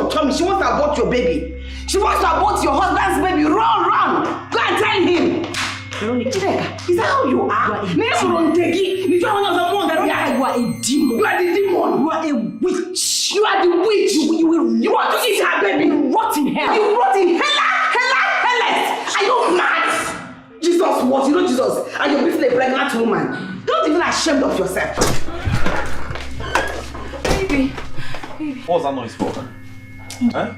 your tummy. She wants to abort your baby. She wants to abort your husband's baby. Run! Go and tell him. Veronica, is that how you are? You are a demon. You are the demon. You are a witch. You are the witch. You want to eat her baby. You rot in hell. You rot in hell. Are you mad? Jesus what? You know Jesus? And you're beating a pregnant woman. You're not even ashamed of yourself. Baby. What was that noise for? Huh?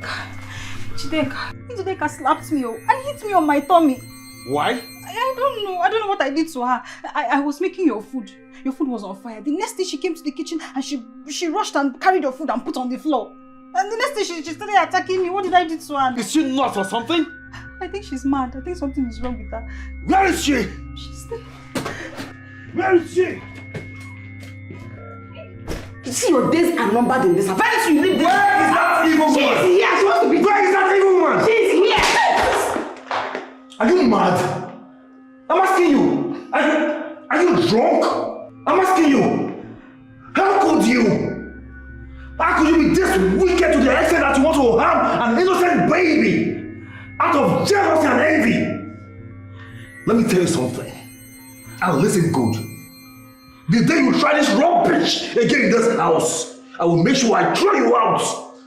Dikeh slapped me and hit me on my tummy. Why? I don't know. I don't know what I did to her. I was making your food. Your food was on fire. The next day she came to the kitchen and she rushed and carried your food and put on the floor. And the next day she started attacking me. What did I do to her? Is she nuts or something? I think she's mad. I think something is wrong with her. Where is she? She's there. Where is she? You see, your days are numbered in this house. Where is she? Where is that evil woman? She's here. She wants to be. Where is that evil woman? She's here. Are you mad? I'm asking you. Are you drunk? I'm asking you. How could you? How could you be this wicked to the extent that you want to harm an innocent baby out of jealousy and envy? Let me tell you something. And listen good. The day you try this rubbish again in this house, I will make sure I throw you out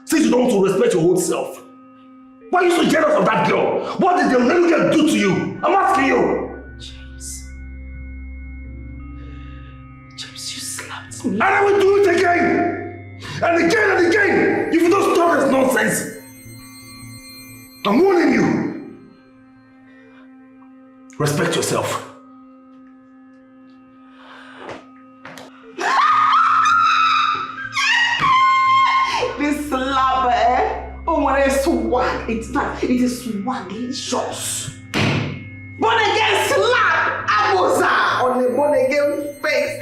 since you don't want to respect your own self. Why are you so jealous of that girl? What did the little girl do to you? I'm asking you. James, you slapped me. And I will do it again. And again and again. If you don't stop this nonsense. I'm warning you. Respect yourself. This slap, oh, when it's swag. It's not. It is swaglicious. Born again slap. Abosa on the born again face.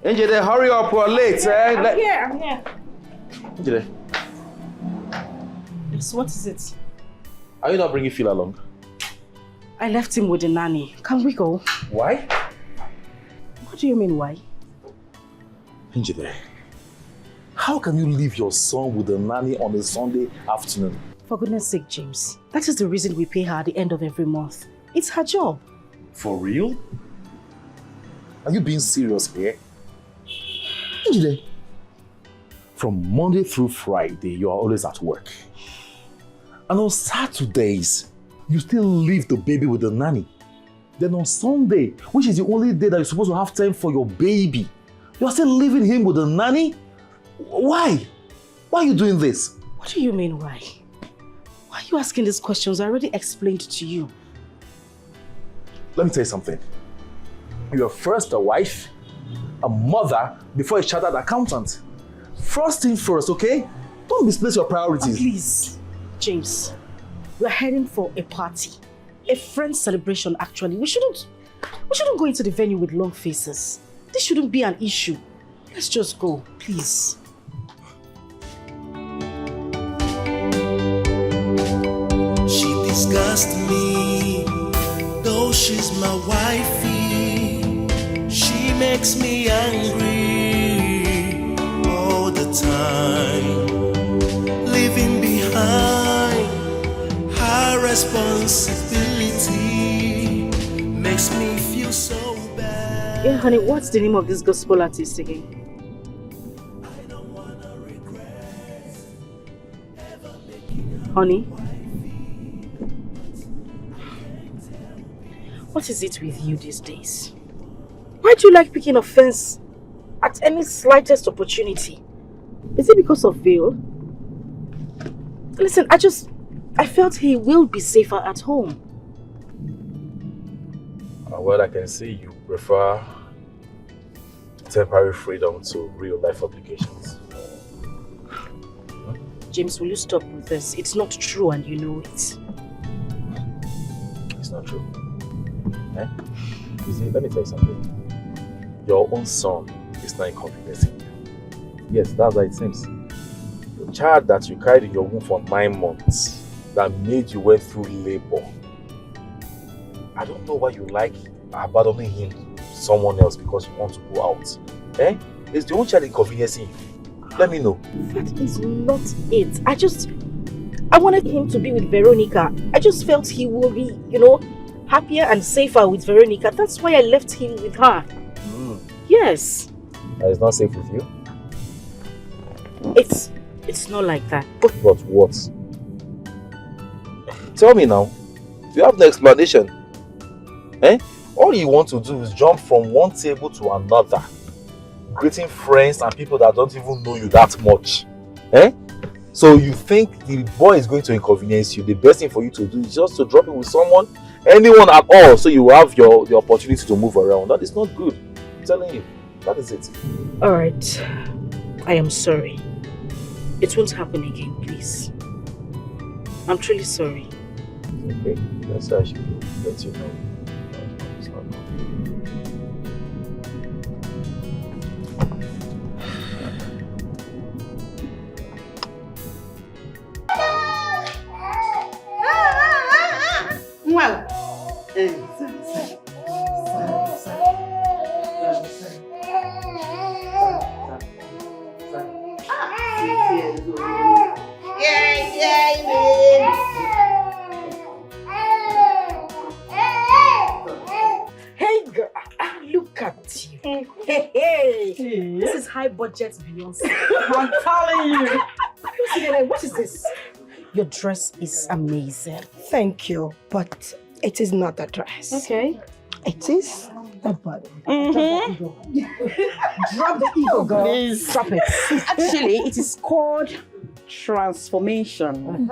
Angel, hurry up, we're late. I'm here. Angel. Yes, what is it? Are you not bringing Phil along? I left him with the nanny. Can we go? Why? What do you mean, why? Angel, how can you leave your son with the nanny on a Sunday afternoon? For goodness sake, James. That is the reason we pay her at the end of every month. It's her job. For real? Are you being serious here? Angel, from Monday through Friday, you are always at work. And on Saturdays, you still leave the baby with the nanny. Then on Sunday, which is the only day that you're supposed to have time for your baby, you're still leaving him with the nanny? Why? Why are you doing this? What do you mean, why? Why are you asking these questions? I already explained to you. Let me tell you something. You're first a wife, a mother, before a chartered accountant. First thing first, okay? Don't misplace your priorities. Please, James. We're heading for a party. A friend celebration, actually. We shouldn't go into the venue with long faces. This shouldn't be an issue. Let's just go, please. She disgusts me, though she's my wifey. She makes me angry all the time, leaving behind her responsibility makes me feel so bad. Yeah, honey, what's the name of this gospel artist again? Honey? What is it with you these days? Why do you like picking offense at any slightest opportunity? Is it because of Phil? Listen, I felt he will be safer at home. Well, I can see you prefer temporary freedom to real-life obligations. James, will you stop with this? It's not true and you know it. It's not true. Eh? You see, let me tell you something. Your own son is not inconveniencing you. Yes, that's how it seems. The child that you carried in your womb for 9 months that made you went through labor I don't know why you like abandoning him to someone else because you want to go out. Eh? Is the only child inconveniencing you? Let me know. That is not it. I wanted him to be with Veronica. I just felt he will be, happier and safer with Veronica. That's why I left him with her. Yes. That is not safe with you? It's not like that. But what? Tell me now. You have no explanation. Eh? All you want to do is jump from one table to another, greeting friends and people that don't even know you that much. Eh? So you think the boy is going to inconvenience you. The best thing for you to do is just to drop him with someone, anyone at all, so you have the opportunity to move around. That is not good. I'm telling you. That is it. Alright. I am sorry. It won't happen again, please. I'm truly sorry. Okay, that's how I should let you know. It's not good. Well, Hey girl, look at you. Hey. This is high budget Beyonce. I'm telling you. What is this? Your dress is amazing. Thank you, but it is not a dress. Okay. It is the body. Drop the ego, girl. Please. Drop it. Actually, it is called transformation.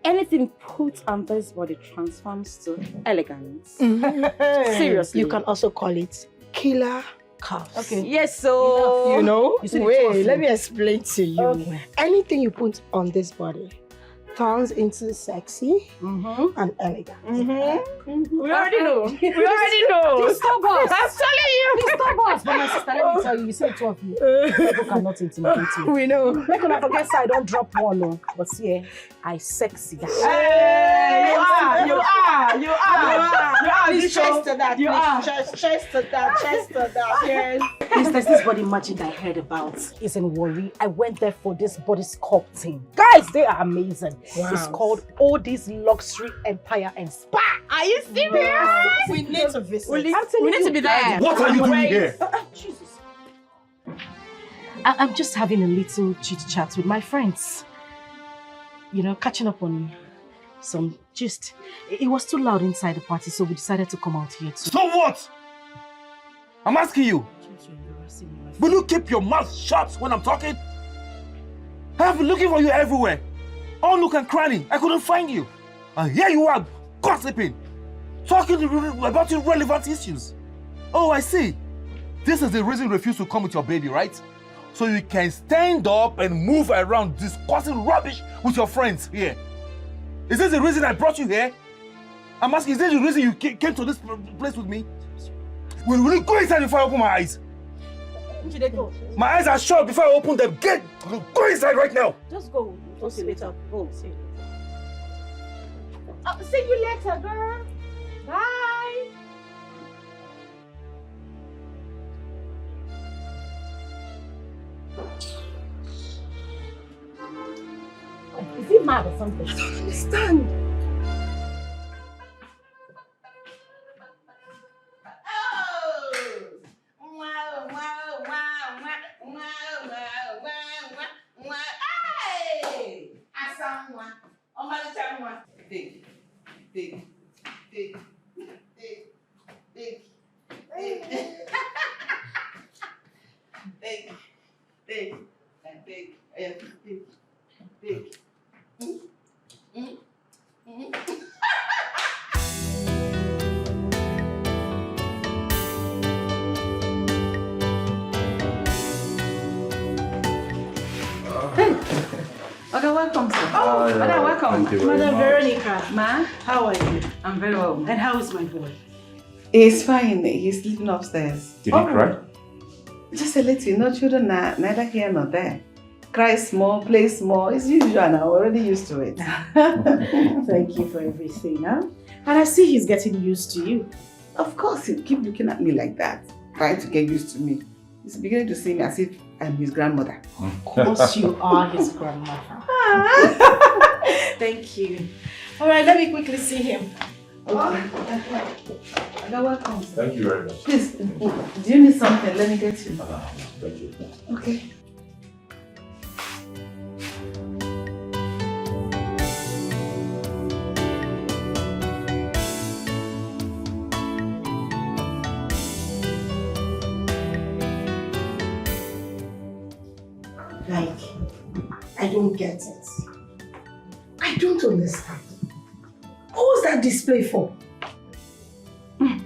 Anything put on this body transforms to elegance. Seriously. You can also call it killer cuffs. Okay. Yes, so... You know? You see the two Wait, of let you. me explain to you. Okay. Anything you put on this body turns into sexy and elegant. We already know. We already know. Stop us. I'm telling you. Stop us. But my sister, let me tell you, you said two of you. People cannot intimidate you. We know. Make una forget I don't drop one, no. But see, I sexy. Hey, you are. You are. Please chest to that. You are. Chest to that. Yes. There's this body magic I heard about. It's in Warri. I went there for this body sculpting. Guys, they are amazing. Wow. It's called All This Luxury Empire and Spa. Are you serious? We need to visit. We need to be there. What are you doing here? Jesus. I'm just having a little chit-chat with my friends. Catching up on some gist. It was too loud inside the party, so we decided to come out here too. So what? I'm asking you. Will you keep your mouth shut when I'm talking? I have been looking for you everywhere. All nook and cranny. I couldn't find you. And here you are, gossiping. Talking about irrelevant issues. Oh, I see. This is the reason you refuse to come with your baby, right? So you can stand up and move around discussing rubbish with your friends here. Is this the reason I brought you here? I'm asking, is this the reason you came to this place with me? Will you go inside before I open my eyes? My eyes are shut before I open them. Go inside right now. Just go. Go see you later. Go. See you later. See you later, girl. Bye. Is he mad or something? I don't understand. Okay, welcome, sir. Madam, welcome. Madam Veronica, Ma, how are you? I'm very well. And how is my boy? He's fine. He's sleeping upstairs. Did he cry? Just a little. No children are neither here nor there. cry small, play small. It's usual now. I'm already used to it. Thank you for everything, huh? And I see he's getting used to you. Of course, he'll keep looking at me like that, trying to get used to me. He's beginning to see me as if I'm his grandmother. Of course you are his grandmother. Thank you. All right, let me quickly see him. Okay. You're welcome. Thank you very much. Please, do you need something? Let me get you. Thank you. Okay. Like, I don't get it. I don't understand. What was that display for? My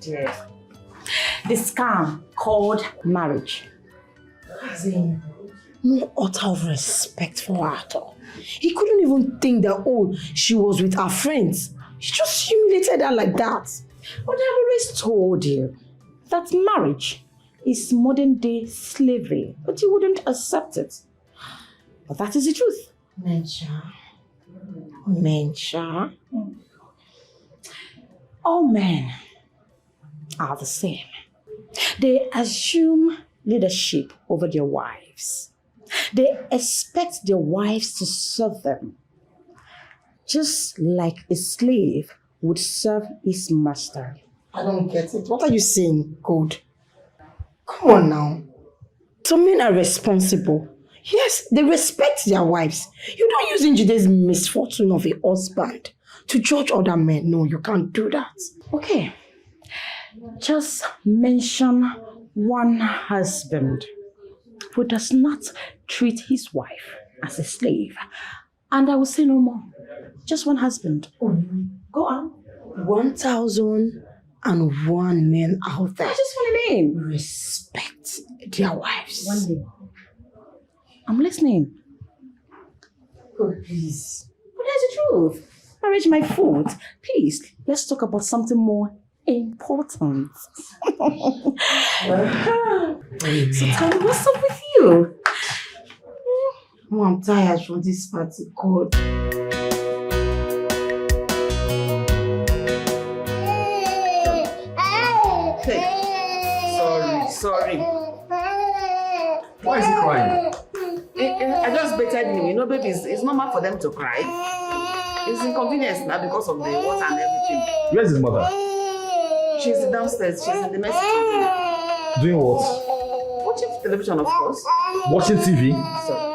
dear. The scam called marriage. As in, no utter of respect for her at all. He couldn't even think that, oh, she was with her friends. He just humiliated her like that. But I've always told you that marriage is modern day slavery, but you wouldn't accept it. But that is the truth. Mencha. All men are the same. They assume leadership over their wives. They expect their wives to serve them, just like a slave would serve his master. I don't get it. What are you saying, God? Come on now. Some men are responsible. Yes, they respect their wives. You don't use Njide's misfortune of a husband to judge other men. No, you can't do that. Okay, just mention one husband who does not treat his wife as a slave, and I will say no more. Just one husband. Go on. 1,001 men out there I just want a name. respect their wives. One name. I'm listening. Oh, please. But that's the truth. Marriage, my food. Please, let's talk about something more important. So tell me, what's up with you? Oh, I'm tired from this party. God. Sorry. Why is he crying? I just bettered him. You know, baby, it's normal for them to cry. It's inconvenience now because of the water and everything. Where's his mother? She's downstairs. She's in the message room. Doing what? Watching television, of course. Watching TV? Sorry.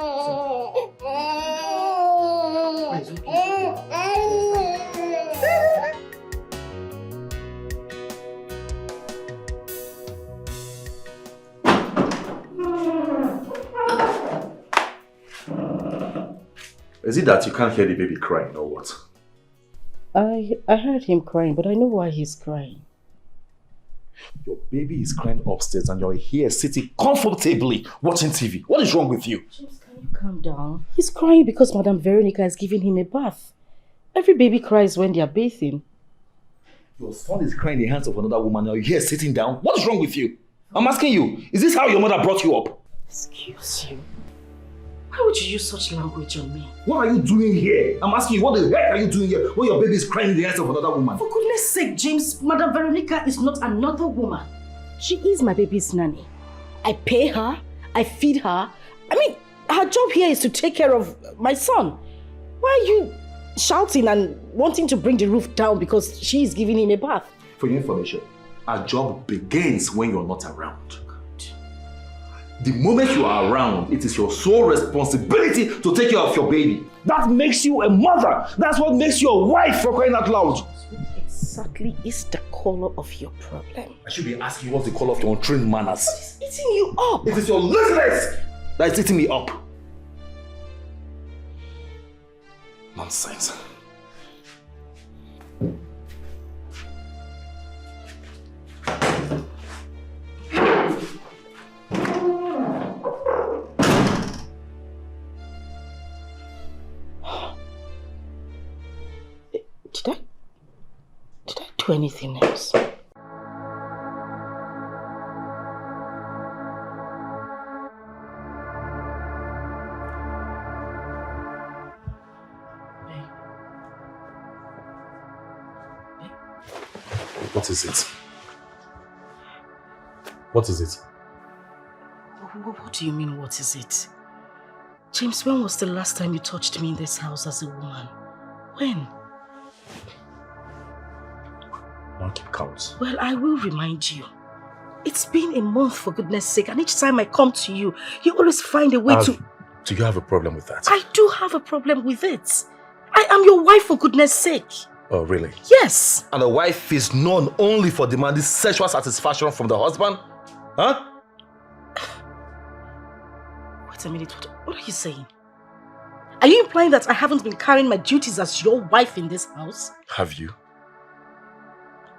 Is it that you can't hear the baby crying or what? I heard him crying, but I know why he's crying. Your baby is crying upstairs and you're here sitting comfortably watching TV. What is wrong with you? James, can you calm down? He's crying because Madam Veronica is giving him a bath. Every baby cries when they are bathing. Your son is crying in the hands of another woman and you're here sitting down. What is wrong with you? I'm asking you, is this how your mother brought you up? Excuse you. Why would you use such language on me? What are you doing here? I'm asking you, what the heck are you doing here when your baby is crying in the hands of another woman? For goodness sake, James, Madam Veronica is not another woman. She is my baby's nanny. I pay her, I feed her. I mean, her job here is to take care of my son. Why are you shouting and wanting to bring the roof down because she is giving him a bath? For your information, our job begins when you're not around. The moment you are around, it is your sole responsibility to take care of your baby. That makes you a mother. That's what makes you a wife, for crying out loud. What exactly is the color of your problem? I should be asking you what's the color of your untrained manners. What is eating you up? It is your laziness that is eating me up. Nonsense. Did I do anything else? What is it? What is it? What do you mean, what is it? James, when was the last time you touched me in this house as a woman? When? Don't keep count. Well, I will remind you. It's been a month, for goodness sake, and each time I come to you, you always find a way to... Do you have a problem with that? I do have a problem with it. I am your wife, for goodness sake. Oh, really? Yes. And a wife is known only for demanding sexual satisfaction from the husband? Huh? Wait a minute, what are you saying? Are you implying that I haven't been carrying my duties as your wife in this house? Have you?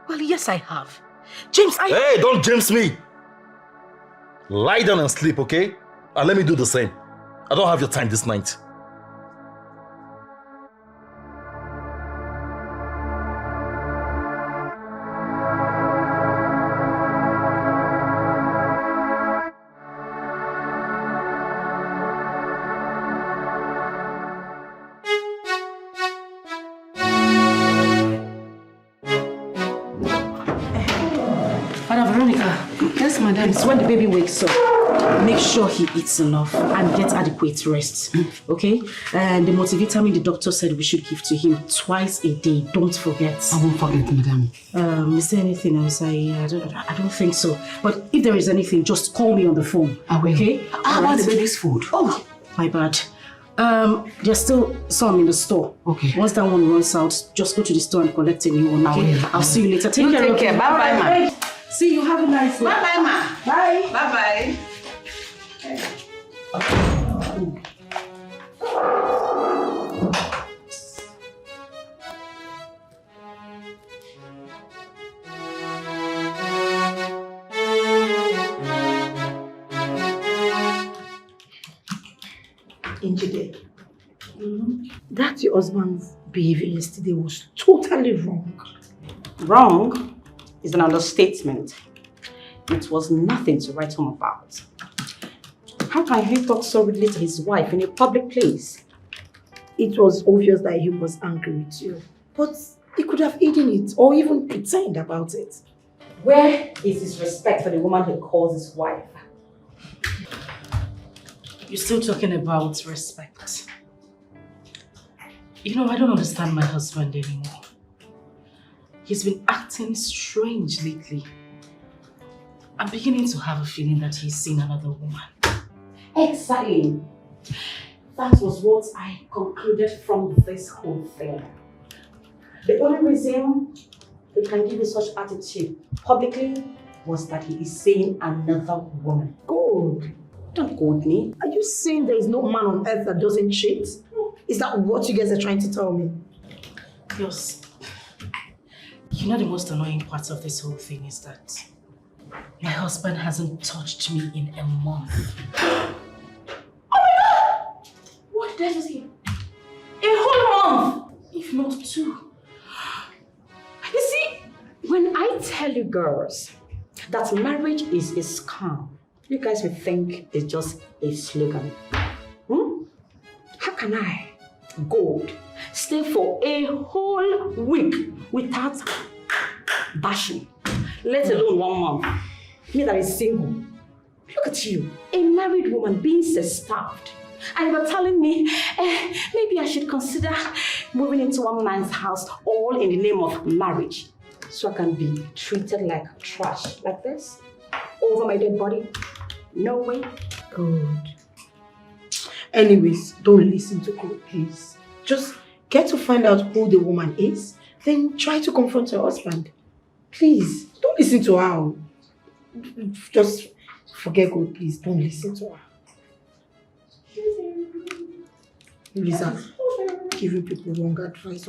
Well, yes, I have. James, Hey, don't James me! Lie down and sleep, okay? And let me do the same. I don't have your time this night. It's when the baby wakes up, make sure he eats enough and gets adequate rest, okay? And the multivitamin the doctor said we should give to him twice a day. Don't forget. I won't forget, madam. Is there anything else? I don't think so. But if there is anything, just call me on the phone. I will. Okay? How about the baby's food? Oh, my bad. There's still some in the store. Okay. Once that one runs out, just go to the store and collect a new one. Okay? I'll see you later. Take care. Bye-bye, ma. See you. Have a nice day. Bye-bye, ma. Bye. Bye-bye. Njide, that your husband's behavior yesterday was totally wrong. Wrong is an understatement. It was nothing to write home about. How can he talk so rudely to his wife in a public place? It was obvious that he was angry with you, but he could have hidden it or even pretend about it. Where is his respect for the woman he calls his wife? You're still talking about respect. You know, I don't understand my husband anymore. He's been acting strange lately. I'm beginning to have a feeling that he's seen another woman. Exactly. That was what I concluded from this whole thing. The only reason he can give you such attitude publicly was that he is seeing another woman. Good. Don't quote me. Are you saying there is no man on earth that doesn't cheat? Is that what you guys are trying to tell me? Yes. You know the most annoying part of this whole thing is that my husband hasn't touched me in a month. Oh my God! What the hell is he? A whole month! If not two. You see, when I tell you girls that marriage is a scam, you guys will think it's just a slogan. How can I, Gold, stay for a whole week without bashing, let alone 1 month? Me that is single. Look at you, a married woman being starved. And you're telling me, maybe I should consider moving into one man's house all in the name of marriage. So I can be treated like trash like this? Over my dead body? No way. Good. Anyways, don't listen to Gold, please. Just get to find out who the woman is, then try to confront her husband. Please, don't listen to her. Just forget Gold, please. Don't listen to her. Lisa, giving people wrong advice.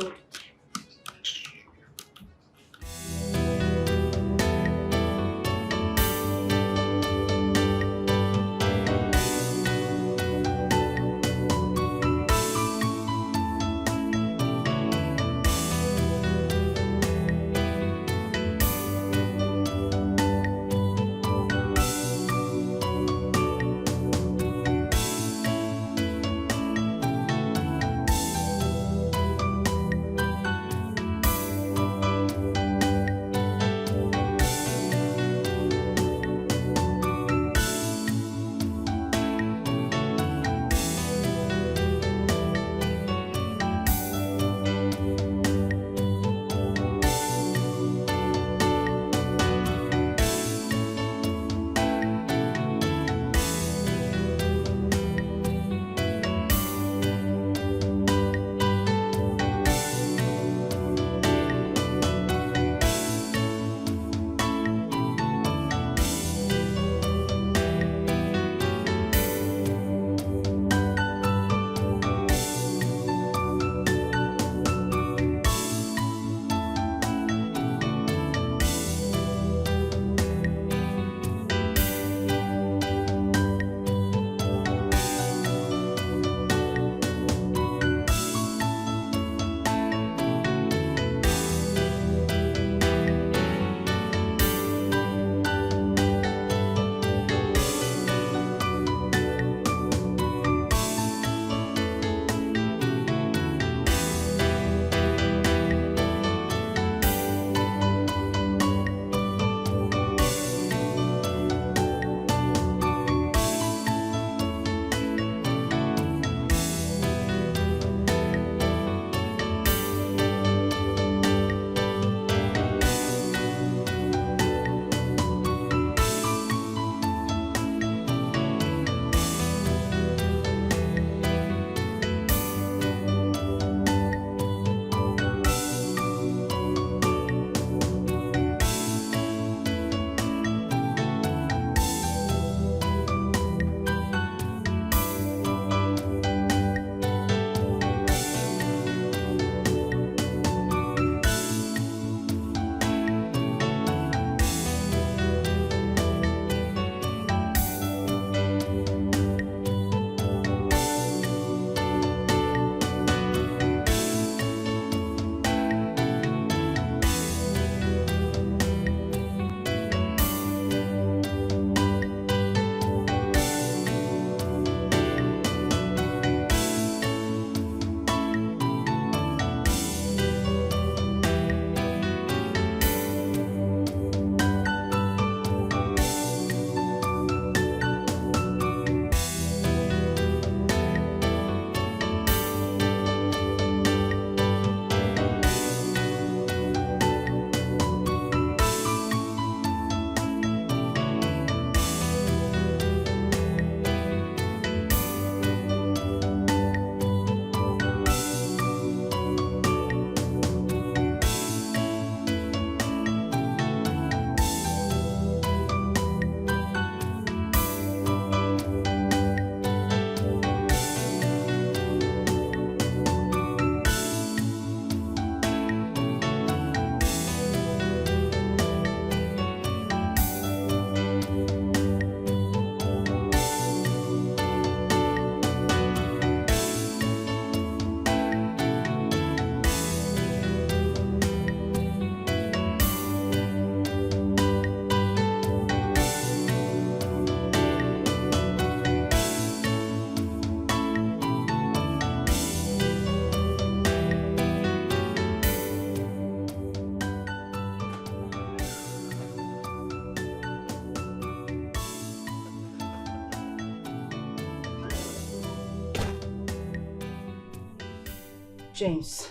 James.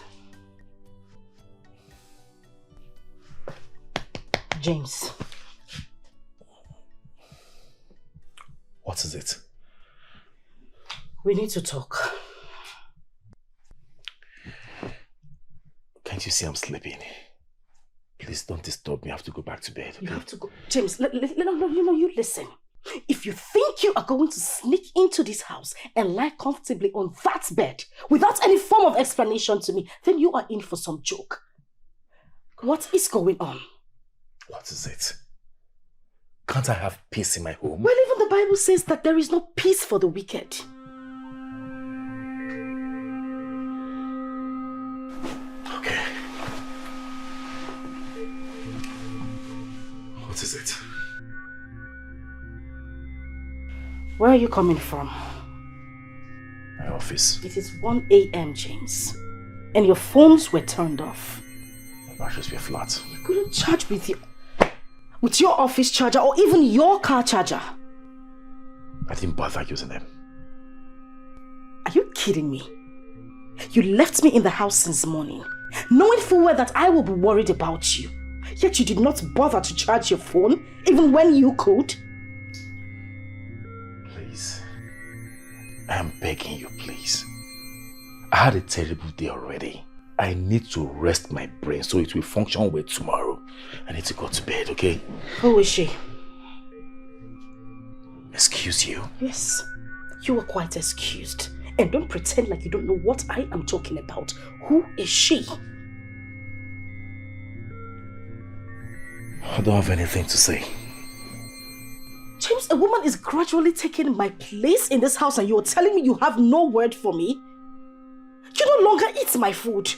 James. What is it? We need to talk. Can't you see I'm sleeping? Please don't disturb me. I have to go back to bed. Okay? You have to go. James, no, you listen. If you think you are going to sneak into this house and lie comfortably on that bed without any form of explanation to me, then you are in for some joke. What is going on? What is it? Can't I have peace in my home? Well, even the Bible says that there is no peace for the wicked. Okay. What is it? Where are you coming from? My office. It is 1 a.m., James. And your phones were turned off. My batteries were flat. You couldn't charge with your office charger or even your car charger. I didn't bother using them. Are you kidding me? You left me in the house since morning, knowing full well that I will be worried about you. Yet you did not bother to charge your phone, even when you could. Please. I am begging you, please. I had a terrible day already. I need to rest my brain so it will function well tomorrow. I need to go to bed, okay? Who is she? Excuse you? Yes, you are quite excused. And don't pretend like you don't know what I am talking about. Who is she? I don't have anything to say. James, a woman is gradually taking my place in this house and you are telling me you have no word for me? You no longer eat my food.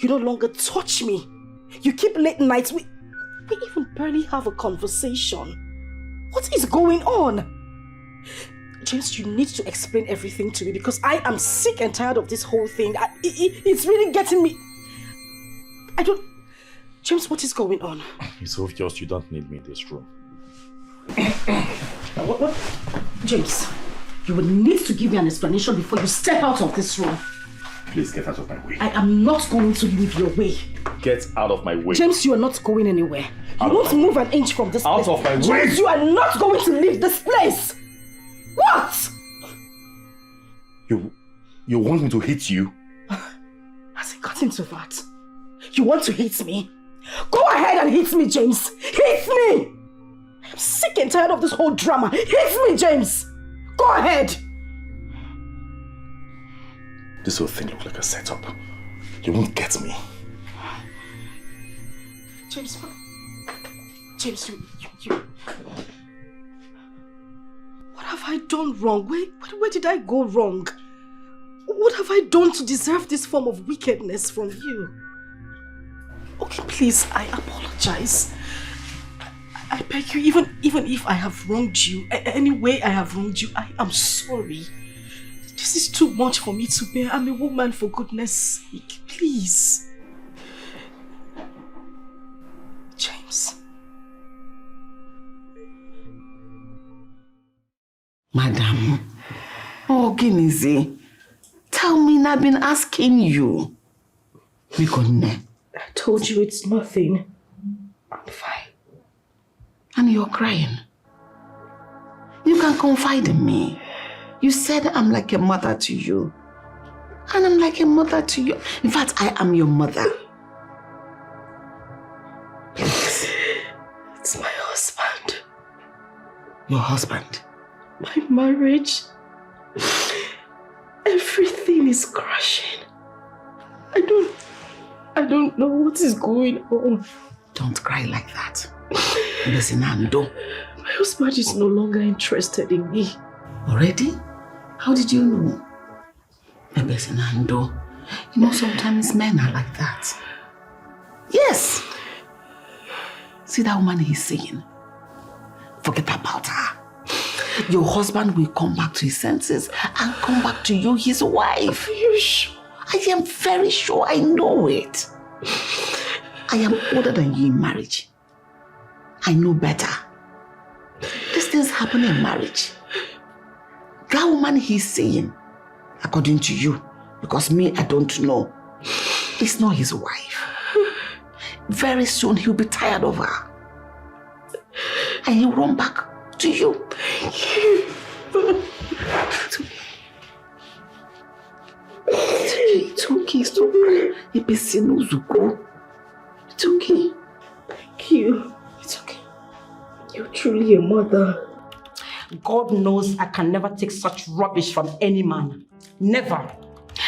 You no longer touch me. You keep late nights. We even barely have a conversation. What is going on? James, you need to explain everything to me because I am sick and tired of this whole thing. It's really getting me. James, what is going on? It's obvious you don't need me in this room. What? James, you will need to give me an explanation before you step out of this room. Please get out of my way. I am not going to leave your way. Get out of my way. James, you are not going anywhere. You won't move an inch from this place. Out of my way. James, you are not going to leave this place. What? You want me to hit you? Has it gotten to that? You want to hit me? Go ahead and hit me, James. Hit me! I'm sick and tired of this whole drama. Hit me, James! Go ahead! This whole thing looks like a setup. You won't get me. James, James, you... What have I done wrong? Where did I go wrong? What have I done to deserve this form of wickedness from you? Okay, please, I apologize. I beg you, even if I have wronged you, any way I have wronged you, I am sorry. This is too much for me to bear. I'm a woman, for goodness sake. Please. James. Madam, Ginizi, tell me, I've been asking you. I told you it's nothing. I'm fine. And you're crying. You can confide in me. You said I'm like a mother to you. And I'm like a mother to you. In fact, I am your mother. Please. It's my husband. Your husband? My marriage. Everything is crashing. I don't know what is going on. Don't cry like that. Listen, Ando. My husband is no longer interested in me. Already? How did you know? Listen, Ando. You know, sometimes men are like that. Yes. See that woman he's seeing? Forget about her. Your husband will come back to his senses and come back to you, his wife. Are you sure? I am very sure. I know it. I am older than you in marriage. I know better. These things happen in marriage. That woman he's seeing, according to you, because me, I don't know. is not his wife. Very soon he'll be tired of her. And he'll run back to you. It's okay, it's okay. It's okay. Thank you. It's okay. You're truly a mother. God knows I can never take such rubbish from any man. Never.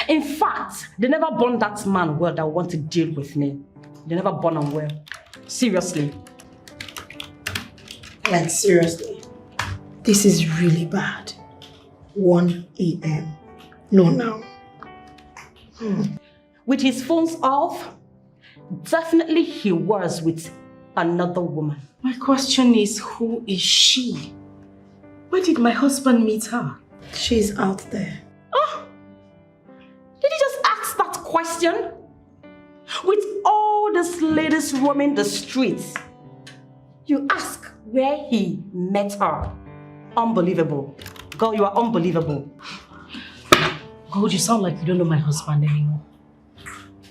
In fact, they never born that man well that want to deal with me. They never born him well. Seriously. Like, seriously. This is really bad. 1 a.m. No, now. With his phones off, definitely he was with another woman. My question is, who is she? Where did my husband meet her? She's out there. Oh! Did you just ask that question? With all these ladies roaming the streets, you ask where he met her. Unbelievable. Girl, you are unbelievable. God, you sound like you don't know my husband anymore.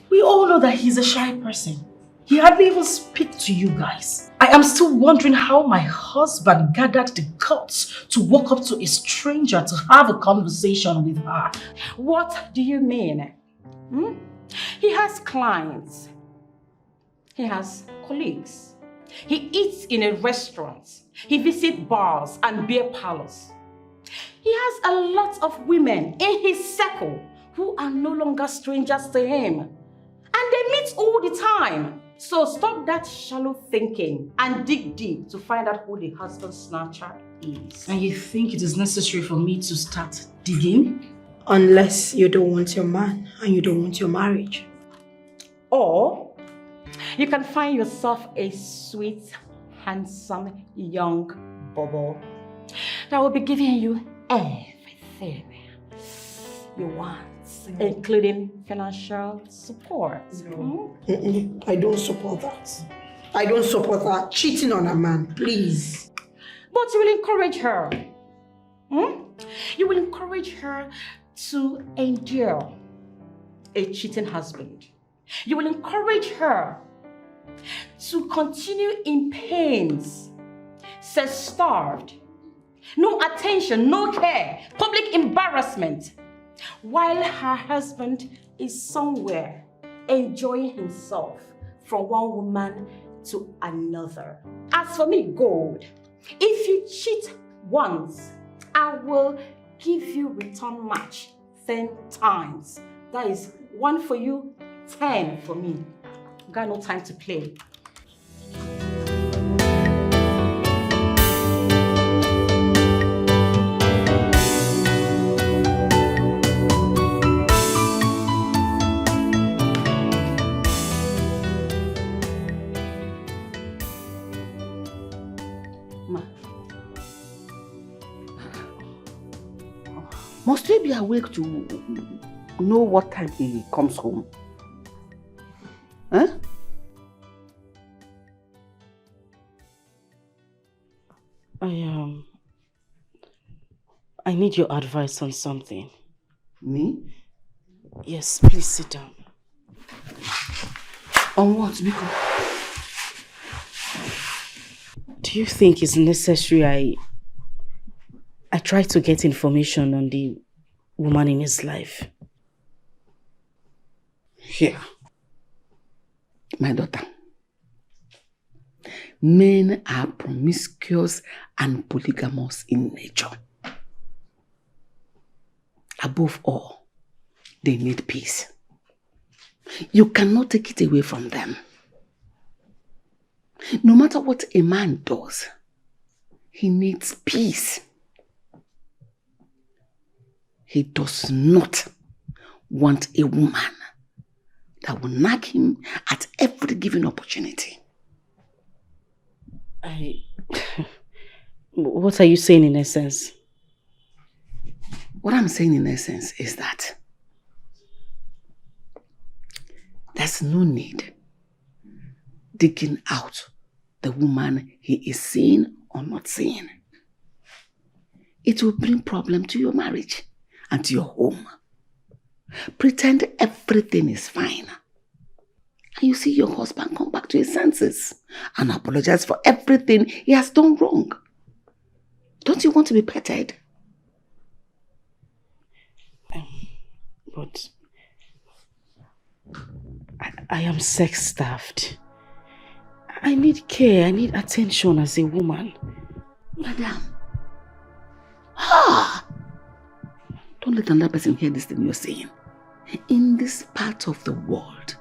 We all know that he's a shy person. He hardly even speaks to you guys. I am still wondering how my husband gathered the guts to walk up to a stranger to have a conversation with her. What do you mean? He has clients. He has colleagues. He eats in a restaurant. He visits bars and beer parlors. He has a lot of women in his circle who are no longer strangers to him. And they meet all the time. So stop that shallow thinking and dig deep to find out who the husband snatcher is. And you think it is necessary for me to start digging? Unless you don't want your man and you don't want your marriage. Or you can find yourself a sweet, handsome, young bubble that will be giving you everything you want, including financial support. No. I don't support that. I don't support that. Cheating on a man, please. But you will encourage her. You will encourage her to endure a cheating husband. You will encourage her to continue in pains, self-starved, no attention, no care, public embarrassment, while her husband is somewhere enjoying himself from one woman to another. As for me, Gold, if you cheat once, I will give you return match 10 times. That is 1 for you, 10 for me. Got no time to play. Must we be awake to know what time he comes home? Huh? I need your advice on something. Me? Yes, please sit down. On what, Biko? Do you think it's necessary I try to get information on the woman in his life? Here. My daughter. Men are promiscuous and polygamous in nature. Above all, they need peace. You cannot take it away from them. No matter what a man does, he needs peace. He does not want a woman that will nag him at every given opportunity. What are you saying in essence? What I'm saying in essence is that there's no need digging out the woman he is seeing or not seeing. It will bring problem to your marriage and to your home. Pretend everything is fine and you see your husband come back to his senses and apologize for everything he has done wrong. Don't you want to be petted? But I am sex-starved. I need care, I need attention as a woman. Madam. Don't let another person hear this thing you're saying. In this part of the world,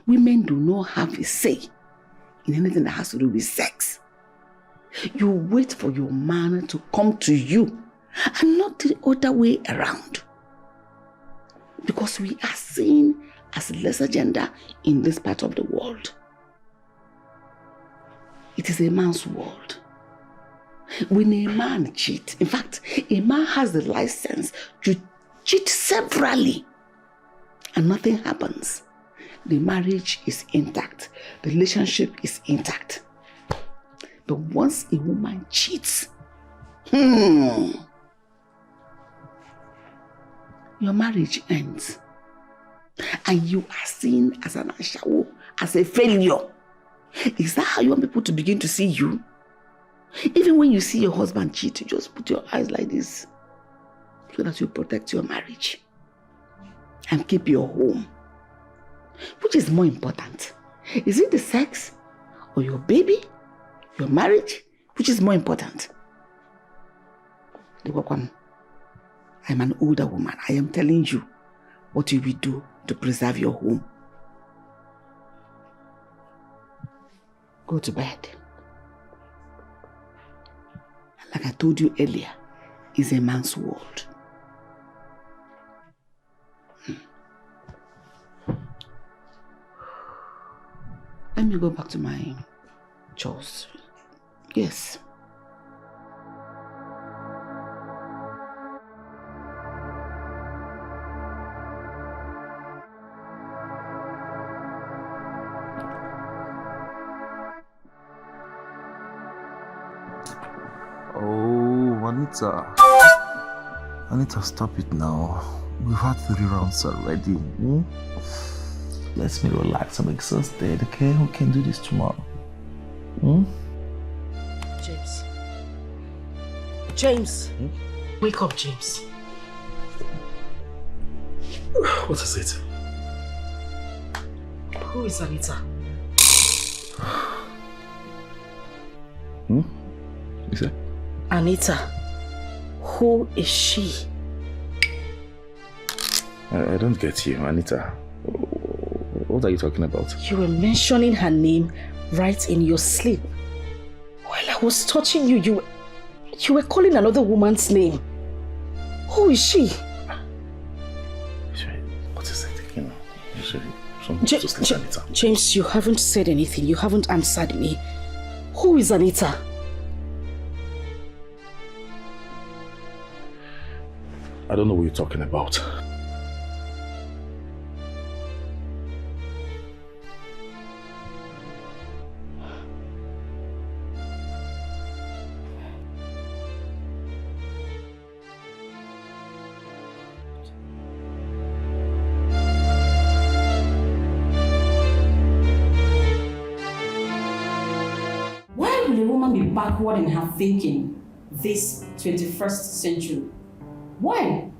women do not have a say in anything that has to do with sex. You wait for your man to come to you and not the other way around. Because we are seen as lesser gender in this part of the world. It is a man's world. When a man cheats, in fact, a man has the license to cheat severally and nothing happens. The marriage is intact. The relationship is intact. But once a woman cheats, your marriage ends. And you are seen as an ashawo, as a failure. Is that how you want people to begin to see you? Even when you see your husband cheat, you just put your eyes like this so that you protect your marriage and keep your home. Which is more important? Is it the sex or your baby, your marriage? Which is more important? I'm an older woman. I am telling you what you will do to preserve your home. Go to bed. Like I told you earlier, it's a man's world. Let me go back to my chores. Yes. Anita, stop it now. We've had 3 rounds already. Let me relax. I'm exhausted, okay? We can do this tomorrow. James. James. Wake up, James. What is it? Who is Anita? You say? Anita. Who is she? I don't get you, Anita. What are you talking about? You were mentioning her name right in your sleep. While I was touching you, you were calling another woman's name. Who is she? What is it? Anita. James, you haven't said anything. You haven't answered me. Who is Anita? I don't know what you're talking about. Why will a woman be backward in her thinking this 21st century? Why?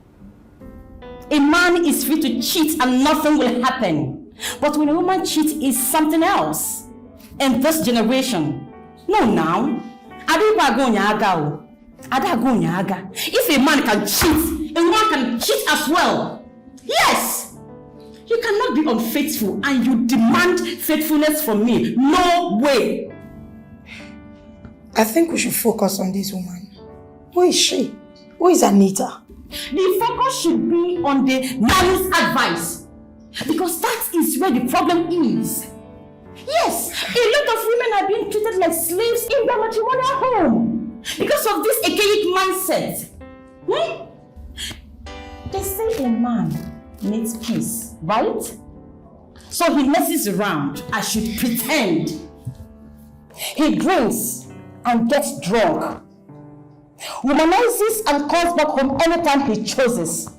A man is free to cheat and nothing will happen. But when a woman cheats, it's something else. In this generation, no now. If a man can cheat, a woman can cheat as well. Yes! You cannot be unfaithful and you demand faithfulness from me. No way! I think we should focus on this woman. Who is she? Who is Anita? The focus should be on the nanny's advice. Because that is where the problem is. Yes, a lot of women are being treated like slaves in their matrimonial home. Because of this archaic mindset. They say a man needs peace, right? So he messes around. I should pretend. He drinks and gets drunk. Womanizes and comes back home anytime he chooses.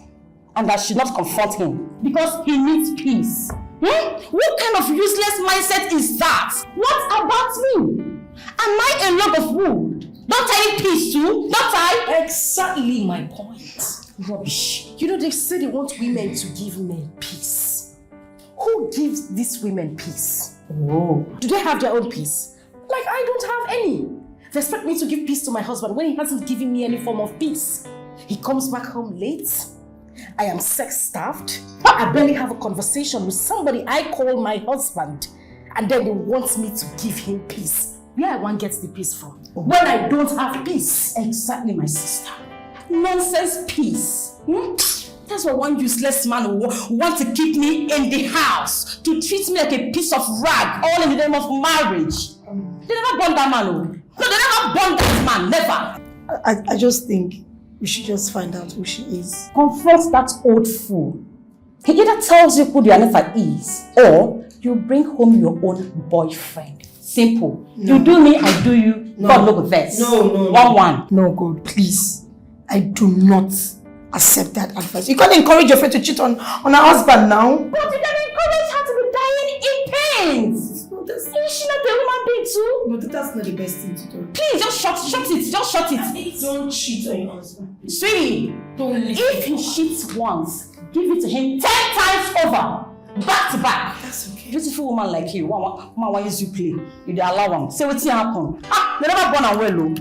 And I should not confront him because he needs peace. What kind of useless mindset is that? What about me? Am I a log of wood? Don't I need peace too? Don't I? Exactly my point. Rubbish. You know, they say they want women to give men peace. Who gives these women peace? Oh. Do they have their own peace? Like, I don't have any. They expect me to give peace to my husband when he hasn't given me any form of peace. He comes back home late. I am sex-starved. I barely have a conversation with somebody I call my husband. And then they want me to give him peace. Where I want gets the peace from? When I don't have peace. Exactly, my sister. Nonsense peace. That's what one useless man will want to keep me in the house. To treat me like a piece of rag. All in the name of marriage. They never born that man. No, they never born that man. Never. I just think we should just find out who she is. Confront that old fool. He either tells you who the Anifa is, or you bring home your own boyfriend. Simple. No. You do me, I do you. No. God look this. No. 1-1. No, God, please. I do not accept that advice. You can't encourage your friend to cheat on her husband now. But you can encourage her to be dying in pains. Is she not a human being too? But that's not the best thing to do. Please, just shut it. Just shut it. Don't cheat on your husband. Sweetie, if he cheats once, give it to him 10 times over. Back to back. That's okay. Beautiful woman like you, why use you play? You dey allow him. Say what's happen. They never born and well, oh.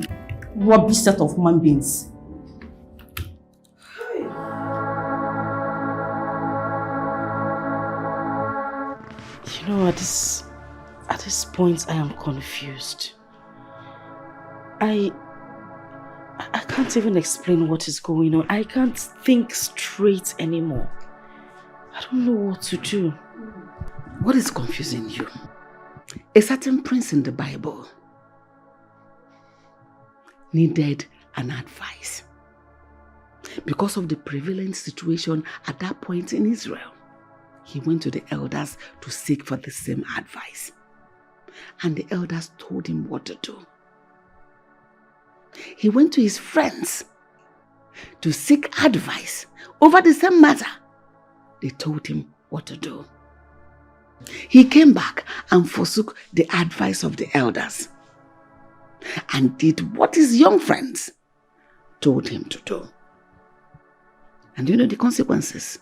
Rubbish set of human beings. You know, at this point, I am confused. I can't even explain what is going on. I can't think straight anymore. I don't know what to do. What is confusing you? A certain prince in the Bible needed an advice because of the prevalent situation at that point in Israel. He went to the elders to seek for the same advice. And the elders told him what to do. He went to his friends to seek advice over the same matter. They told him what to do. He came back and forsook the advice of the elders and did what his young friends told him to do. And you know the consequences?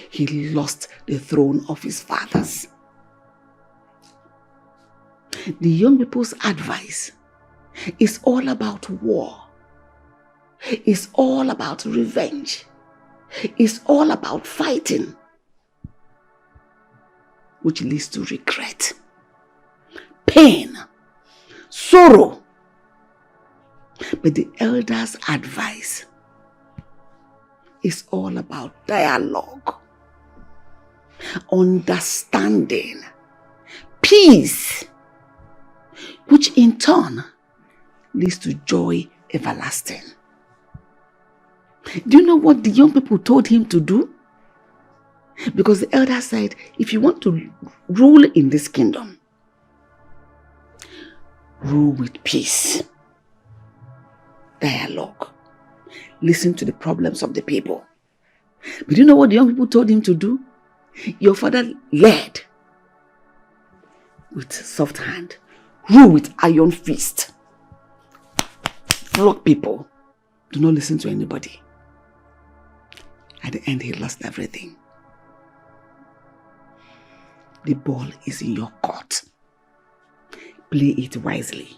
He lost the throne of his fathers. The young people's advice is all about war. It's all about revenge. It's all about fighting, which leads to regret, pain, sorrow. But the elders' advice is all about dialogue, understanding, peace, which in turn leads to joy everlasting. Do you know what the young people told him to do? Because the elder said, if you want to rule in this kingdom, rule with peace, dialogue, listen to the problems of the people. But you know what the young people told him to do? Your father led with soft hand, rule with iron fist, flog people, do not listen to anybody. At the end, he lost everything. The ball is in your court. Play it wisely.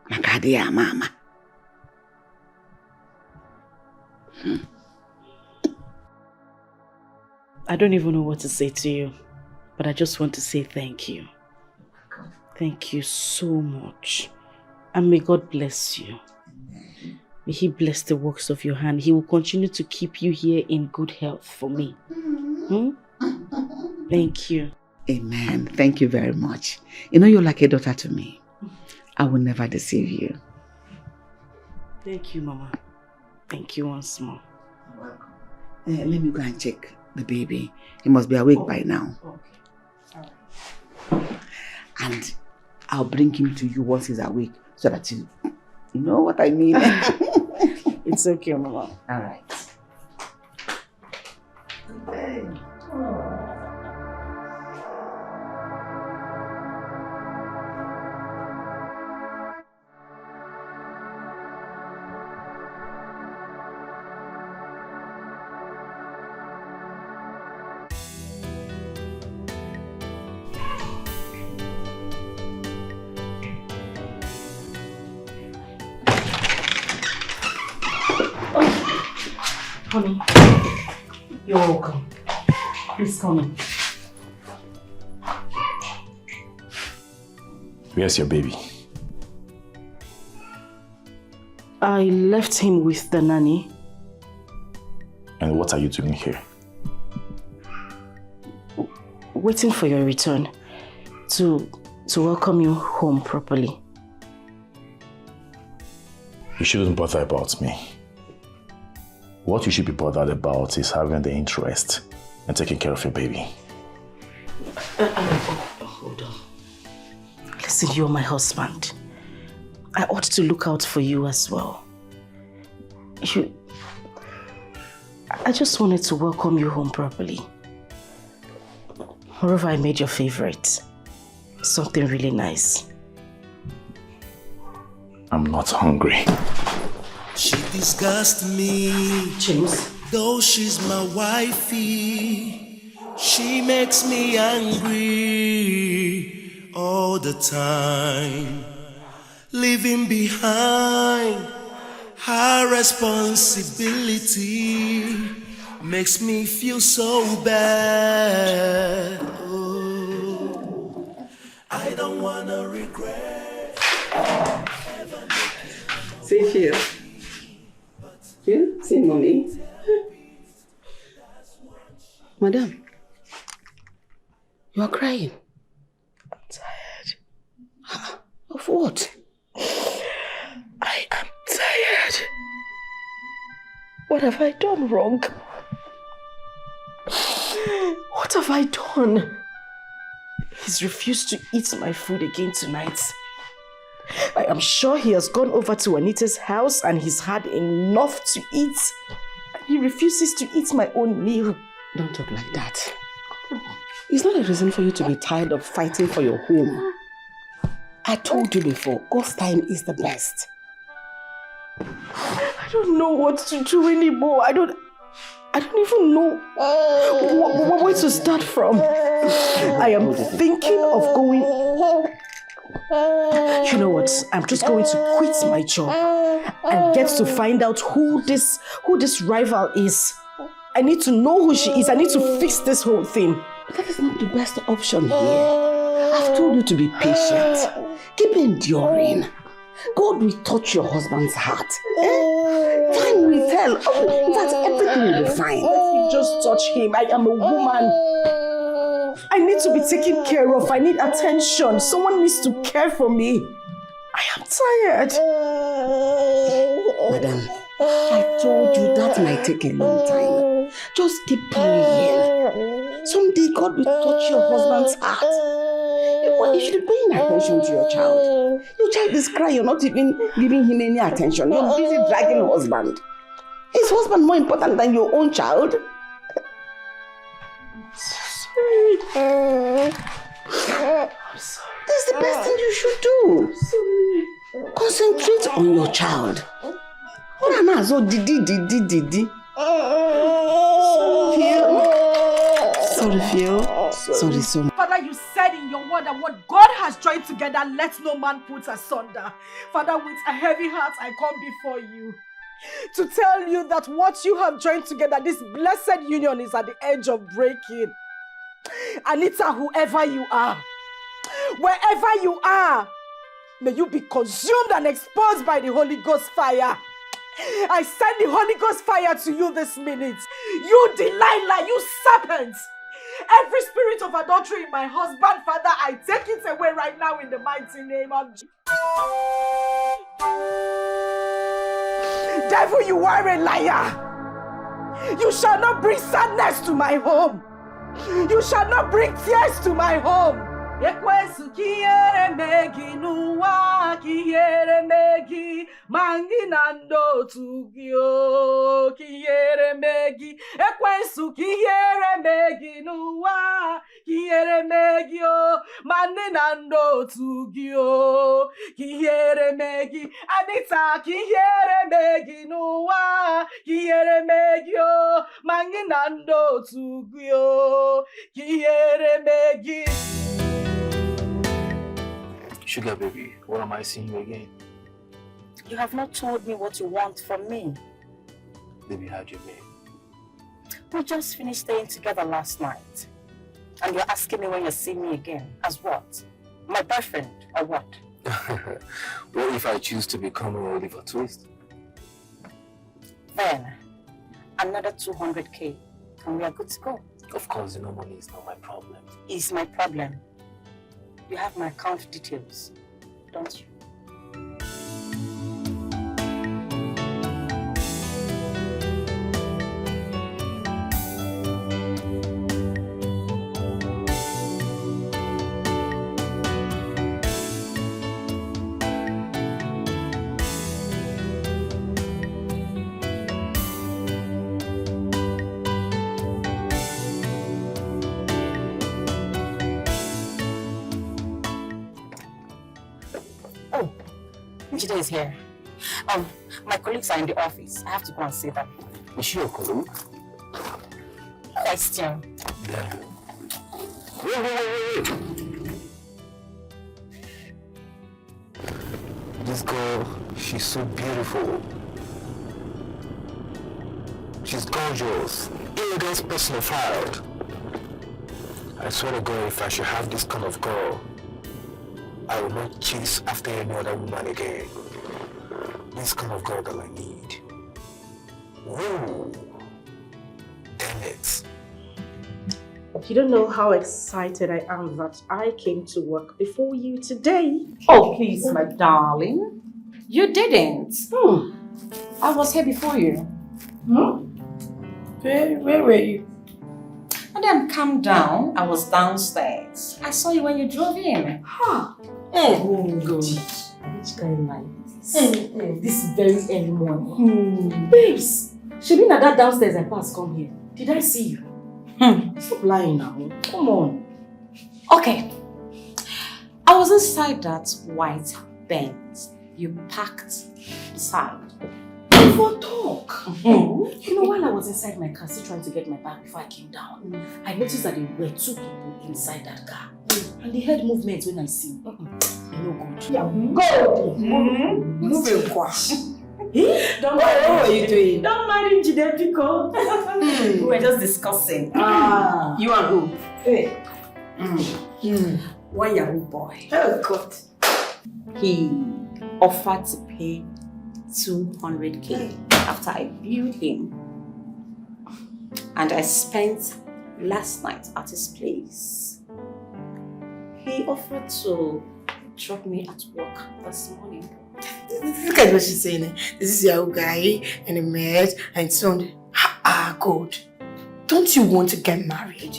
Makadia mama. I don't even know what to say to you, but I just want to say thank you. Thank you so much. And may God bless you. May He bless the works of your hand. He will continue to keep you here in good health for me. Thank you. Amen. Thank you very much. You know, you're like a daughter to me. I will never deceive you. Thank you, Mama. Thank you once more. You're welcome. Let me go and check the baby. He must be awake by now. Okay. All right. And I'll bring him to you once he's awake so that you know what I mean. It's okay, Mama. All right. Hey. Honey, you're welcome. Please come in. Where's your baby? I left him with the nanny. And what are you doing here? Waiting for your return to welcome you home properly. You shouldn't bother about me. What you should be bothered about is having the interest and taking care of your baby. Hold on. Listen, you're my husband. I ought to look out for you as well. I just wanted to welcome you home properly. Moreover, I made your favorite. Something really nice. I'm not hungry. She disgusts me. James. Though she's my wifey, she makes me angry all the time. Leaving behind her responsibility makes me feel so bad. Oh, I don't wanna regret. See Phil. Phil, see mommy. Madam, you are crying. I'm tired. Of what? I am tired. What have I done wrong? What have I done? He's refused to eat my food again tonight. I am sure he has gone over to Anita's house and he's had enough to eat. And he refuses to eat my own meal. Don't talk like that. It's not a reason for you to be tired of fighting for your home. I told you before, God's time is the best. I don't know what to do anymore. I don't even know where to start from. I am thinking of going. You know what? I'm just going to quit my job and get to find out who this rival is. I need to know who she is. I need to fix this whole thing. But that is not the best option here. I've told you to be patient. Keep enduring. God will touch your husband's heart. Time will tell. In fact, everything will be fine. Let me just touch him. I am a woman. I need to be taken care of. I need attention. Someone needs to care for me. I am tired. Madam, I told you that might take a long time. Just keep praying. Someday God will touch your husband's heart. You should be paying attention to your child. Your child is crying. You're not even giving him any attention. You're busy dragging your husband. Is husband more important than your own child? Sorry. I'm sorry. That's the best thing you should do. Sorry. Concentrate on your child. Sorry, Phil. Sorry, son. Father, you said in your word that what God has joined together, let no man put asunder. Father, with a heavy heart, I come before you to tell you that what you have joined together, this blessed union is at the edge of breaking. Anita, whoever you are, wherever you are, may you be consumed and exposed by the Holy Ghost fire. I send the Holy Ghost fire to you this minute. You Delilah, you serpent. Every spirit of adultery in my husband, Father, I take it away right now in the mighty name of Jesus. Devil, you are a liar. You shall not bring sadness to my home. You shall not bring tears to my home. Ekwesu kiere megi nuwa kiere megi manginando tugio kiere megi ekwesu kiere megi nuwa kiere megi o manginando tugio kiere megi Anita kiere megi nuwa kiere megi o manginando tugio kiere megi. Sugar baby, what am I seeing you again? You have not told me what you want from me. Baby, how do you mean? We just finished staying together last night. And you're asking me when you're seeing me again. As what? My boyfriend, or what? What if I choose to become a Oliver Twist? Then, another 200k, and we are good to go. Of course, money is not my problem. It's my problem. You have my account details, don't you? Jide is here. My colleagues are in the office. I have to go and see them. Is she your colleague? Question. Yeah. Wait. This girl, she's so beautiful. She's gorgeous. Elegant personified. I swear to God, if I should have this kind of girl, I will not chase after any other woman again. This kind of girl that I need. Whoa! Damn it. You don't know how excited I am that I came to work before you today. Oh, please, my darling. You didn't. I was here before you. Where were you? Madam, calm down. I was downstairs. I saw you when you drove in. Oh, God. Which kind of night? This is very early morning. Babes, she been at that downstairs and pass come here. Did I see you? Stop lying now. Come on. Okay. I was inside that white Benz you parked beside. For talk. You know, while I was inside my car still trying to get my bag before I came down, I noticed that there were two people inside that car. And they heard movements when I see. No good. Yeah, go. Move it, Don't what are you doing? Don't mind Jide Pico. We were just discussing. You are who? Hey. One Yahoo boy. Oh, God. He offered to pay 200k after I viewed him. And I spent last night at his place. He offered to drop me at work this morning. Look at what she's saying. This is your guy and a met and so on. God. Don't you want to get married?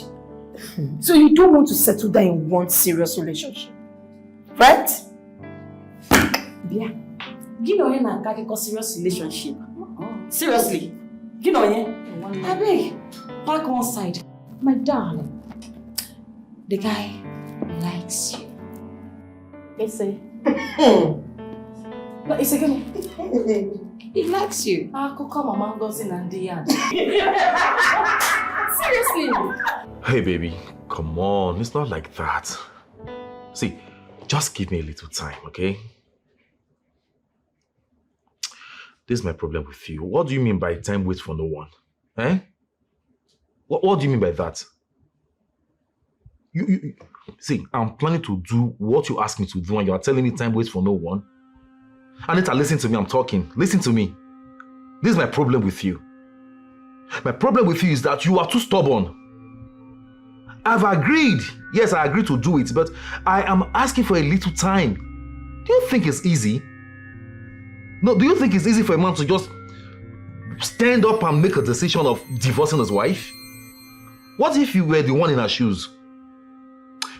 So you don't want to settle down in one serious relationship, right? Yeah. You know you're not a serious relationship. Seriously. You know I beg. Back one side. My darling. The guy likes you. It's a no, it's again. He likes you. Seriously. Hey, baby, come on. It's not like that. See, just give me a little time, okay? This is my problem with you. What do you mean by time waits for no one? Eh? What do you mean by that? You see, I'm planning to do what you ask me to do and you are telling me time waits for no one. Anita, listen to me, I'm talking. Listen to me. This is my problem with you. My problem with you is that you are too stubborn. I've agreed. Yes, I agreed to do it, but I am asking for a little time. Do you think it's easy? No, do you think it's easy for a man to just stand up and make a decision of divorcing his wife? What if you were the one in her shoes?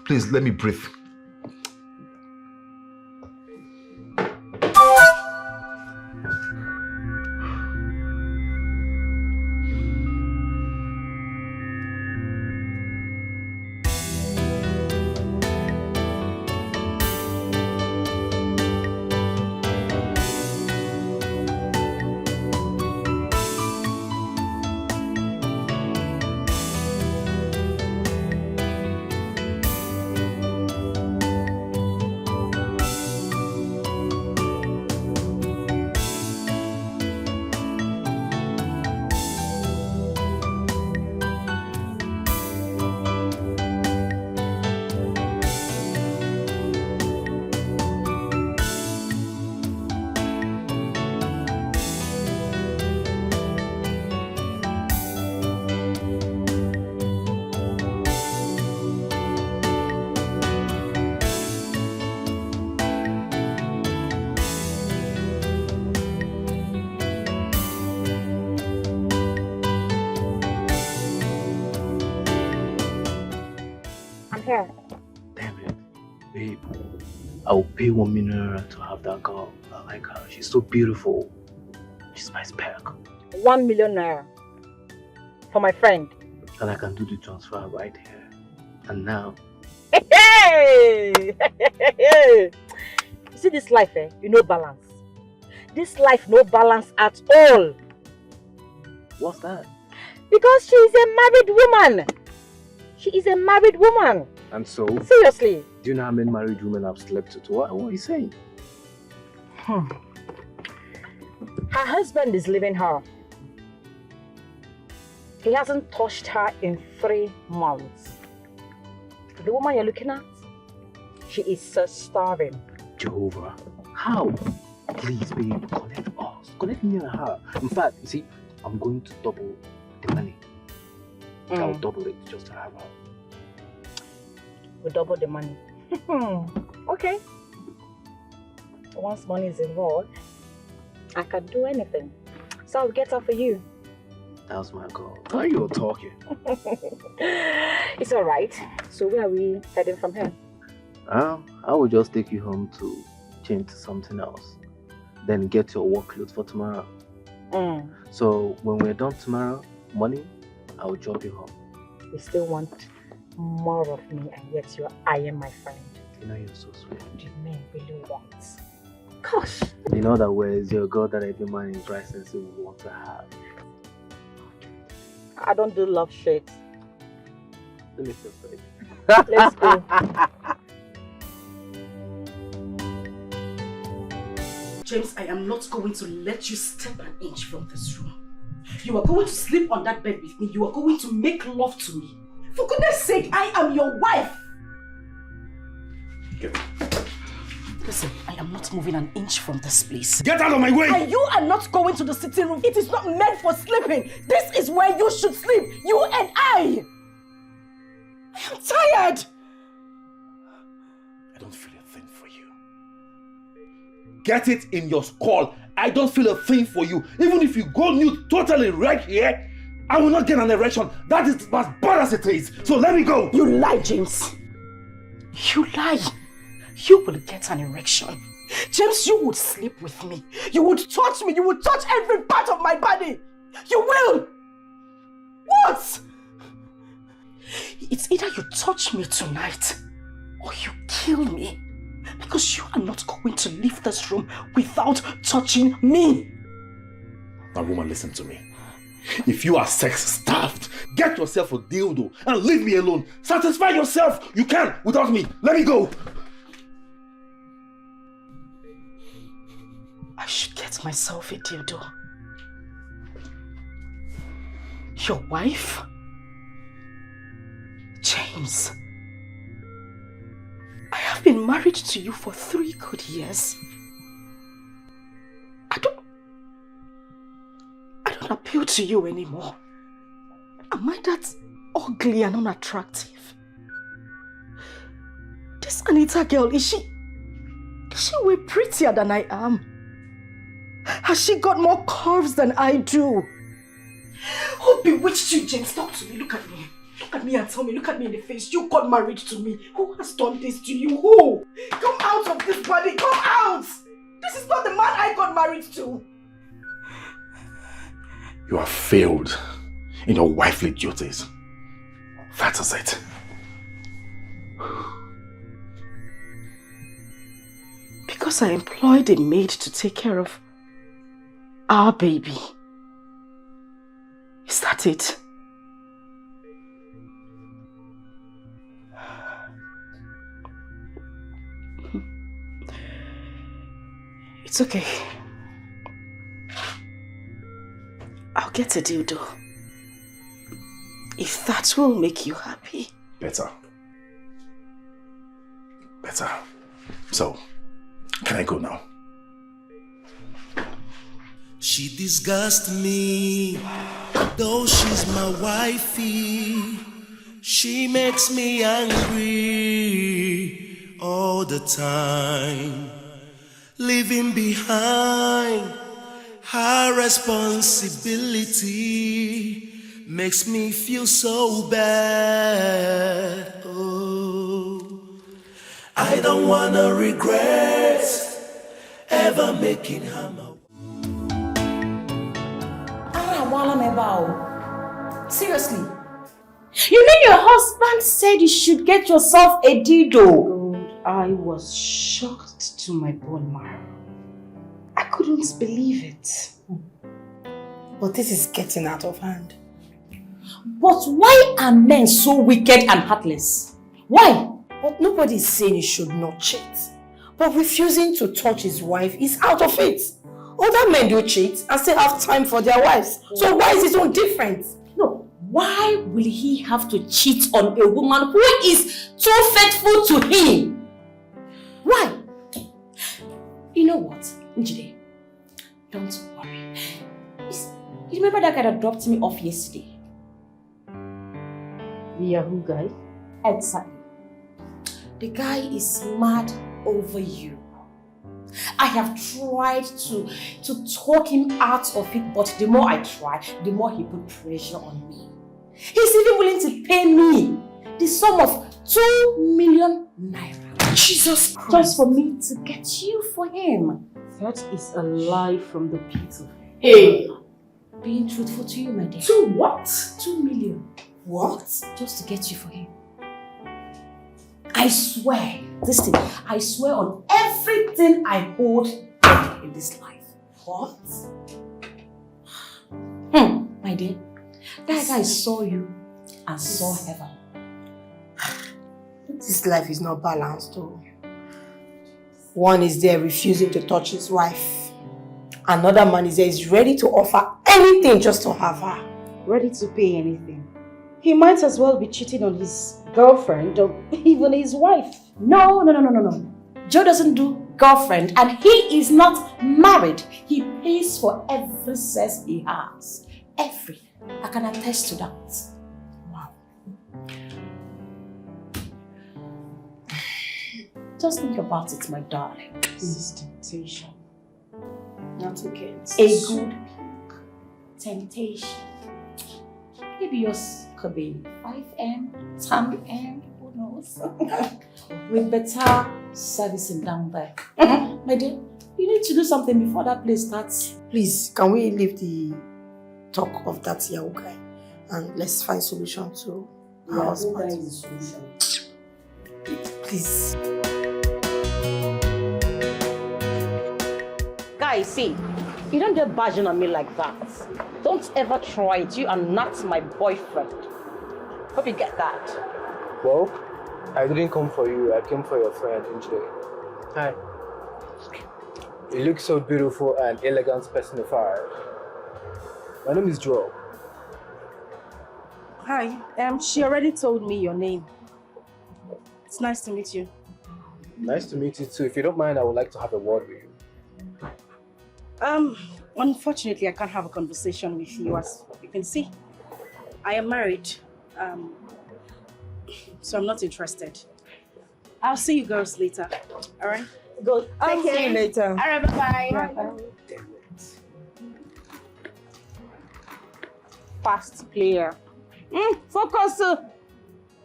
Please, let me breathe. Babe, I will pay 1 million naira to have that girl. I like her. She's so beautiful. She's my spec. 1 million naira for my friend. And I can do the transfer right here. And now. Hey! You see this life, you know balance. This life no balance at all. What's that? Because she is a married woman. She is a married woman. And so? Seriously. Do you know how many married women I've slept with? What are you saying? Her husband is leaving her. He hasn't touched her in 3 months. The woman you're looking at, she is so starving. Jehovah, how? Please, babe, connect us. Connect me and her. In fact, you see, I'm going to double the money. I'll double it just to have her. We double the money. Okay. Once money is involved, I can do anything. So I'll get her for you. That's my goal. Why are you talking? It's alright. So where are we heading from here? I will just take you home to change to something else. Then get your work clothes for tomorrow. So when we're done tomorrow morning, I will drop you home. You still want more of me, and yet you're eyeing my friend. You know you're so sweet. Do you mean really want? Gosh. You know that where's your girl that every man in right sense would want to have. I don't do love shit. Let me feel sorry. Let's go. James, I am not going to let you step an inch from this room. You are going to sleep on that bed with me. You are going to make love to me. For goodness sake, I am your wife. Listen, I am not moving an inch from this place. Get out of my way! And you are not going to the sitting room. It is not meant for sleeping. This is where you should sleep. You and I. I am tired. I don't feel a thing for you. Get it in your skull. I don't feel a thing for you. Even if you go nude totally right here, I will not get an erection. That is as bad as it is. So let me go. You lie, James. You lie. You will get an erection. James, you would sleep with me. You would touch me. You would touch every part of my body. You will. What? It's either you touch me tonight or you kill me. Because you are not going to leave this room without touching me. Now, woman, listen to me. If you are sex-starved, get yourself a dildo and leave me alone. Satisfy yourself. You can without me. Let me go. I should get myself a dildo. Your wife? James. I have been married to you for 3 good years. I don't appeal to you anymore. Am I that ugly and unattractive? This Anita girl, is she way prettier than I am? Has she got more curves than I do? Who bewitched you, James? Talk to me, look at me. Look at me and tell me, look at me in the face. You got married to me. Who has done this to you? Who? Come out of this body, come out! This is not the man I got married to. You have failed in your wifely duties. That is it. Because I employed a maid to take care of our baby. Is that it? It's okay. I'll get a dildo. If that will make you happy. Better. So, can I go now? She disgusts me, though she's my wifey. She makes me angry all the time. Leaving behind her responsibility makes me feel so bad. Oh, I don't wanna regret ever making her. Seriously. You mean your husband said you should get yourself a dildo? God, I was shocked to my bone marrow. I couldn't believe it. But this is getting out of hand. But why are men so wicked and heartless? Why? But nobody is saying he should not cheat. But refusing to touch his wife is out of it. Other men do cheat and still have time for their wives. So why is it so different? No, why will he have to cheat on a woman who is too faithful to him? Why? You know what, Njide? Don't worry. You remember that guy that dropped me off yesterday? The Yahoo guy? Exactly. The guy is mad over you. I have tried to talk him out of it, but the more I try, the more he put pressure on me. He's even willing to pay me the sum of 2 million naira. Jesus Christ. Just for me to get you for him. That is a lie from the pit of hell. Hey! Being truthful to you, my dear. 2 what? 2 million. What? Just to get you for him. I swear, listen, I swear on everything I hold in this life. What? My dear, that guy saw you and saw heaven. This life is not balanced though. One is there refusing to touch his wife. Another man is there is ready to offer anything just to have her. Ready to pay anything. He might as well be cheating on his girlfriend or even his wife. No. Joe doesn't do girlfriend and he is not married. He pays for every sex he has. Every. I can attest to that. Wow. Just think about it, my darling. This is temptation. Not okay. A good temptation. Maybe yours could be 5M, 10M, who knows? With better servicing down there. My dear, you need to do something before that place starts. Please, can we leave the talk of that Yahoo guy and let's find solution to our husband? Please. Guys, see, you don't get barging on me like that. Don't ever try it. You are not my boyfriend. Hope you get that. Well, I didn't come for you. I came for your friend, Injide. Hi. You look so beautiful and elegant personified. My name is Joel. Hi, she already told me your name. It's nice to meet you. Nice to meet you too. If you don't mind, I would like to have a word with you. Unfortunately, I can't have a conversation with you. As you can see, I am married, so I'm not interested. I'll see you girls later. All right? Good. I'll see you later. All right, bye-bye. Fast player. Focus.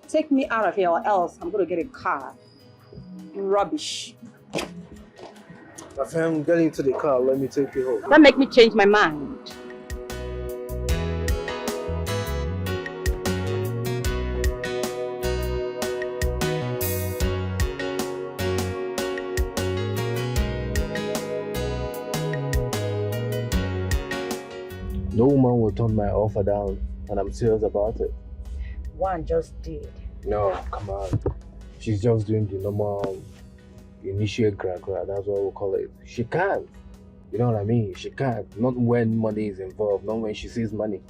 Take me out of here or else I'm going to get a car. Rubbish. My friend, get into the car. Let me take you home. Don't make me change my mind. No woman will turn my offer down, and I'm serious about it. One just did. No, come on. She's just doing the normal initiate gra-gra, that's what we call it. She can't. You know what I mean? She can't. Not when money is involved, not when she sees money.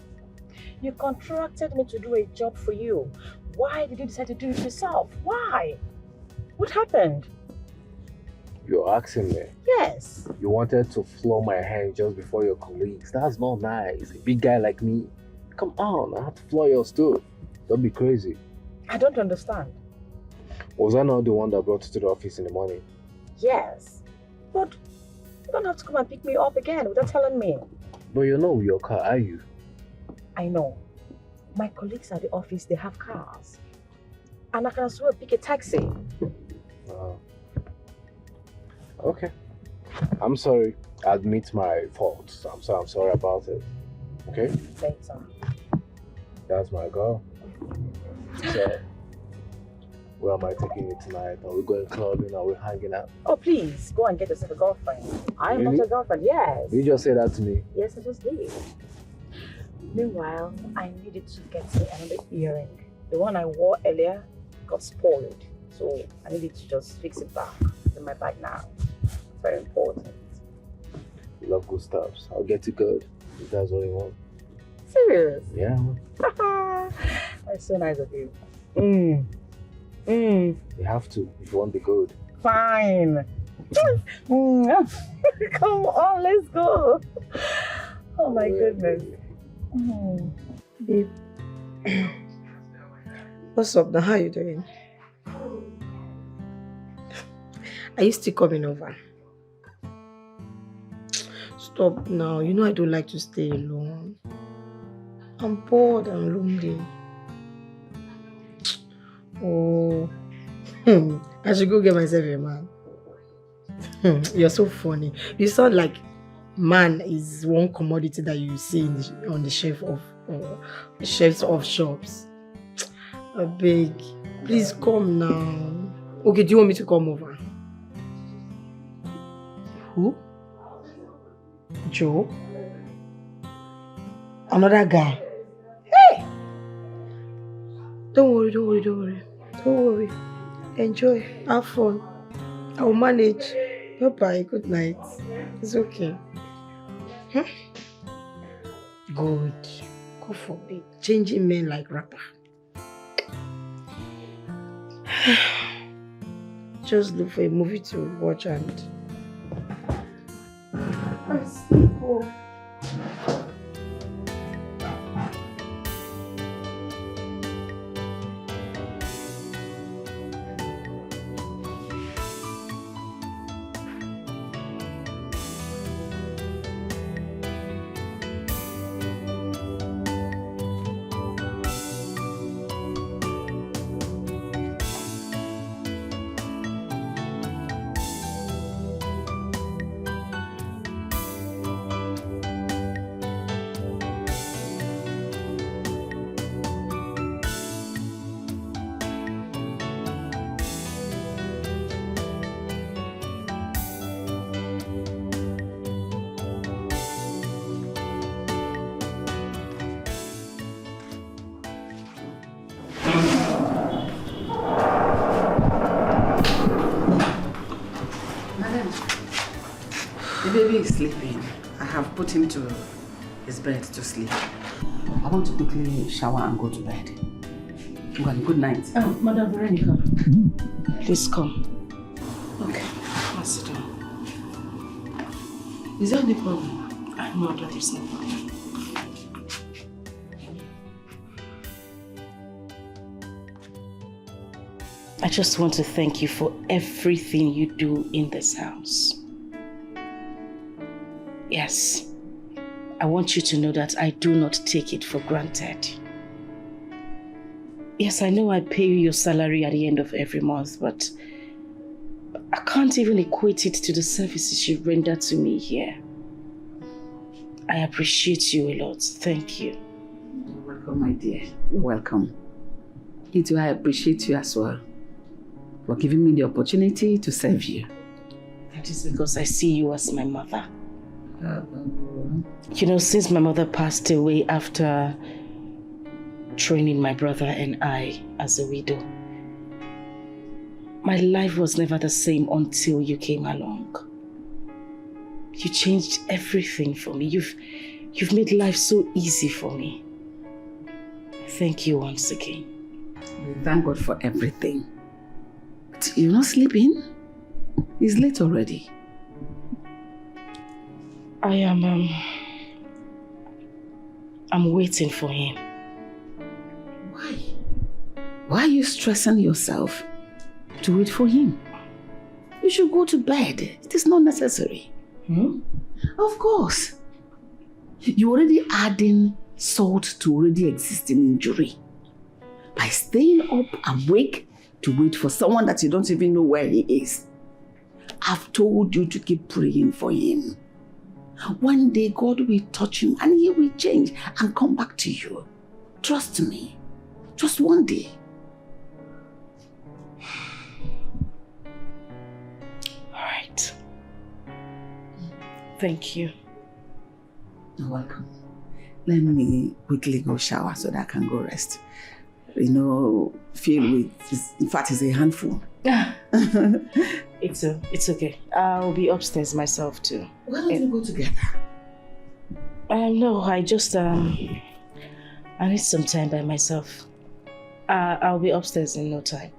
You contracted me to do a job for you. Why did you decide to do it yourself? Why? What happened? You're asking me. Yes. You wanted to floor my hand just before your colleagues. That's not nice. A big guy like me. Come on, I have to floor yours too. Don't be crazy. I don't understand. Was I not the one that brought you to the office in the morning? Yes. But you don't have to come and pick me up again without telling me. But you're not with your car, are you? I know. My colleagues at the office, they have cars. And I can as well pick a taxi. Okay. I'm sorry. I admit my faults. I'm sorry about it. Okay? Thanks, That's my girl. So, where am I taking you tonight? Are we going clubbing? Are we hanging out? Oh, please, go and get yourself a girlfriend. I am not Really? your girlfriend, yes. You just say that to me. Yes, I just did. Meanwhile, I needed to get me another earring. The one I wore earlier got spoiled. So I needed to just fix it back. It's in my bag now. It's very important. You love good stuff. I'll get you good. If that's what you want. Serious? Yeah. That's so nice of you. You have to if you want the good. Fine. Come on, let's go. Oh my goodness. Babe. What's up now? How you doing? Are you still coming over? Stop now. You know I don't like to stay alone. I'm bored and lonely. Oh, I should go get myself a man. You're so funny. You sound like man is one commodity that you see on the shelves of shops. I beg, please come now. Okay, do you want me to come over? Who? Joe? Another guy? Hey! Don't worry. Enjoy. Have fun. I'll manage. Bye-bye. Good night. It's okay. Good. God forbid. Changing men like rapper. Just look for a movie to watch and... Let's go. The baby is sleeping. I have put him to his bed to sleep. I want to quickly shower and go to bed. Good night. Oh, Madam Veronica, please come. Okay, I'll sit down. Is there any problem? No, there is no problem. I just want to thank you for everything you do in this house. Yes, I want you to know that I do not take it for granted. Yes, I know I pay you your salary at the end of every month, but I can't even equate it to the services you render to me here. I appreciate you a lot. Thank you. You're welcome, my dear. You're welcome. Me too, I appreciate you as well for giving me the opportunity to serve you. That is because I see you as my mother. You know, since my mother passed away after training my brother and I as a widow, my life was never the same until you came along. You changed everything for me. You've made life so easy for me. Thank you once again. We thank God for everything. But you're not sleeping? It's late already. I'm waiting for him. Why? Why are you stressing yourself to wait for him? You should go to bed. It is not necessary. Of course. You're already adding salt to already existing injury. By staying up awake to wait for someone that you don't even know where he is. I've told you to keep praying for him. One day God will touch him and he will change and come back to you. Trust me. Just one day. All right. Thank you. You're welcome. Let me quickly go shower so that I can go rest. You know, filled with, in fact, it's a handful. It's okay. I'll be upstairs myself too. Why don't we go together? No, I just, I need some time by myself. I'll be upstairs in no time.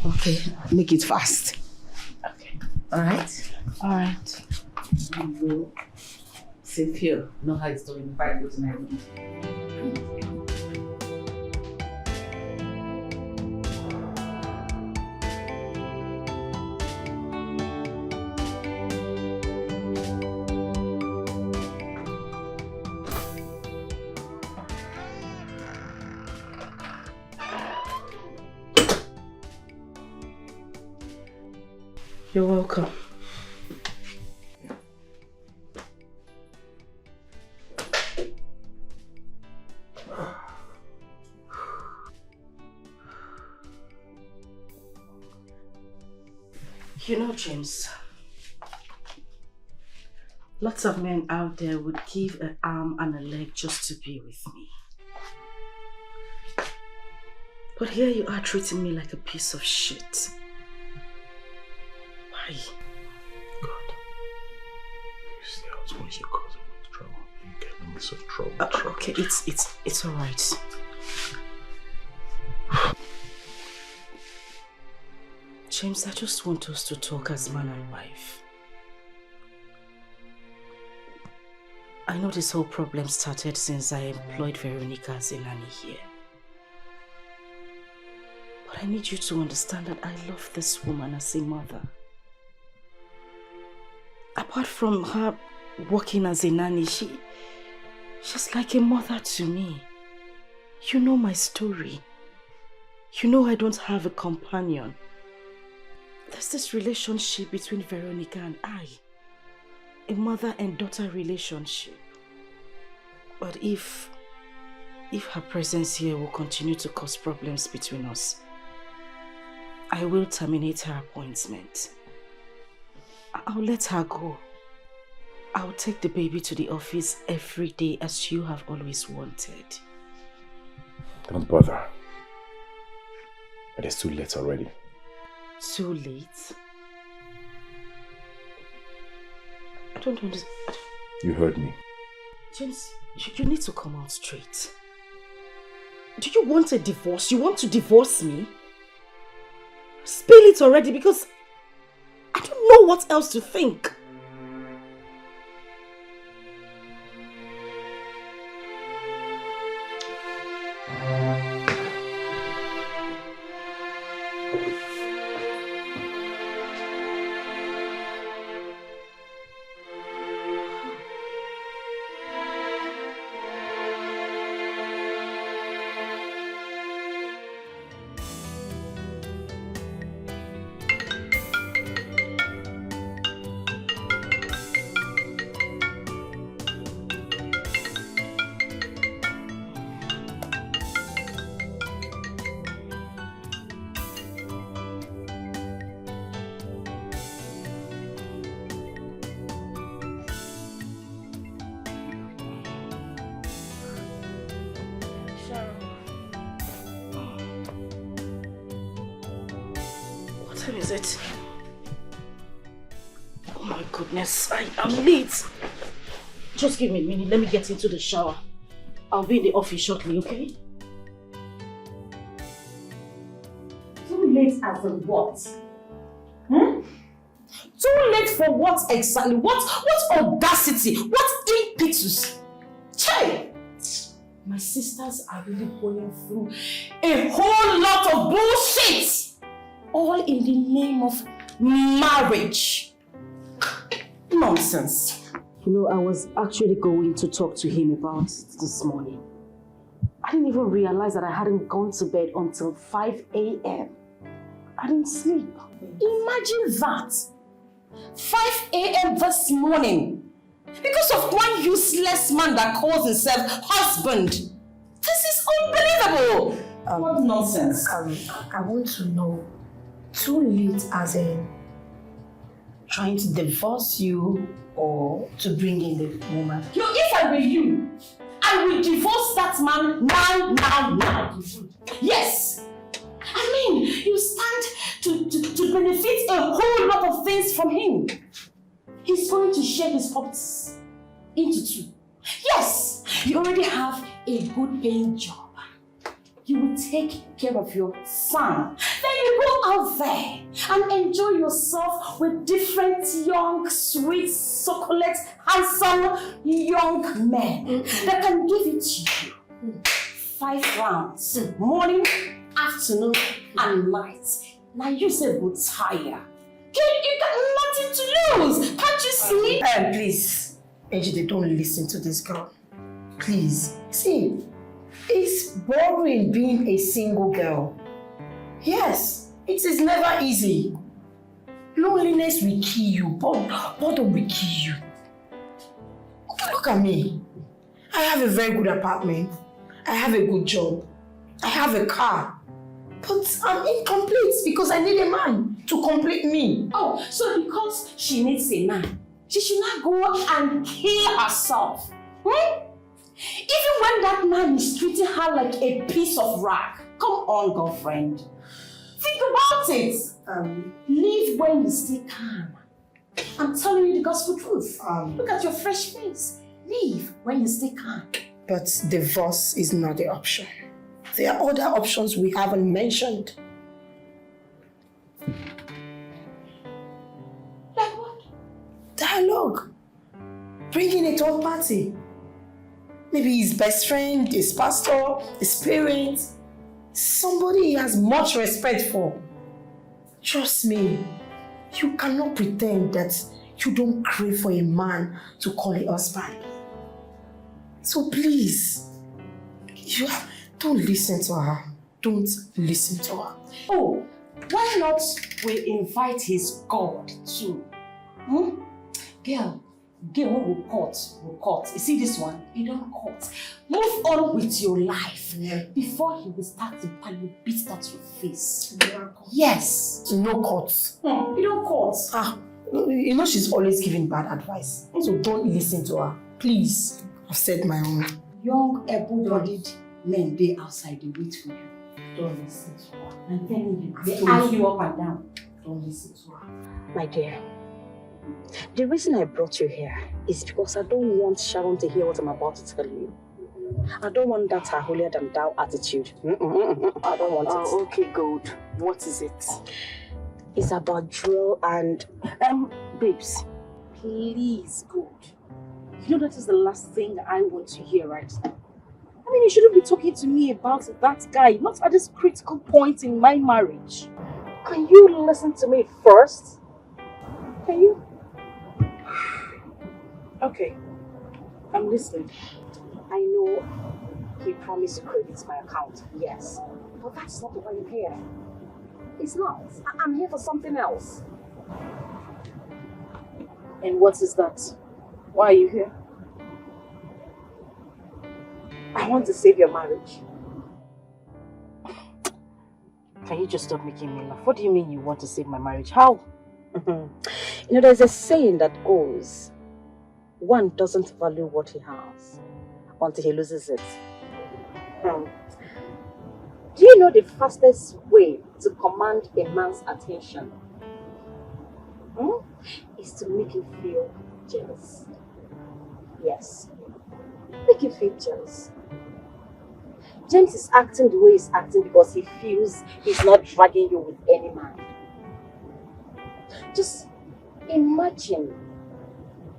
Okay, make it fast. Okay. All right? All right. You will save here. Know how it's doing if I go to my room. You're welcome. You know, James, lots of men out there would give an arm and a leg just to be with me. But here you are treating me like a piece of shit. Why? God. You see, I was always your cousin with trouble. You get in this trouble. Okay, it's all right. James, I just want us to talk as man and wife. I know this whole problem started since I employed Veronica as a nanny here. But I need you to understand that I love this woman as a mother. Apart from her working as a nanny, she's like a mother to me. You know my story. You know I don't have a companion. There's this relationship between Veronica and I. A mother and daughter relationship. But if her presence here will continue to cause problems between us, I will terminate her appointment. I'll let her go. I'll take the baby to the office every day as you have always wanted. Don't bother. It is too late already. Too late? I don't understand. You heard me. James, you need to come out straight. Do you want a divorce? You want to divorce me? Spill it already because I don't know what else to think. What time is it? Oh my goodness, I am late. Just give me a minute, let me get into the shower. I'll be in the office shortly, okay? Too late as in what? Too late for what exactly? What audacity? What impetus? Che! My sisters are really going through a whole lot of bullshit! All in the name of marriage. Nonsense. You know, I was actually going to talk to him about it this morning. I didn't even realize that I hadn't gone to bed until 5 a.m. I didn't sleep. Imagine that. 5 a.m. this morning. Because of one useless man that calls himself husband. This is unbelievable. What nonsense. I want to know, too late as in trying to divorce you or to bring in the woman? If I were you, I would divorce that man now. Yes. I mean, you stand to benefit a whole lot of things from him. He's going to share his properties into 2. Yes, you already have a good paying job. You will take care of your son. Then you go out there and enjoy yourself with different young, sweet, succulent, handsome young men that can give it to you. 5 rounds, morning, afternoon, and night. Now you say good tire. You got nothing to lose. Can't you see? Please, Ejide, don't listen to this girl. Please. See, it's boring being a single girl. Yes, it is never easy. Loneliness will kill you, boredom will kill you. Okay, look at me. I have a very good apartment. I have a good job. I have a car. But I'm incomplete because I need a man to complete me. Oh, so because she needs a man, she should not go and kill herself. Even when that man is treating her like a piece of rock. Come on, girlfriend. Think about it. Live when you stay calm. I'm telling you the gospel truth. Look at your fresh face. Live when you stay calm. But divorce is not the option. There are other options we haven't mentioned. Like what? Dialogue. Bring in a third party. Maybe his best friend, his pastor, his parents. Somebody he has much respect for. Trust me, you cannot pretend that you don't crave for a man to call a husband. So please, don't listen to her. Don't listen to her. Oh, why not we invite his God too? Girl will cut. You see this one? You don't cut. Move on with your life before he will start to beat that your face. Yes. No cuts. You don't cut. You know she's always giving bad advice. So don't listen to her. Please. I've said my own. Young, able-bodied men, they outside, they wait for you. Don't listen to her. I'm telling you, they eye you up and down. Don't listen to her. My dear, the reason I brought you here is because I don't want Sharon to hear what I'm about to tell you. I don't want that holier than thou attitude. I don't want it. Okay, good. What is it? It's about drill and... babes, please, good. You know that is the last thing I want to hear right now. I mean, you shouldn't be talking to me about that guy, not at this critical point in my marriage. Can you listen to me first? Can you? Okay, I'm listening. I know he promised to credit my account, yes. But that's not why I'm here. It's not. I'm here for something else. And what is that? Why are you here? I want to save your marriage. Can you just stop making me laugh? What do you mean you want to save my marriage? How? You know, there's a saying that goes, one doesn't value what he has until he loses it. Do you know the fastest way to command a man's attention? Is to make him feel jealous. Yes, make him feel jealous. James is acting the way he's acting because he feels he's not dragging you with any man. Just imagine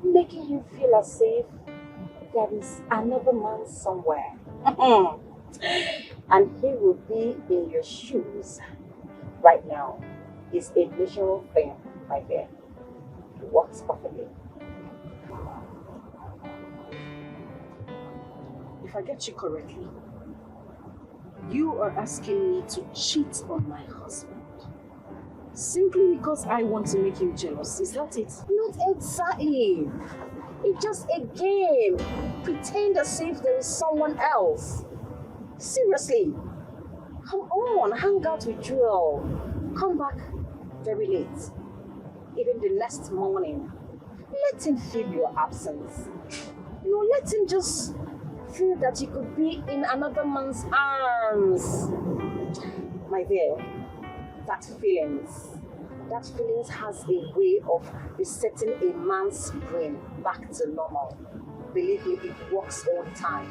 making him feel as if there is another man somewhere. And he will be in your shoes right now. It's a natural thing right there. It works perfectly. If I get you correctly, you are asking me to cheat on my husband. Simply because I want to make you jealous. Is that it? Not exactly. It's just a game. Pretend as if there is someone else. Seriously. Come on, hang out with Joel. Come back very late. Even the next morning. Let him feel your absence. Let him just feel that you could be in another man's arms. My dear, that feelings has a way of resetting a man's brain back to normal. Believe me, it works all the time.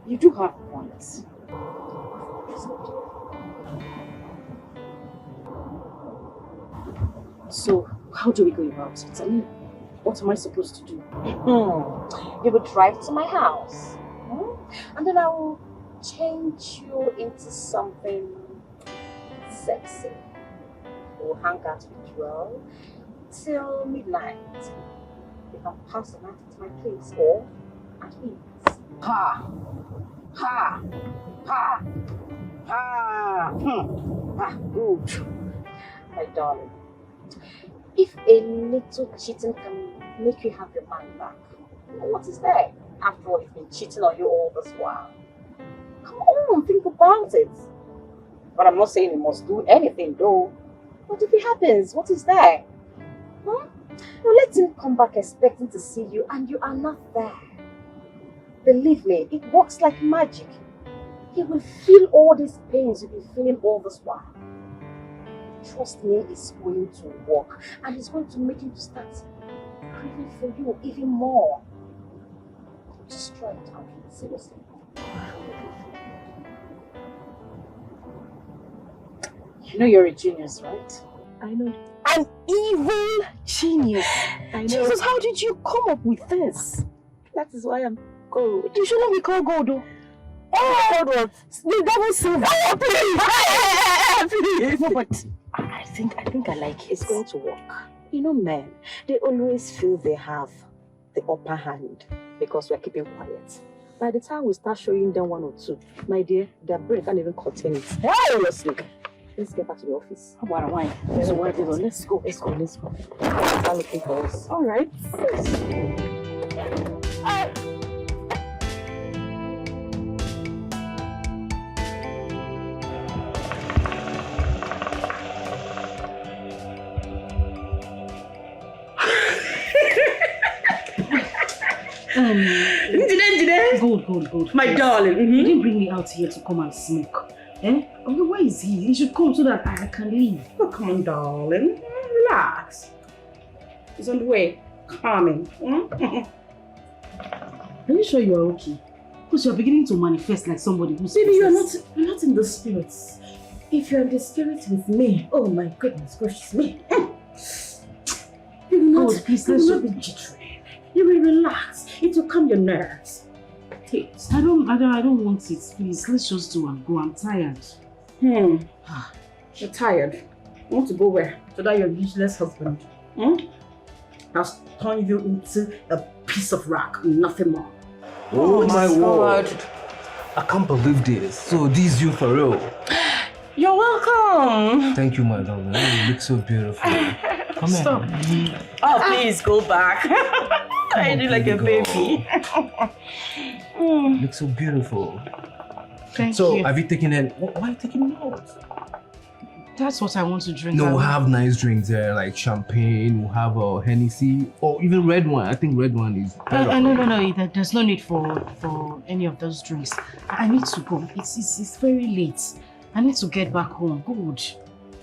You do have points. So, how do we go about it? I mean, what am I supposed to do? You will drive to my house. And then I will change you into something sexy. We'll hang out with Joel till midnight. You can pass the night at my place or at his. Ha! Ha! Ha! Ha! Good. My darling, if a little cheating can make you have your mind back, what is there? After all, he's been cheating on you all this while. Come on, think about it. But I'm not saying you must do anything though. But if it happens, what is there? Let him come back expecting to see you and you are not there. Believe me, it works like magic. He will feel all these pains you've been feeling all this while. Trust me, it's going to work. And it's going to make him start craving for you even more. Just try it out, seriously. You know you're a genius, right? I know. An evil genius. I know. Jesus, how did you come up with this? That is why I'm gold. You shouldn't be called gold, though. Oh, what? The devil silver. Oh, please! No, but I think I like it. It's going to work. You know, men, they always feel they have the upper hand because we're keeping quiet. By the time we start showing them one or two, my dear, their brain can't even contain it. Seriously. Let's get back to the office. How about a wine? Let's go. Let's go. I'm looking for us. All right. Good. My darling. You didn't bring me out here to come and smoke. Okay, where is he? He should come so that I can leave. Oh, come on, darling. Relax. He's on the way. Coming. Are you sure you are okay? Because you're beginning to manifest like somebody who's Baby, you're not in the spirits. If you're in the spirit with me, oh my goodness gracious me. You will not, please, you will not be jittery. You will relax. It will calm your nerves. I don't want it, please. Let's just do and go. I'm tired. You're tired. You want to go where? To that your useless husband. Has turned you into a piece of rock, nothing more. Oh my word. I can't believe this. So this is you for real? You're welcome. Thank you, my darling. You look so beautiful. Come Stop. here. Oh, please go back. I do like a baby. You look so beautiful. Thank you. So, have you taken it? Why are you taking notes? That's what I want to drink. No, we'll have nice drinks there, like champagne, we'll have a Hennessy, or even red wine. I think red wine is better. No. There's no need for any of those drinks. I need to go. It's very late. I need to get back home. Good.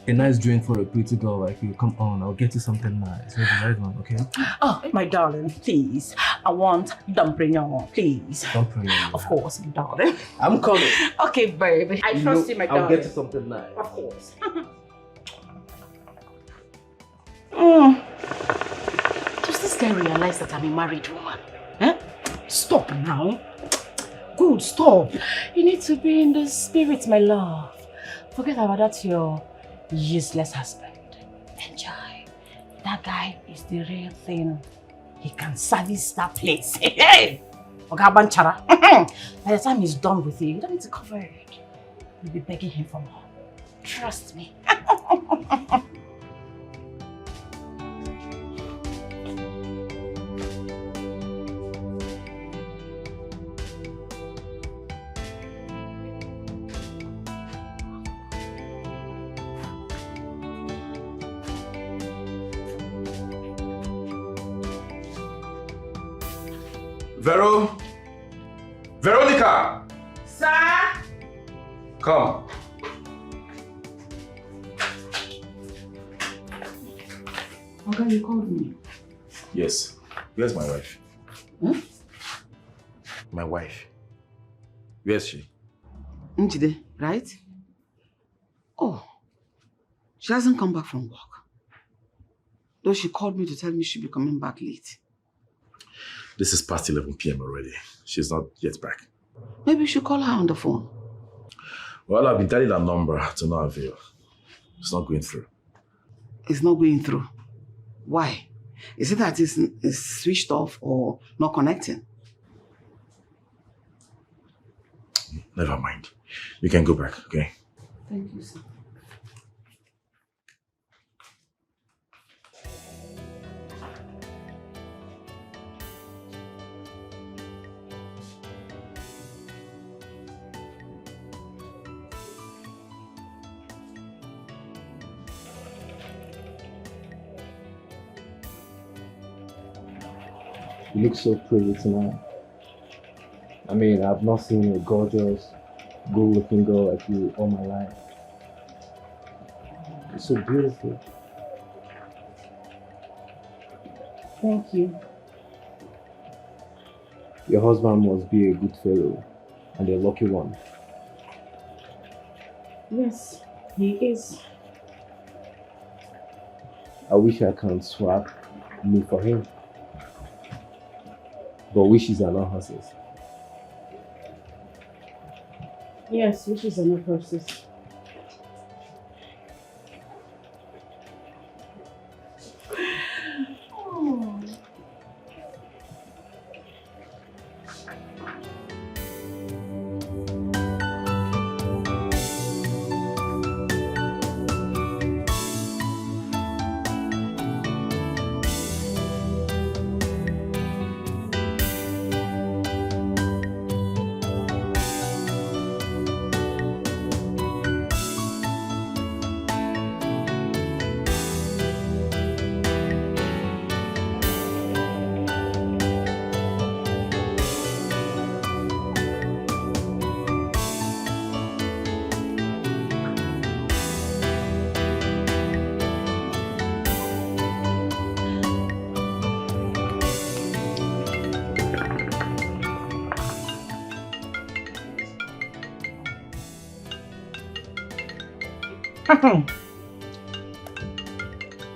A nice drink for a pretty girl like you. Come on, I'll get you something nice. Maybe red one, okay? Oh, my darling, please. I want dumpling, please. Dumpling. Of course, darling. I'm coming. Okay, baby. I trust you, my darling. I'll get you something nice. Of course. Does this guy realize that I'm a married woman? Eh? Stop now. Good, stop. You need to be in the spirit, my love. Forget about that, your useless husband. Enjoy. That guy is the real thing. He can service that place. Hey! Ogabanchara. By the time he's done with you don't need to cover it. You'll be begging him for more. Trust me. Veronica! Sir? Come. Okay, you called me. Yes. Where's my wife? Huh? My wife. Where's she? Njide, right? Oh, she hasn't come back from work. Though she called me to tell me she'll be coming back late. This is past 11 p.m. already. She's not yet back. Maybe you should call her on the phone. Well, I've been dialing her number to no avail. It's not going through. It's not going through. Why? Is it that it's switched off or not connecting? Never mind. You can go back, okay? Thank you, sir. You look so pretty tonight. I mean, I've not seen a gorgeous, good-looking girl like you all my life. You're so beautiful. Thank you. Your husband must be a good fellow and a lucky one. Yes, he is. I wish I can swap me for him. But wishes are not horses. Yes, wishes are not horses.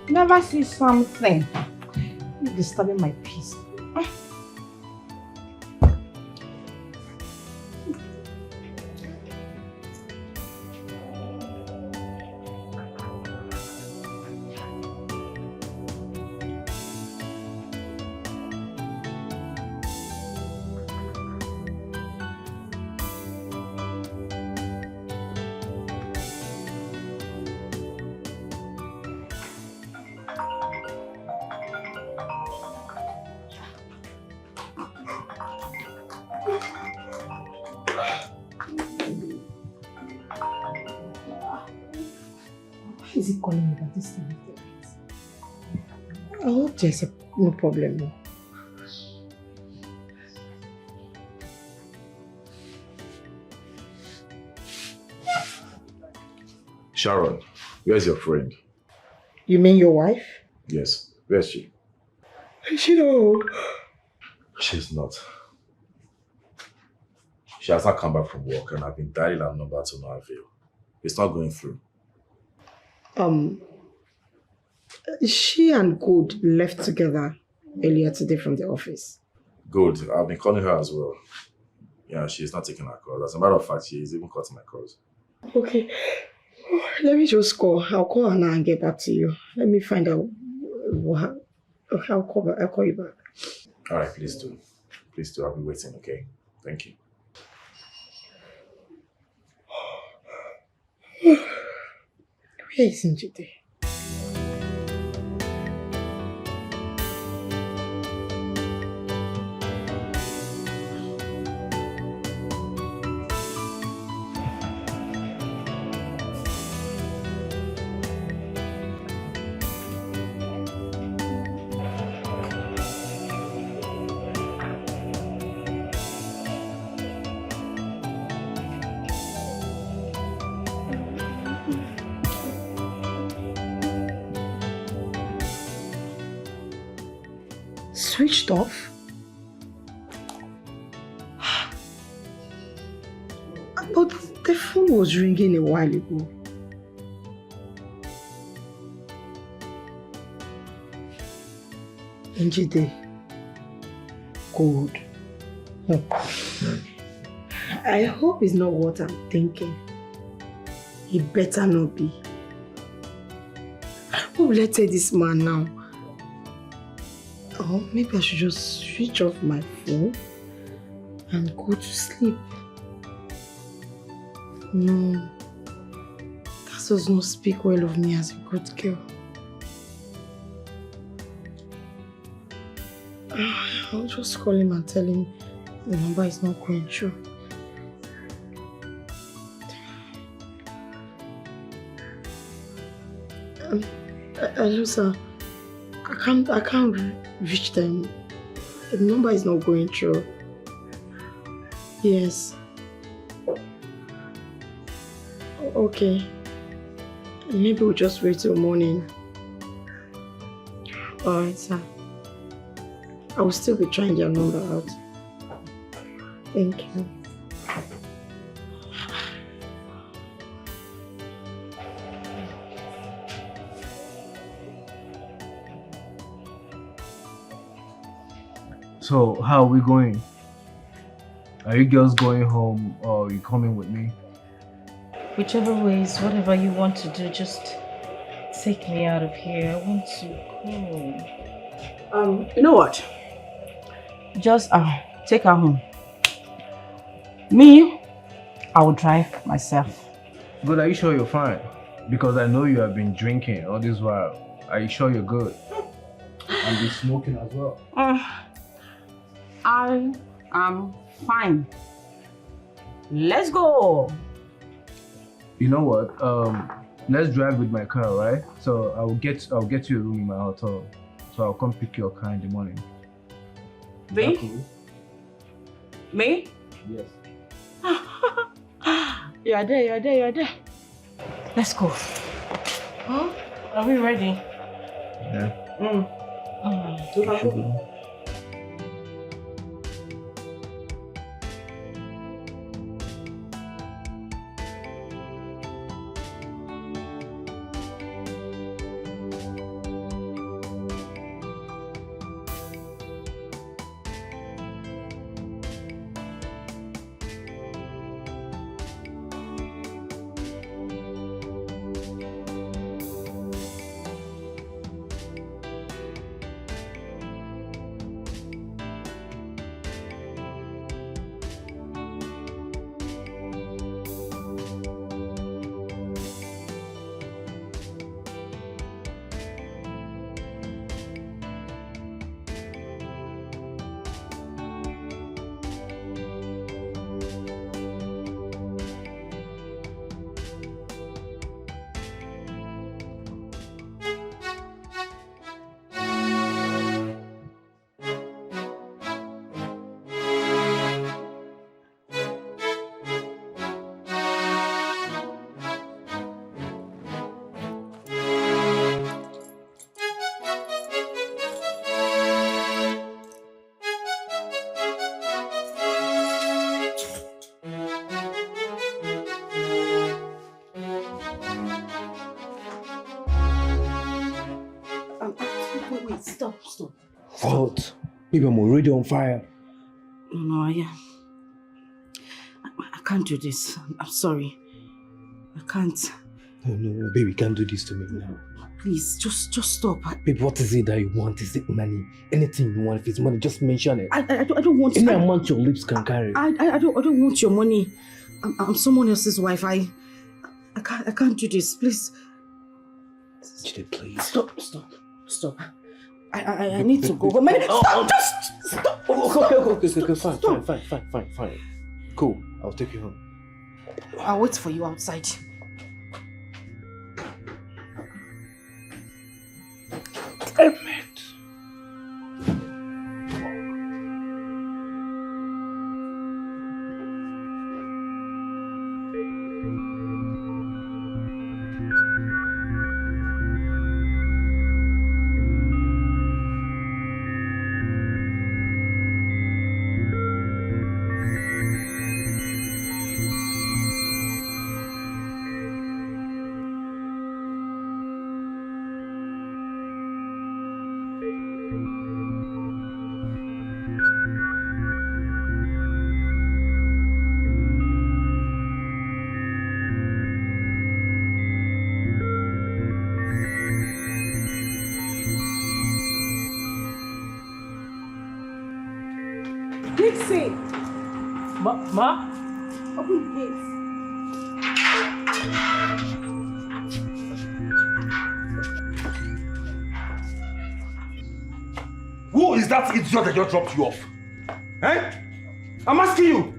Never see something. You're disturbing my peace. Is he calling me at this time of the night? I hope there's no problem. Sharon, where's your friend? You mean your wife? Yes. Where's she? She know. She's not. She has not come back from work and I've been dialing her number to no avail. It's not going through. She and Good left together earlier today from the office. Good. I've been calling her as well. Yeah, she's not taking her calls. As a matter of fact, she's even cutting my calls. Okay. Let me just call. I'll call her now and get back to you. Let me find out what. Okay, I'll call you back. Alright, please do. Please do. I'll be waiting, okay? Thank you. Where is Njide? Switched off? But the phone was ringing a while ago. Njide. Good. I hope it's not what I'm thinking. It better not be. Who will I tell this man now? Or maybe I should just switch off my phone and go to sleep. No, that does not speak well of me as a good girl. I'll just call him and tell him the number is not going through. Hello, sir. I can't reach them. The number is not going through. Yes. Okay. Maybe we'll just wait till morning. Alright, sir. I will still be trying your number out. Thank you. So, how are we going? Are you girls going home or are you coming with me? Whichever ways, whatever you want to do, just take me out of here. I want to go. You know what? Just take her home. Me, I will drive myself. Good, are you sure you're fine? Because I know you have been drinking all this while. Are you sure you're good? And be smoking as well. I am fine. Let's go. You know what? Let's drive with my car, right? So I'll get you a room in my hotel. So I'll come pick your car in the morning. Me? Cool? Me? Yes. You are there. Let's go. Huh? Are we ready? Yeah. Stop. What? Maybe I'm already on fire. No, I can't do this. I'm sorry. I can't. No, baby, you can't do this to me now. Please, just stop. Babe, what is it that you want? Is it money? Anything you want, if it's money, just mention it. I don't want... Any amount your lips can carry. I don't want your money. I'm someone else's wife. I can't do this. Please. Jide, please. Stop. I need to go. But stop! Just stop! Okay, fine. Cool, I'll take you home. I'll wait for you outside. Damn it. Ma? Open the gate. Who is that idiot that just dropped you off? Eh? I'm asking you.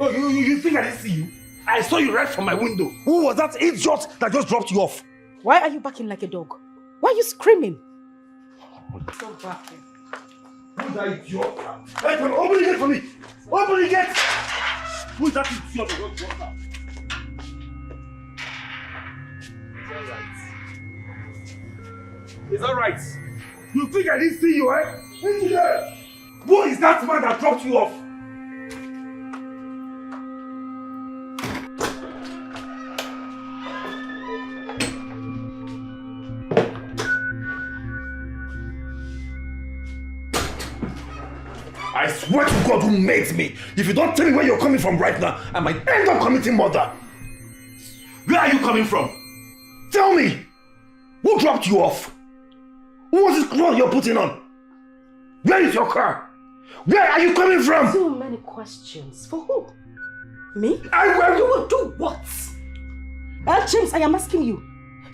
Oh, you think I didn't see you? I saw you right from my window. Who was that idiot that just dropped you off? Why are you barking like a dog? Why are you screaming? Stop barking. Who's that idiot? Hey, open the gate for me! Open the gate! Who is that idiot that just dropped out? It's alright. You think I didn't see you, eh? Into there! Who is that man that dropped you off? I swear to God who made me, if you don't tell me where you're coming from right now, I might end up committing murder. Where are you coming from? Tell me! Who dropped you off? Who was this clothes you're putting on? Where is your car? Where are you coming from? So many questions. For who? Me? You will do what? James, I am asking you.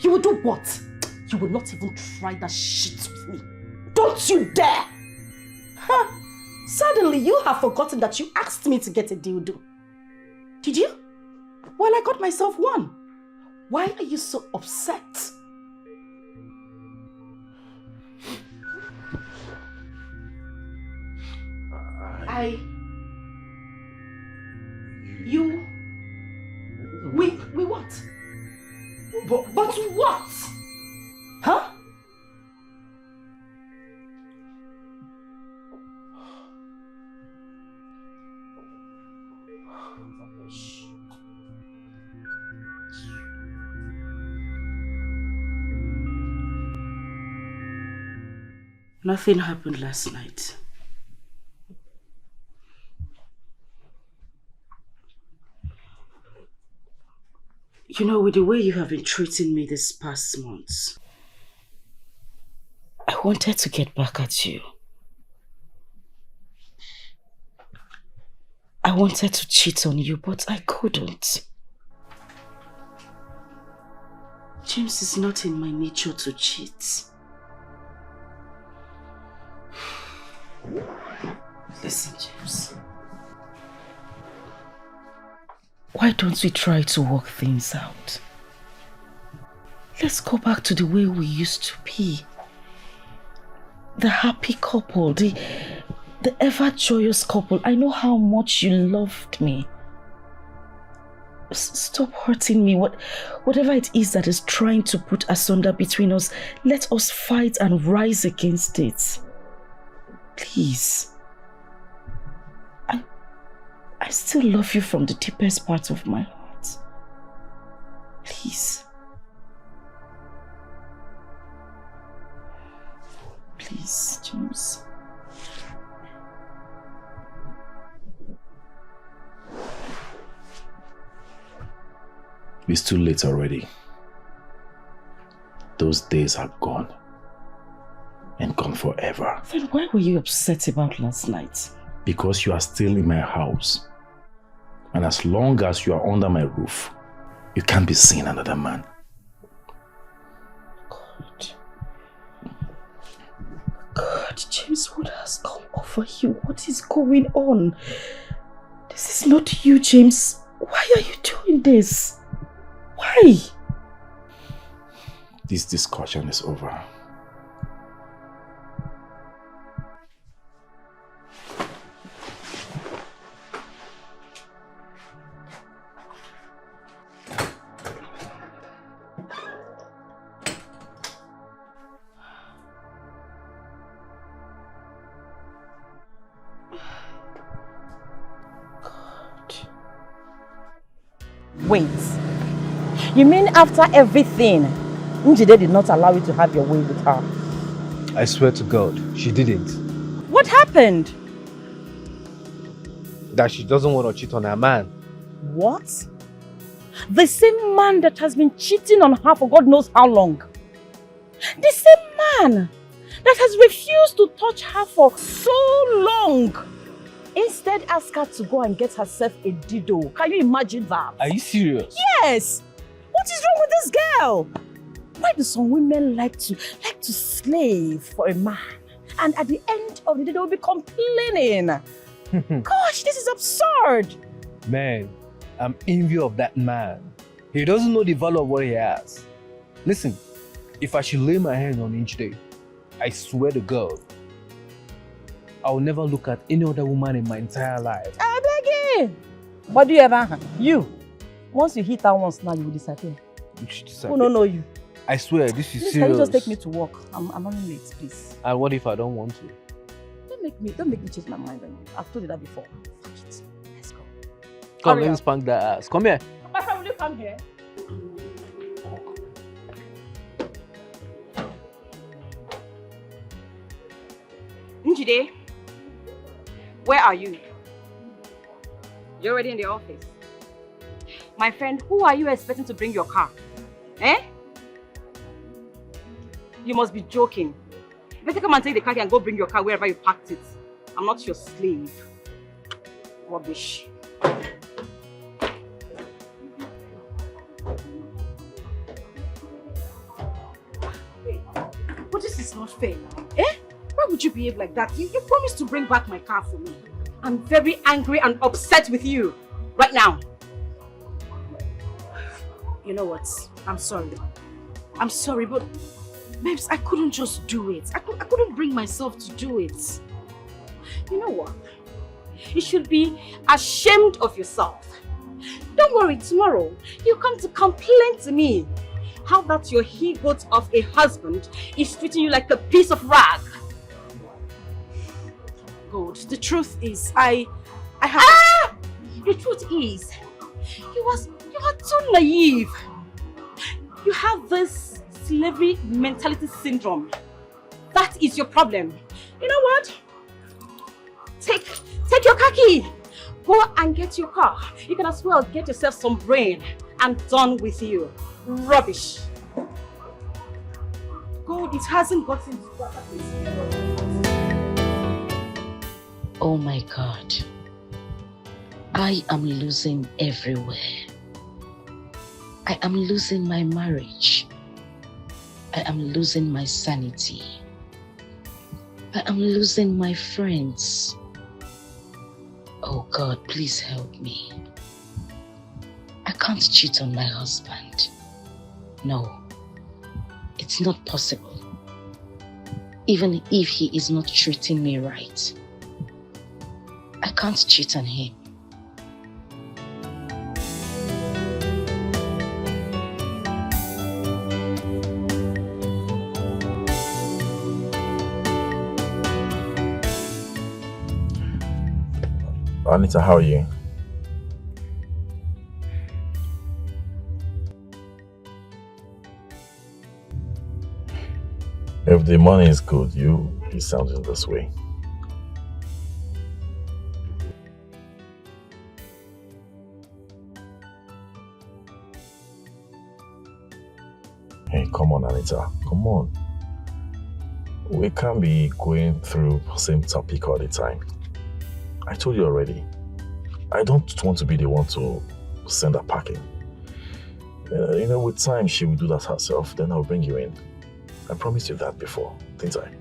You will do what? You will not even try that shit with me. Don't you dare! Huh? Suddenly, you have forgotten that you asked me to get a dildo. Did you? Well, I got myself one. Why are you so upset? We what? But what? Huh? Nothing happened last night. You know, with the way you have been treating me this past months, I wanted to get back at you. I wanted to cheat on you, but I couldn't. James, it's not in my nature to cheat. Listen, James. Why don't we try to work things out? Let's go back to the way we used to be. The happy couple, the ever joyous couple. I know how much you loved me. Stop hurting me. Whatever it is that is trying to put asunder between us, let us fight and rise against it. Please. I still love you from the deepest part of my heart. Please. Please, James. It's too late already. those days are gone. And gone forever. Then why were you upset about last night? Because you are still in my house. And as long as you are under my roof, you can't be seeing another man. God, James, what has come over you? What is going on? This is not you, James. Why are you doing this? Why? This discussion is over. Wait. You mean after everything, Njide did not allow you to have your way with her? I swear to God, she didn't. What happened? That she doesn't want to cheat on her man. What? The same man that has been cheating on her for God knows how long. The same man that has refused to touch her for so long. Instead, ask her to go and get herself a dido. Can you imagine that? Are you serious? Yes! What is wrong with this girl? Why do some women like to slave for a man? And at the end of the day, they will be complaining. Gosh, this is absurd. Man, I'm envy of that man. He doesn't know the value of what he has. Listen, if I should lay my hand on each day, I swear to God, I will never look at any other woman in my entire life. I beg you. But do you ever? You. Once you hit her once now, you will disappear. You should disappear. Who don't know you? I swear, this is Please, serious. can you just take me to work? I'm running late, please. And what if I don't want to? Don't make me change my mind on you. I've told you that before. Fuck it. Let's go. Come, Hurry let me up. spank that ass. Come here. My friend, will you come here? Njide, where are you? You're already in the office. My friend, who are you expecting to bring your car? Eh? You must be joking. Better come and take the car and go bring your car wherever you parked it. I'm not your slave. Rubbish. But this is not fair now. Eh? Why would you behave like that? You promised to bring back my car for me. I'm very angry and upset with you right now. You know what? I'm sorry. I'm sorry, but babes, I couldn't just do it. I couldn't bring myself to do it. You know what? You should be ashamed of yourself. Don't worry, tomorrow you come to complain to me how that your he-goat of a husband is treating you like a piece of rag. Good. The truth is, I have... The truth is, you are too naive. You have this slavery mentality syndrome. That is your problem. You know what? Take your car key. Go and get your car. You can as well get yourself some brain and done with you. Rubbish. God, it hasn't gotten to that place. Oh my God. I am losing everywhere. I am losing my marriage. I am losing my sanity. I am losing my friends. Oh God, please help me. I can't cheat on my husband. No, it's not possible. Even if he is not treating me right, I can't cheat on him. Anita, how are you? If the money is good, you sounding this way. Hey, come on, Anita. Come on. We can't be going through the same topic all the time. I told you already. I don't want to be the one to send her packing. With time, she will do that herself. Then I'll bring you in. I promised you that before, didn't I?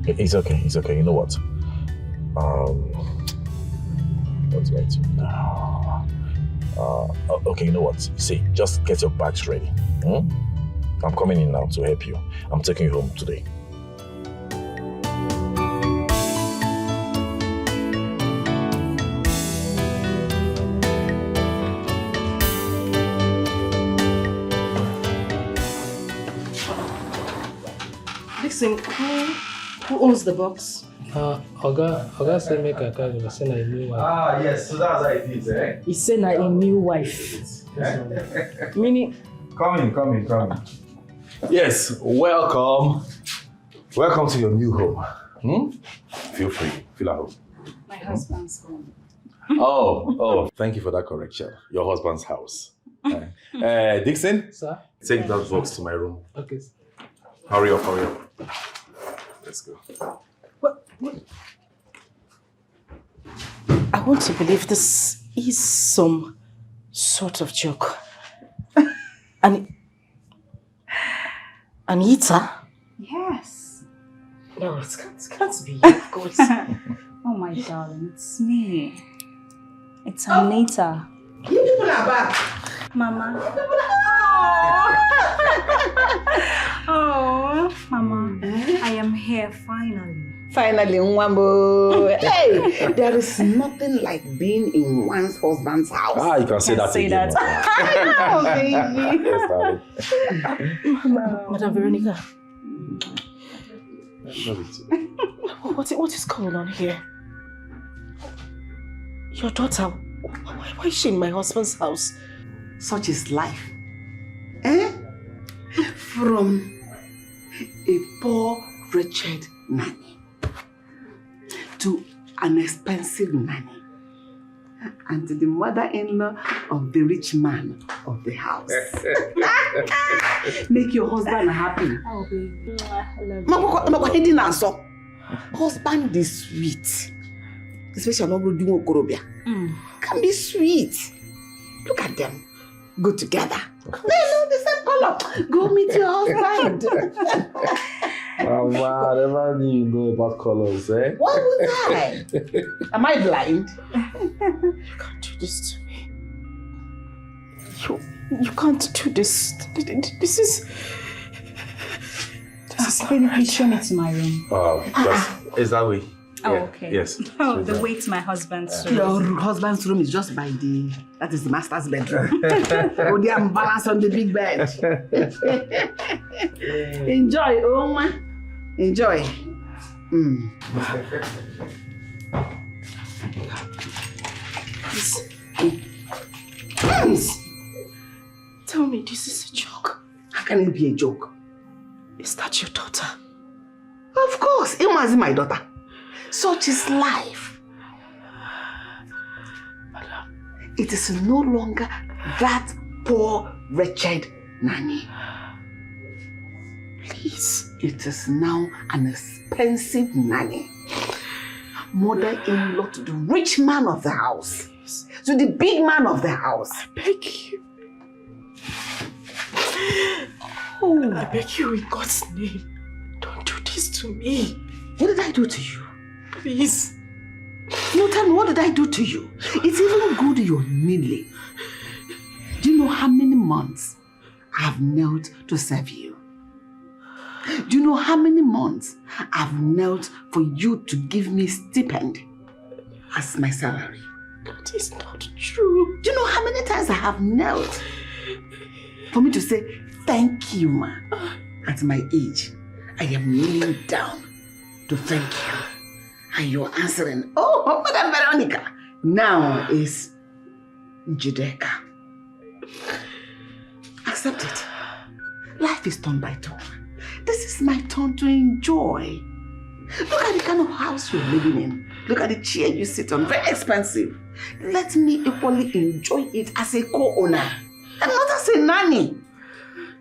It's okay. It's okay. You know what? What's right now? Okay, you know what? See, just get your bags ready. I'm coming in now to help you. I'm taking you home today. Listen, who owns the box? Oga said make a call, but send a new wife. Yes, so that's how it is, eh? He said a new wife. Meaning? Come in. Yes, welcome. Welcome to your new home. Feel free, feel at home. My husband's home. Oh, thank you for that correction. Your husband's house. Dixon? Sir? Take that box to my room. Okay. Hurry up. Let's go. What? I want to believe this is some sort of joke. Anita? Yes. No, it can't be, of course. Oh my darling, it's me. It's Anita. You people are back. Mama. Oh, Mama, I am here finally. Finally, Nwambo. Hey, there is nothing like being in one's husband's house. You can say that again. Oh, baby. Madam Veronica. What is going on here? Your daughter, why is she in my husband's house? Such is life. From a poor, wretched nanny to an expensive nanny and to the mother-in-law of the rich man of the house. Make your husband happy. Oh, baby. I love you. Husband is sweet. Especially when doing okorobia. Can be sweet. Look at them. Go together. They look the same color. Go meet your husband. Mama, never knew you know about colors, eh? Why would I? Am I blind? You can't do this to me. You can't do this. This is... Baby, please show me to my room. Is that way? Oh, okay. Yes. Oh, the way to my husband's room. Your husband's room is just by that is the master's bedroom. Go there and balance on the big bed. Enjoy, Oma. Enjoy. Please. Tell me this is a joke. How can it be a joke? Is that your daughter? Of course, Ima is my daughter. Such is life. Madam. It is no longer that poor, wretched nanny. Please. It is now an expensive nanny. Mother-in-law to the rich man of the house. Please. To the big man of the house. I beg you. Oh, I beg you in God's name. Don't do this to me. What did I do to you? Please. No, tell me, what did I do to you? It's even good you're kneeling. Do you know how many months I've knelt to serve you? Do you know how many months I've knelt for you to give me stipend as my salary? That is not true. Do you know how many times I have knelt for me to say thank you, ma? At my age, I am kneeling down to thank you. And you're answering, oh, Madam Veronica. Now is Judeka. Accept it. Life is turn by turn. This is my turn to enjoy. Look at the kind of house you're living in. Look at the chair you sit on, very expensive. Let me equally enjoy it as a co-owner and not as a nanny.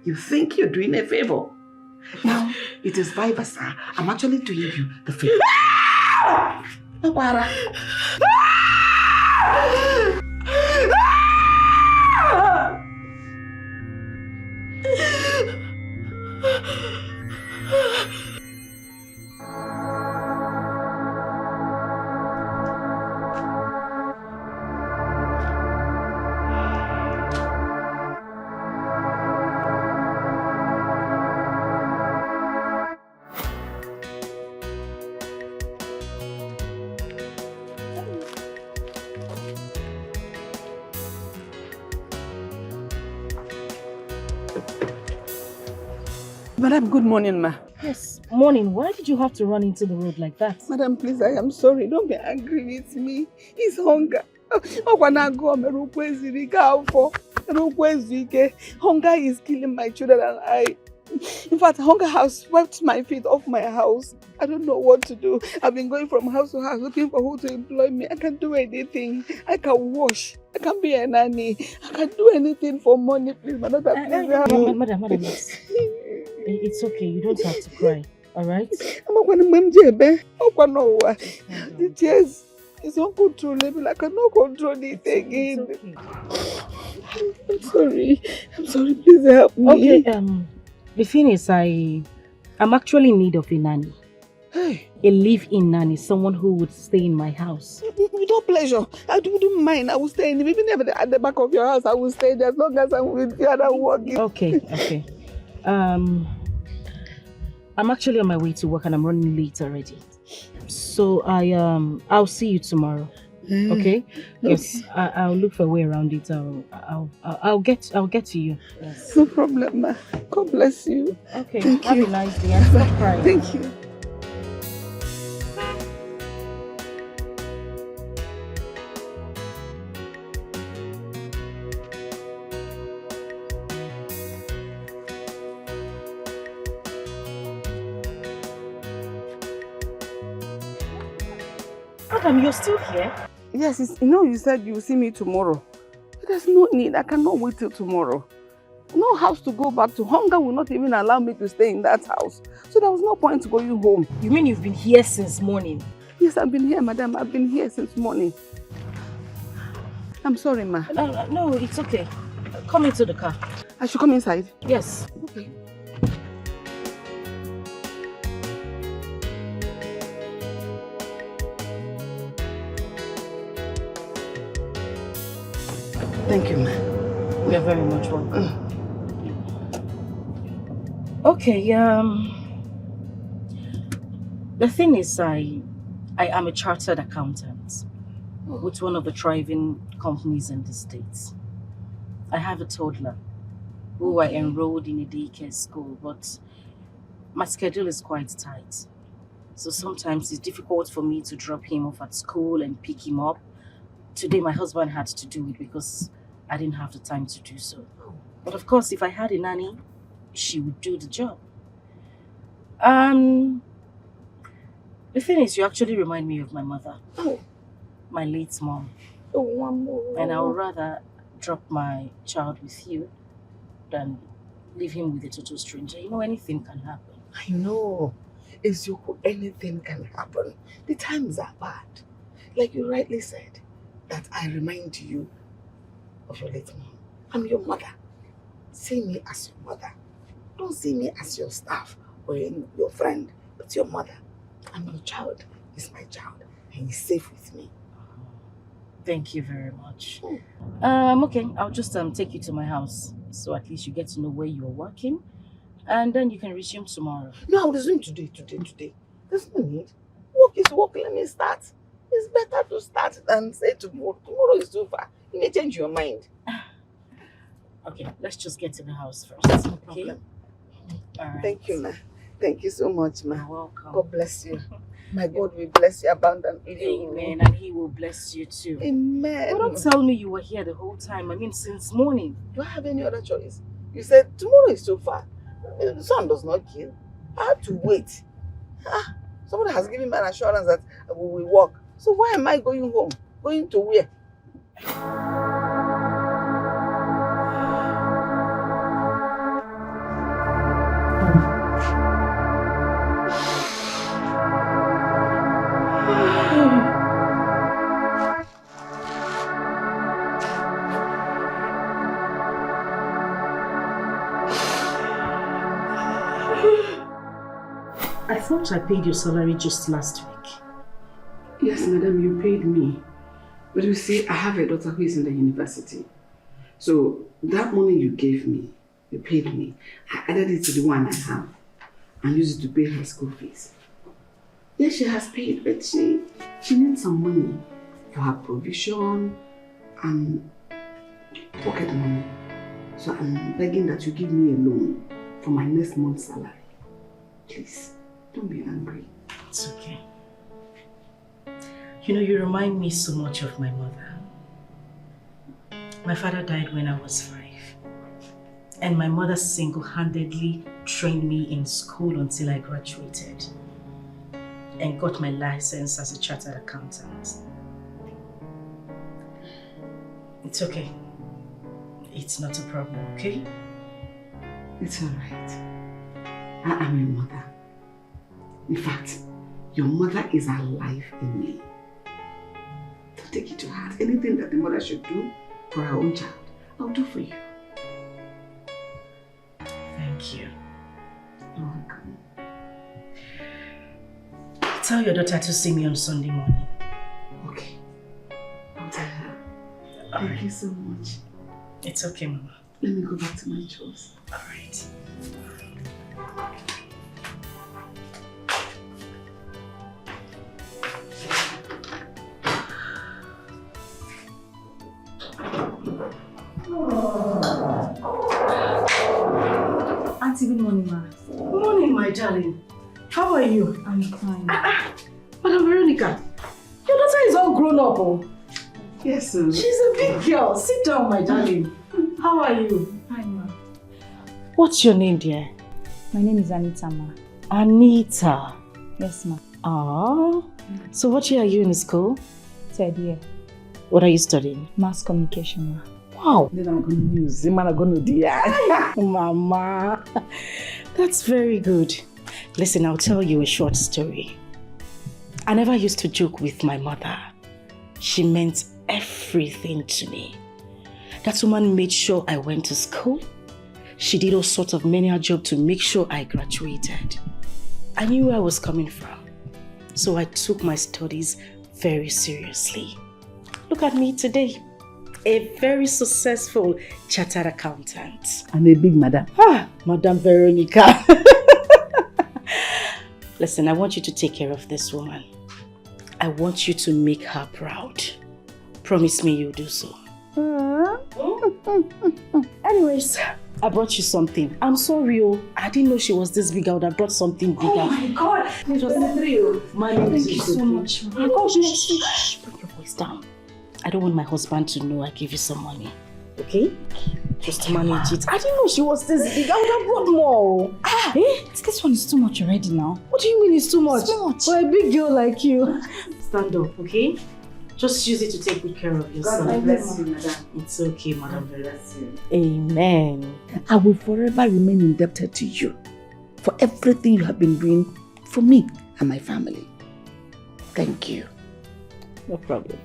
You think you're doing a favor. Now, it is vice versa. I'm actually doing you the favor. Akwara. Madam, good morning, ma. Yes, morning. Why did you have to run into the road like that? Madam, please, I am sorry. Don't be angry with me. It's hunger. Hunger is killing my children and I. In fact, hunger has swept my feet off my house. I don't know what to do. I've been going from house to house looking for who to employ me. I can't do anything. I can wash. I can be a nanny. I can do anything for money, please. Madam, please. Madam, it's okay. You don't have to cry. All right? The tears is uncontrollable. I cannot control it again. Okay. I'm sorry. I'm sorry. Please help me. Okay. The thing is, I'm actually in need of a nanny. Hey. A live-in nanny, someone who would stay in my house. With all pleasure. I wouldn't mind. I will stay in. Even if at the back of your house, I will stay there as long as I'm with you and I'm working. Okay. I'm actually on my way to work and I'm running late already. So I'll see you tomorrow. Okay? Yes, I'll look for a way around it. I'll get to you. Yes. No problem, ma. God bless you. Okay. Thank Have you. a nice day and stop crying. Thank you. Madam, you're still here? Yes, you said you will see me tomorrow. There's no need. I cannot wait till tomorrow. No house to go back to. Hunger will not even allow me to stay in that house. So there was no point going home. You mean you've been here since morning? Yes, I've been here, madam. I've been here since morning. I'm sorry, ma. No, it's okay. Come into the car. I should come inside? Yes. Okay. Thank you, ma. You're very much welcome. Okay, the thing is, I am a chartered accountant with one of the thriving companies in the States. I have a toddler who I enrolled in a daycare school, but my schedule is quite tight. So sometimes it's difficult for me to drop him off at school and pick him up. Today my husband had to do it because I didn't have the time to do so. But of course, if I had a nanny, she would do the job. The thing is, you actually remind me of my mother. My late mom. And I would rather drop my child with you than leave him with a total stranger. You know, anything can happen. I know. Anything can happen. The times are bad. Like you rightly said, that I remind you of your late mom. I'm your mother. See me as your mother. Don't see me as your staff or your friend, but your mother. I'm your child. He's my child. And he's safe with me. Thank you very much. Okay, I'll just take you to my house. So at least you get to know where you're working. And then you can resume tomorrow. No, I'll resume today. There's no need. Work is work. Let me start. It's better to start than say tomorrow. Tomorrow is too far. You may change your mind. Okay, let's just get to the house first. No problem. All right. Thank you, ma. Thank you so much, ma. You're welcome. God bless you. My God will bless you abundantly. Amen. And He will bless you too. Amen. But don't tell me you were here the whole time. I mean, since morning. Do I have any other choice? You said tomorrow is too far. The sun does not kill. I have to wait. Somebody has given me an assurance that we will walk. So why am I going home? Going to where? I thought I paid your salary just last week. Yes, madam, you paid me. But you see, I have a daughter who is in the university. So that money you gave me, you paid me, I added it to the one I have and used it to pay her school fees. Yes, she has paid, but she needs some money for her provision and pocket money. So I'm begging that you give me a loan for my next month's salary. Please, don't be angry. It's okay. You know, you remind me so much of my mother. My father died when I was 5. And my mother single-handedly trained me in school until I graduated and got my license as a chartered accountant. It's okay. It's not a problem, okay? It's alright. I am your mother. In fact, your mother is alive in me. Don't take it to heart. Anything that the mother should do for her own child, I'll do for you. Thank you. You're welcome. Tell your daughter to see me on Sunday morning. Okay. I'll tell her. Thank you so much. It's okay, Mama. Let me go back to my chores. Alright. Auntie, good morning, ma. Good morning, my darling. How are you? I'm fine. Madam Veronica, your daughter is all grown up, oh. Yes, sir. She's a big girl. Sit down, my darling. How are you? Hi, ma. What's your name, dear? My name is Anita, ma. Anita. Yes, ma. Ah. So what year are you in school? 3rd year. What are you studying? Mass communication, ma. Wow. Then I'm going to use him and I'm going to do Mama. That's very good. Listen, I'll tell you a short story. I never used to joke with my mother. She meant everything to me. That woman made sure I went to school. She did all sorts of menial job to make sure I graduated. I knew where I was coming from. So I took my studies very seriously. Look at me today. A very successful chartered accountant. I'm a big madam. Madam Veronica. Listen, I want you to take care of this woman. I want you to make her proud. Promise me you'll do so. Anyways, I brought you something. I'm sorry, I didn't know she was this big. I would have brought something bigger. Oh my God! It was a trio. Thank you so much. Oh my gosh, shh. Put your voice down. I don't want my husband to know I gave you some money. Okay? Just manage it. I didn't know she was this big. I would have brought more. This one is too much already now. What do you mean it's too much? It's too much. For a big girl like you. Stand up, okay? Just use it to take good care of yourself. God bless you, madam. It's okay, madam. God bless you. Amen. I will forever remain indebted to you for everything you have been doing for me and my family. Thank you. No problem.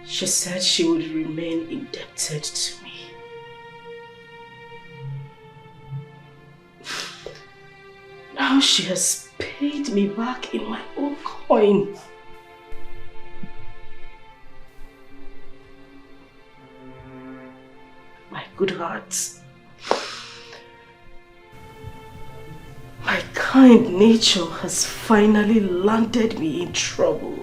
She said she would remain indebted to me. Now she has paid me back in my own coin. My good heart. My kind nature has finally landed me in trouble.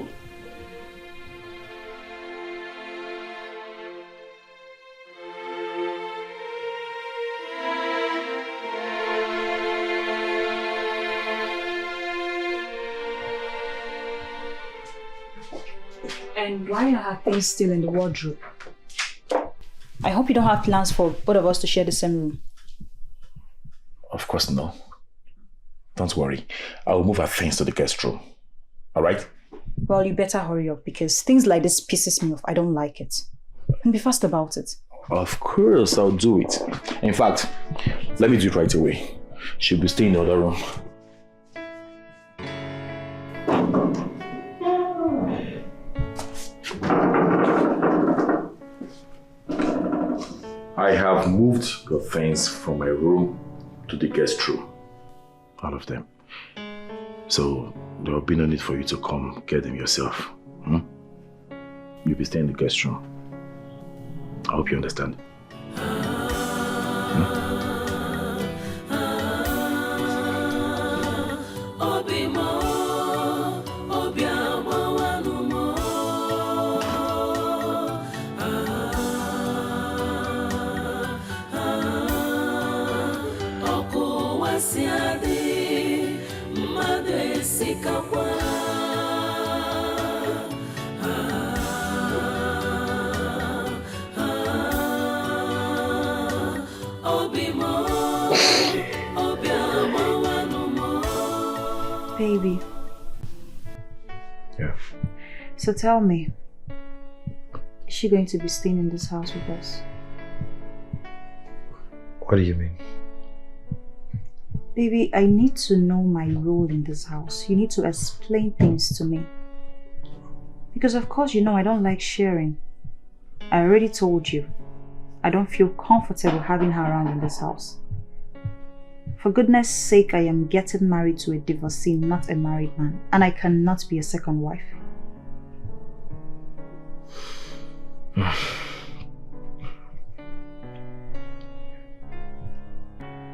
And why are her things still in the wardrobe? I hope you don't have plans for both of us to share the same room. Of course, no. Don't worry. I'll move our things to the guest room. Alright? Well, you better hurry up because things like this pisses me off. I don't like it. And be fast about it. Of course, I'll do it. In fact, let me do it right away. She'll be staying in the other room. I have moved your things from my room to the guest room. All of them. So there will be no need for you to come get them yourself. You'll be staying in the guest room. I hope you understand. Baby. Yeah. So tell me, is she going to be staying in this house with us? What do you mean? Baby, I need to know my role in this house. You need to explain things to me. Because of course you know I don't like sharing. I already told you. I don't feel comfortable having her around in this house. For goodness sake, I am getting married to a divorcee, not a married man. And I cannot be a second wife.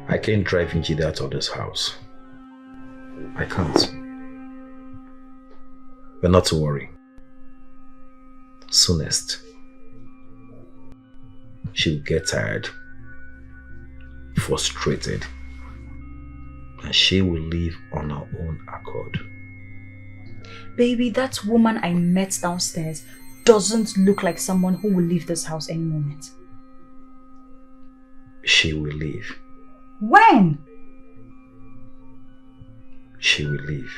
I can't drive Njide out of this house. I can't. But not to worry. Soonest, she'll get tired, frustrated, and she will leave on her own accord. Baby, that woman I met downstairs doesn't look like someone who will leave this house any moment. She will leave. When? She will leave.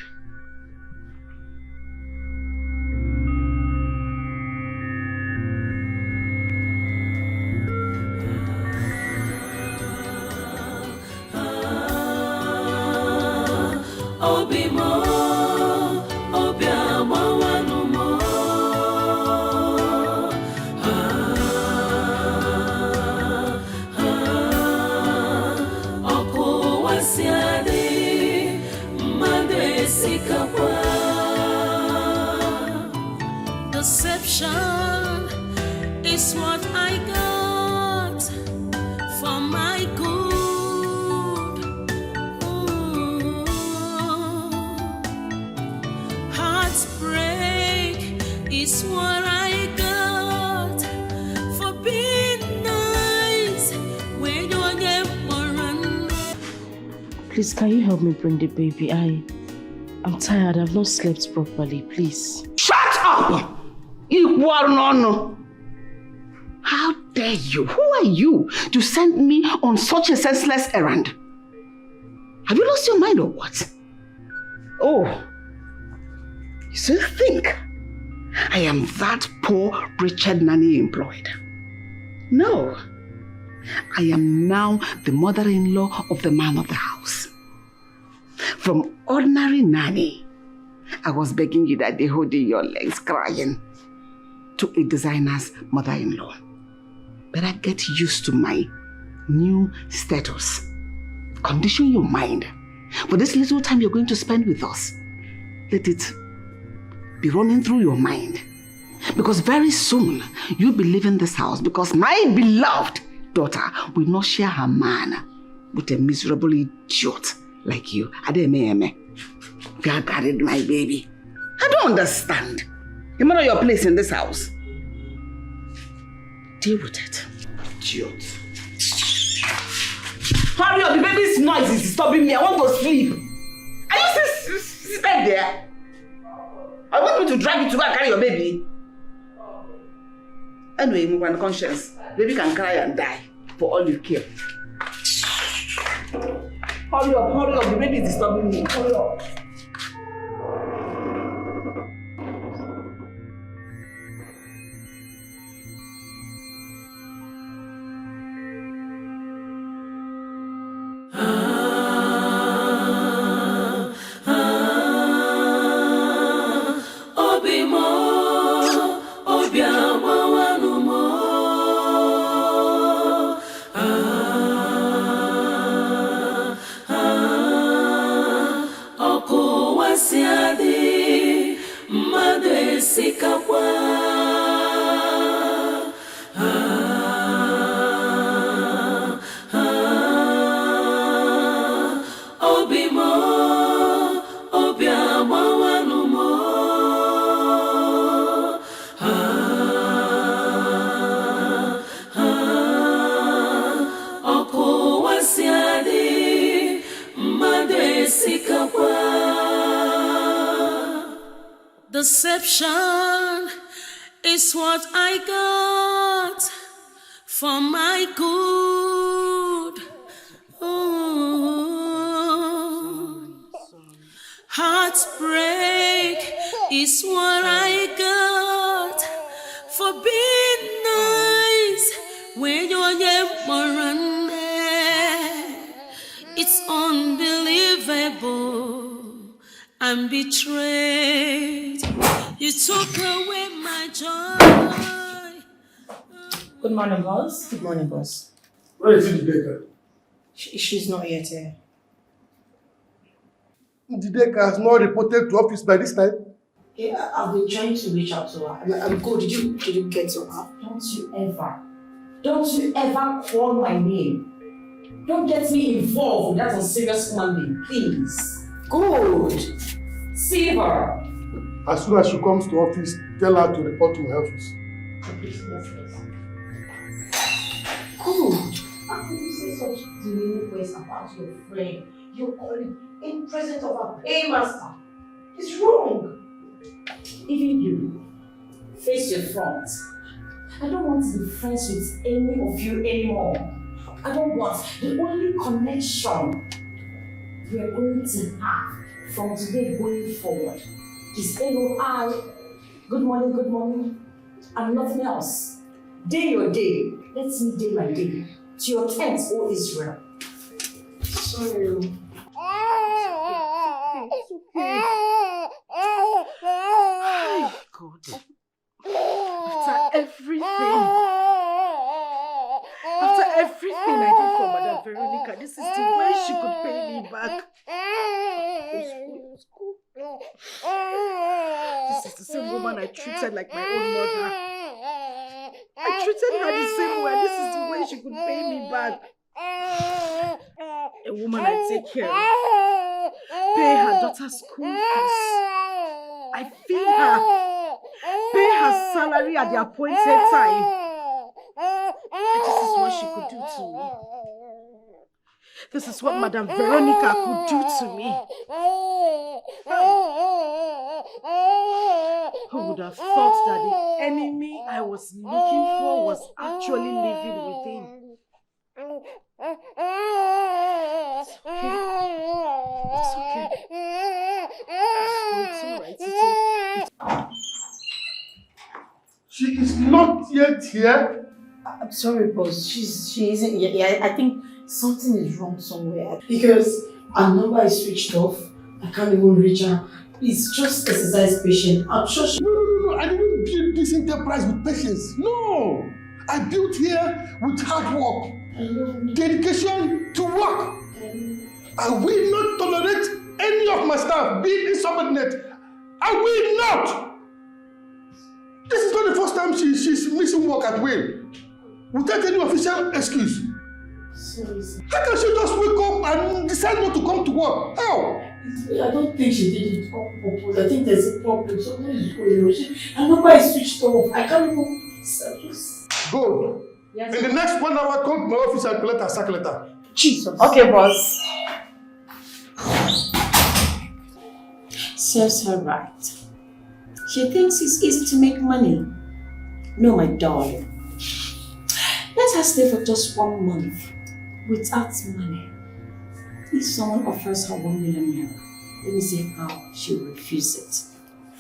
Deception is what I got for my good. Ooh. Heartbreak is what I got for being nice when you get more. Please, can you help me bring the baby? I'm tired. I've not slept properly. Please. Shut up! How dare you? Who are you to send me on such a senseless errand? Have you lost your mind or what? Oh, you still think I am that poor wretched nanny employed? No, I am now the mother-in-law of the man of the house. From ordinary nanny, I was begging you that they hold your legs crying, to a designer's mother-in-law. Better get used to my new status. Condition your mind. For this little time you're going to spend with us, let it be running through your mind. Because very soon, you'll be leaving this house because my beloved daughter will not share her man with a miserable idiot like you. Adememe, you carried my baby. I don't understand. You know your place in this house. Deal with it. Idiot. Hurry up, the baby's noise is disturbing me. I want to sleep. Are you still seated there? I want me to drag you to go and carry your baby. Anyway, move on conscience. Baby can cry and die for all you care. Hurry up, the baby is disturbing me. Hurry up. Deception is what I got for my good. Oh. Heartbreak is what I got for being nice when you're It's unbelievable. I'm betrayed. You took away my joy. Good morning, boss. Good morning, boss. Where is Dikeh? She's not yet here. Dikeh has not reported to office by this time. Yeah, I've been trying to reach out to her. I'm good. Did you get to her? Don't you ever call my name. Don't get me involved with that unserious human being, please. Good. Silver. As soon as she comes to office, tell her to report to my office. Yes. Good. How could you say such demeaning words about your friend, your colleague, in presence of a paymaster? It's wrong. Even you, face your front. I don't want to be friends with any of you anymore. I don't want. The only connection we are going to have from today going forward is LOI, good morning, and nothing else. Day your day, let me day my day. To your tent, O Israel. Sorry. It's okay. Ay, God. After everything I did for Madam Veronica, this is the way she could pay me back. This is the same woman I treated like my own mother. I treated her the same way. This is the way she could pay me back. A woman I take care of. Pay her daughter's school fees. I feed her. Pay her salary at the appointed time. And this is what she could do to me. This is what Madam Veronica could do to me. Who would have thought that the enemy I was looking for was actually living within? It's okay. It's alright. She is not yet here. I'm sorry, boss. She isn't yet. Yeah, I think something is wrong somewhere. Because her number is switched off. I can't even reach her. Please, just exercise patience. I'm sure she... No. I didn't build this enterprise with patience. No. I built here with hard work. Dedication to work. I will not tolerate any of my staff being insubordinate. I will not. This is not the first time she's missing work at will. Without any official excuse. Sorry. How can she just wake up and decide not to come to work? How? I don't think she did it on purpose. I think there's a problem. Something is going on. Her number is switched off. I can't even... Good. Yes. In the next 1 hour, come to my office and collect her sack letter. Jesus. Okay, boss. Serves her right. She thinks it's easy to make money. No, my darling. Let her stay for just 1 month without money. If someone offers her 1 million naira, let me see how she will refuse it.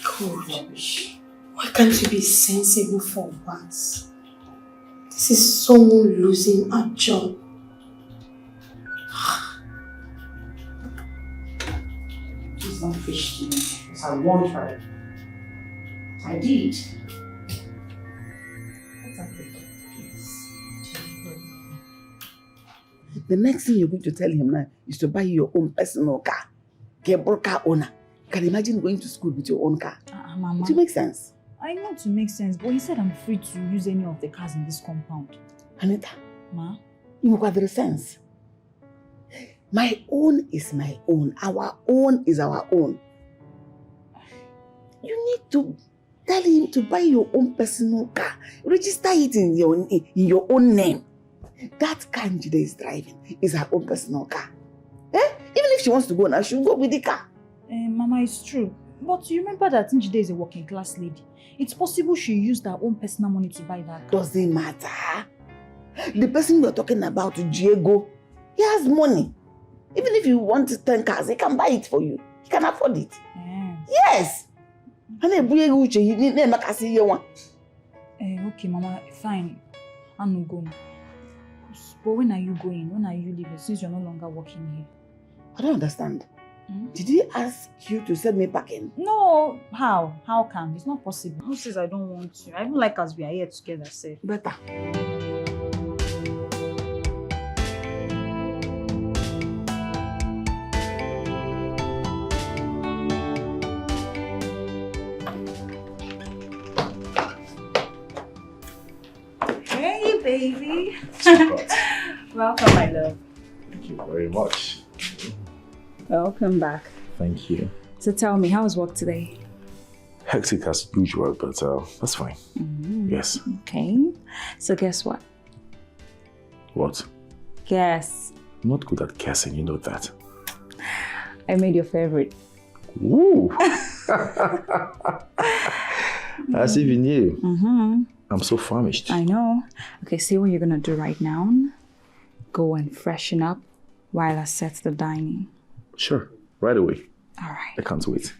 God, Rubbish. why can't you be sensible for once? This is someone losing a job. Please don't fish to me, because I warned her. I did. The next thing you're going to tell him now is to buy your own personal car. Get a car owner. You can imagine going to school with your own car. Mama. Does it make sense? I know it makes sense, but he said I'm free to use any of the cars in this compound. Anita, Ma? you make the sense. My own is my own. Our own is our own. You need to tell him to buy your own personal car. Register it in your own name. That car Njide is driving is her own personal car. Even if she wants to go now, she'll go with the car. Mama, it's true. But you remember that Njide is a working class lady. It's possible she used her own personal money to buy that car. Doesn't matter. The person we're talking about, Diego, he has money. Even if you want 10 cars, he can buy it for you. He can afford it. Yes. Okay, Mama, fine. I'm not going. But when are you going? When are you leaving? Since you're no longer working here. I don't understand. Did he ask you to send me packing? No. How? How can? It's not possible. Who says I don't want to? I even like us we are here together, safe. Better. Hey, baby. Welcome, my love. Thank you very much. Welcome back. Thank you. So tell me, how was work today? Hectic as usual, but that's fine. Yes. Okay. So guess what? What? Guess. I'm not good at guessing, you know that. I made your favorite. Woo! As if you knew. I'm so famished. I know. Okay, see what you're gonna do right now. Go and freshen up while I set the dining. Sure, right away. All right. I can't wait.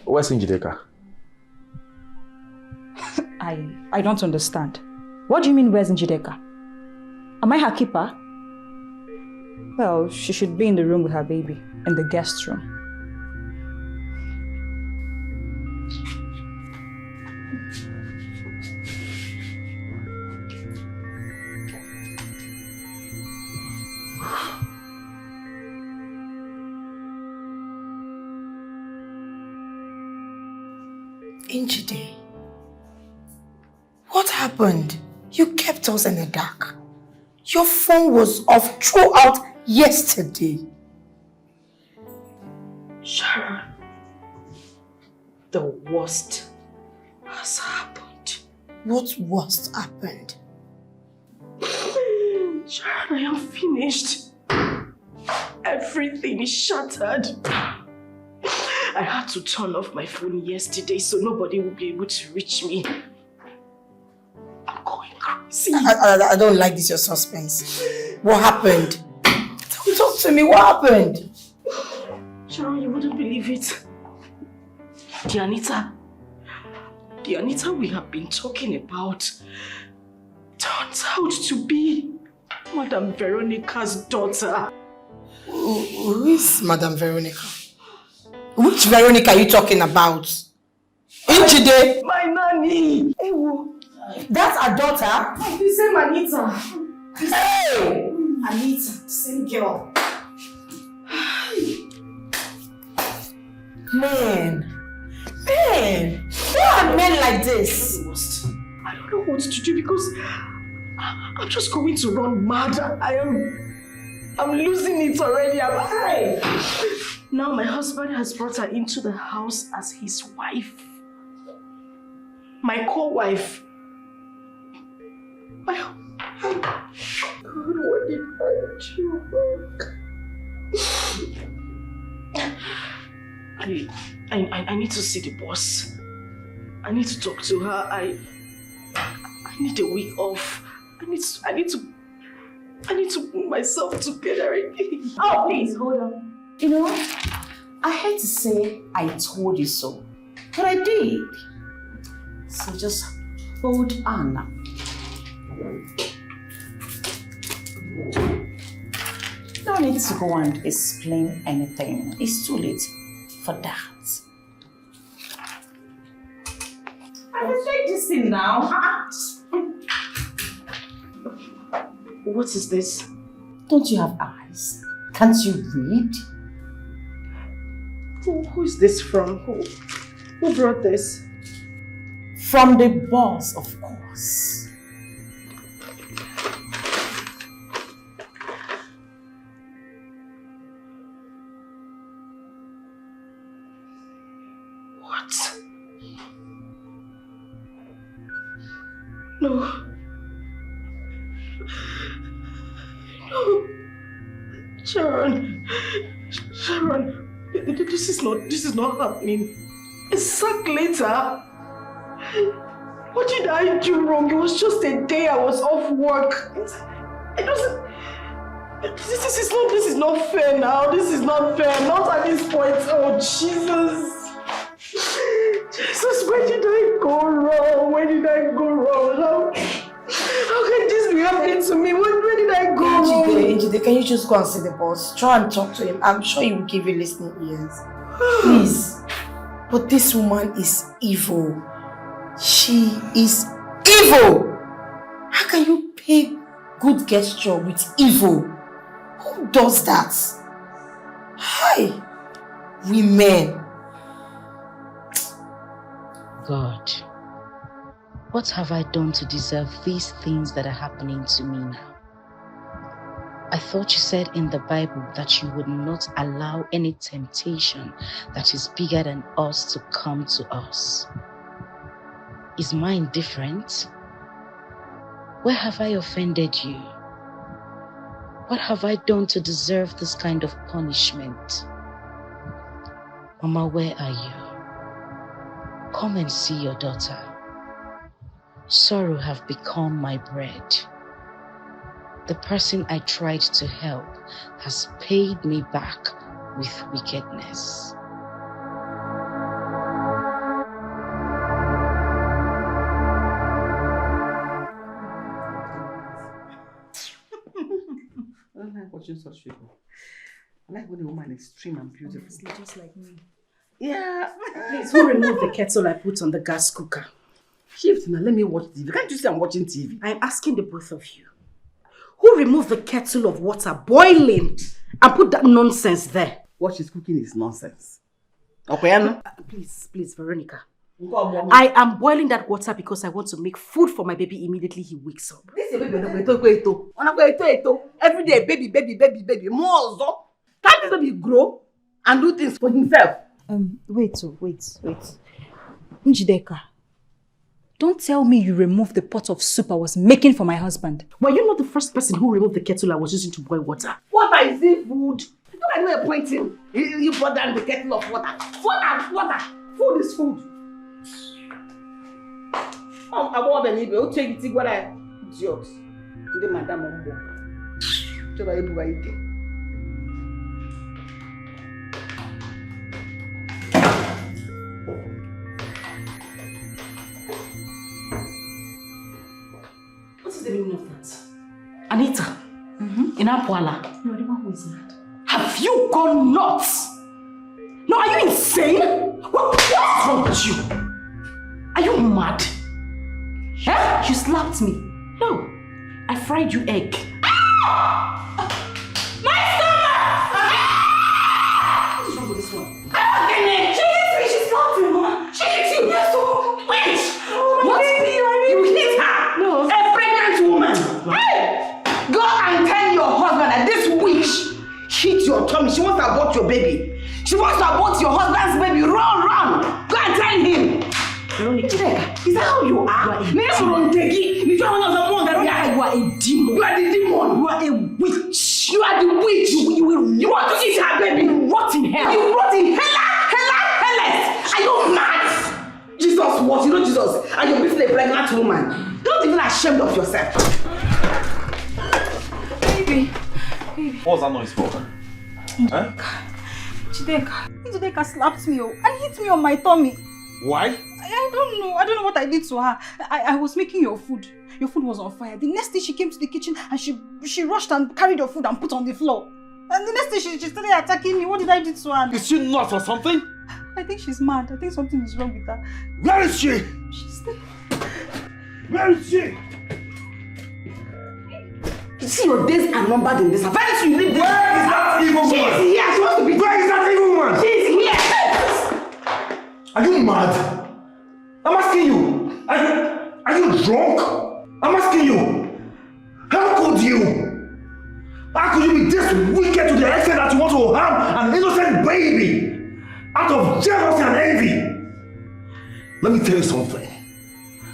Where's Njideka? I don't understand. What do you mean, where's Njideka? Am I her keeper? Well, she should be in the room with her baby, in the guest room. Njide, what happened? You kept us in the dark. Your phone was off throughout yesterday. Sharon, the worst has happened. What worst happened? Sharon, I am finished. Everything is shattered. I had to turn off my phone yesterday so nobody will be able to reach me. I'm going crazy. I don't like this, your suspense. What happened? Talk to me, what happened? Sharon, you wouldn't believe it. The Anita we have been talking about turns out to be Madam Veronica's daughter. Who is Madam Veronica? Which Veronica are you talking about? Njide? My nanny! That's our daughter? The same Anita. Hey! Anita, same girl. Man! Why are men like this? I don't know what to do because I'm just going to run mad. I'm losing it already. Now my husband has brought her into the house as his wife. My co-wife. God, what did I do? I need to see the boss. I need to talk to her. I need a week off. I need to pulling myself together again. Oh, please, hold on. You know, I hate to say I told you so, but I did. So just hold on now. No need to go and explain anything. It's too late for that. I will take this thing now. What is this? Don't you have eyes? Can't you read? Who is this from? Who brought this? From the boss, of course. What? No. No. Sharon. This is not happening. A sack later. What did I do wrong? It was just a day I was off work. It wasn't. This is not fair now. This is not fair. Not at this point. Oh Jesus. Jesus, where did I go wrong? Where did I go wrong? How can this be happening to me? Where did I go wrong? Njide, can you just go and see the boss? Try and talk to him. I'm sure he will give you listening ears. Please. But this woman is evil. She is evil. How can you pay good gesture with evil? Who does that? Hi, women. God, what have I done to deserve these things that are happening to me now? I thought you said in the Bible that you would not allow any temptation that is bigger than us to come to us. Is mine different? Where have I offended you? What have I done to deserve this kind of punishment? Mama, where are you? Come and see your daughter. Sorrow have become my bread. The person I tried to help has paid me back with wickedness. I don't like watching such people. I like when a woman is extreme and beautiful. Honestly, just like me. Yeah. Please, who removed the kettle I put on the gas cooker? Shift now, let me watch TV. Can't you see I'm watching TV? I'm asking the both of you. Who removed the kettle of water boiling and put that nonsense there? What she's cooking is nonsense. Okay, please, Veronica. I am boiling that water because I want to make food for my baby immediately he wakes up. This is baby. Every day, baby. More. Can't this baby grow and do things for himself? Wait. Njideka, don't tell me you removed the pot of soup I was making for my husband. Were you not the first person who removed the kettle I was using to boil water? Water is it food? You know I know pointing. You brought down the kettle of water. Water. Food is food. I want the neighbor. I'll take it. What I idiot. The madam on board. Just like everybody. What is the meaning of that? Anita, in Apuala, you are the one who is mad. Have you gone nuts? No, are you insane? What's wrong with you? Are you mad? Huh? You slapped me. No, I fried you egg. Ah! My stomach! What's wrong with this one? She hit me, she slapped me, Mama. She hit you. Yes, wait. What? You hit her? No. A pregnant woman. Hey! Go and tell your husband that this witch hit your tummy. She wants to abort your baby. She wants to abort your husband's baby. Run! Go and tell him. Veronica, is that how you are? You are a demon. You are the demon. You are a witch. You are the witch. You want to eat her baby. You rot in hell. You rot in hell. Are you mad? Jesus what? You know Jesus? And you're beating a pregnant woman. Don't even ashamed of yourself. Baby, What was that noise for? Huh? Dikeh slapped me and hit me on my tummy. Why? I don't know. I don't know what I did to her. I was making your food. Your food was on fire. The next day she came to the kitchen and she rushed and carried your food and put on the floor. And the next day she started attacking me. What did I do to her? Is she nuts or something? I think she's mad. I think something is wrong with her. Where is she? She's there. Where is she? You see, your days are numbered in this. Very soon you leave this. Where is that evil woman? She's here. She wants to be. Where is that evil woman? She's here. Are you mad? I'm asking you. Are you drunk? I'm asking you. How could you? How could you be this wicked to the extent that you want to harm an innocent baby out of jealousy and envy? Let me tell you something.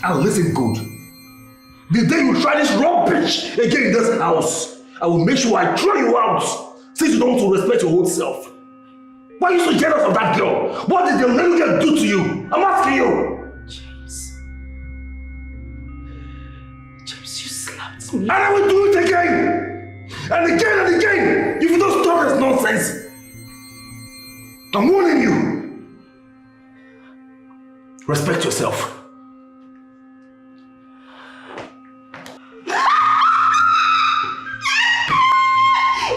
And listen good. The day you try this rubbish again in this house, I will make sure I throw you out since you don't want to respect your own self. Why are you so jealous of that girl? What did the little girl do to you? I'm asking you. James, you slapped me. And I will do it again. And again and again. If you don't stop this nonsense. I'm warning you. Respect yourself.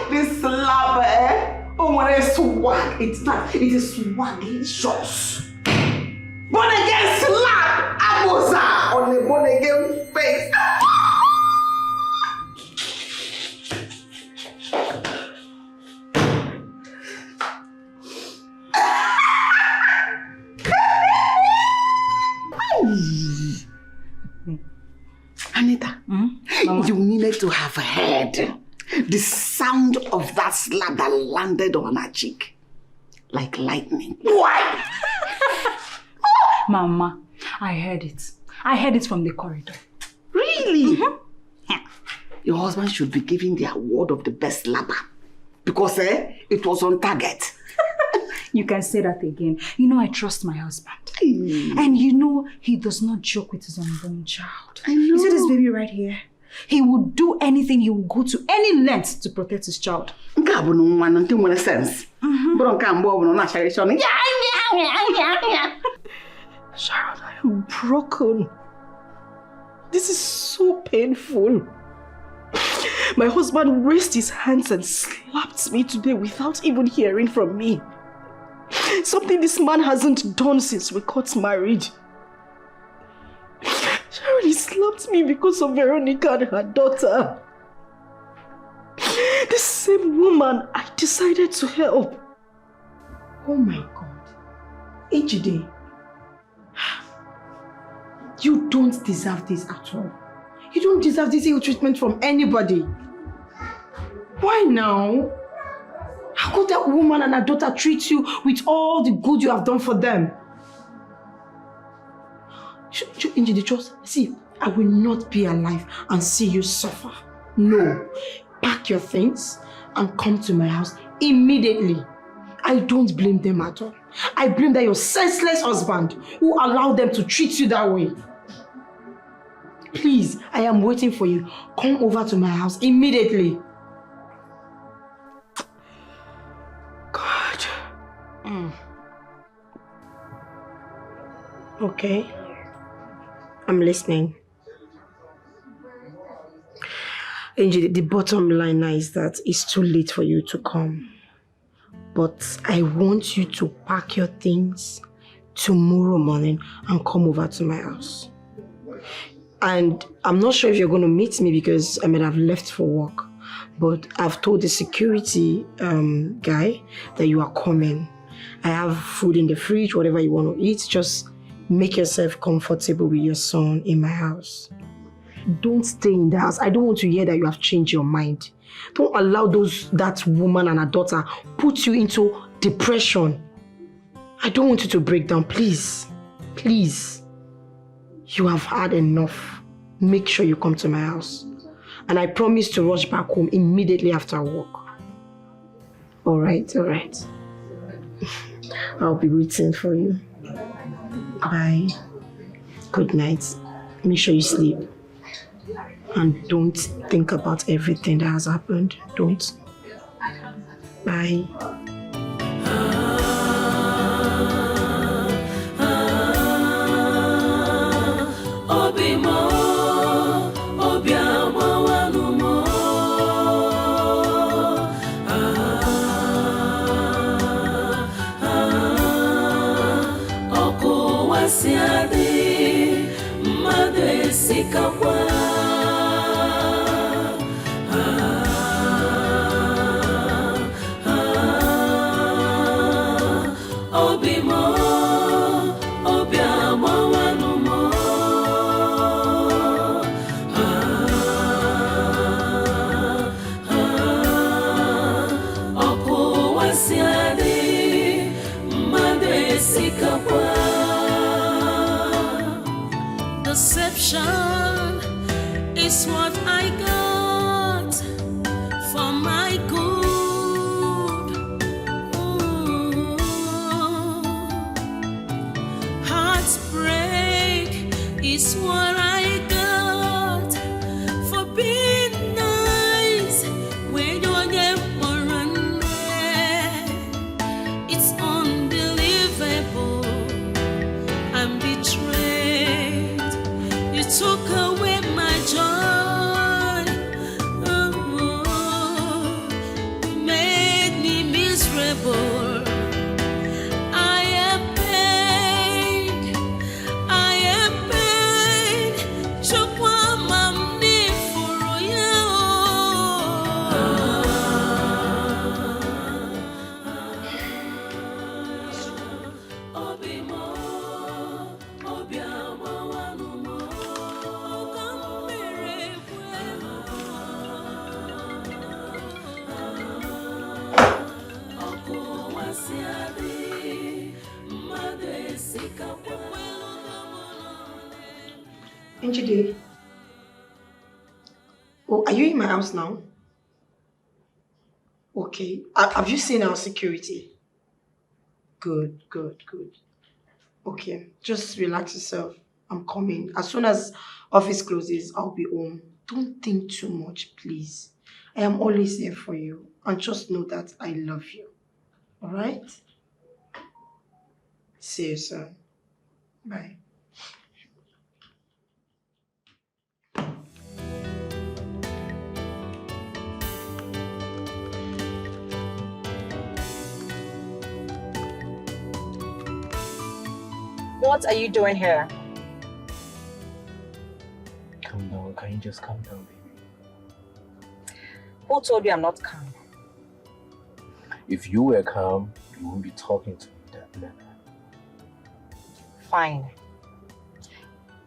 This slap, oh, when I swag, it's not, it is swaglicious. Born again slap, Abosa on the born again face. Anita, you needed to have heard the sound of that slap that landed on her cheek like lightning. Why? Mama, I heard it. I heard it from the corridor. Really? Your husband should be given the award of the best slapper because it was on target. You can say that again. You know I trust my husband. And you know he does not joke with his unborn child. I know. You see this baby right here? He would do anything, he will go to any length to protect his child. Sense. Sharon, I am broken. This is so painful. My husband raised his hands and slapped me today without even hearing from me. Something this man hasn't done since we got married. Sharon, he slapped me because of Veronica and her daughter. The same woman I decided to help. Oh my God. Ejide, you don't deserve this at all. You don't deserve this ill treatment from anybody. Why now? How could that woman and her daughter treat you with all the good you have done for them? Ejide, just see, I will not be alive and see you suffer. No. Pack your things and come to my house immediately. I don't blame them at all. I blame that your senseless husband who allowed them to treat you that way. Please, I am waiting for you. Come over to my house immediately. God. Okay. I'm listening. Angie, the bottom line now is that it's too late for you to come. But I want you to pack your things tomorrow morning and come over to my house. And I'm not sure if you're going to meet me because I might have left for work. But I've told the security guy that you are coming. I have food in the fridge, whatever you want to eat. Just make yourself comfortable with your son in my house. Don't stay in the house. I don't want to hear that you have changed your mind. Don't allow that woman and her daughter put you into depression. I don't want you to break down. Please. Please. You have had enough. Make sure you come to my house. And I promise to rush back home immediately after work. All right. I'll be waiting for you. Bye. Good night. Make sure you sleep. And don't think about everything that has happened. Don't. Bye. Deception is what I got for my good. Ooh. Heartbreak is what I got for being nice when you get more. It's unbelievable. I'm betrayed. You took away my joy. Oh, you made me miserable. I am pain. I am pain. Chukwa mamni for you. Njide. Oh, are you in my house now? Okay. Have you seen our security? Good, good, good. Okay, just relax yourself. I'm coming. As soon as office closes, I'll be home. Don't think too much, please. I am always here for you. And just know that I love you. Alright? See you soon. Bye. What are you doing here? Calm down. Can you just calm down, baby? Who told you I'm not calm? If you were calm, you wouldn't be talking to me that manner. Fine.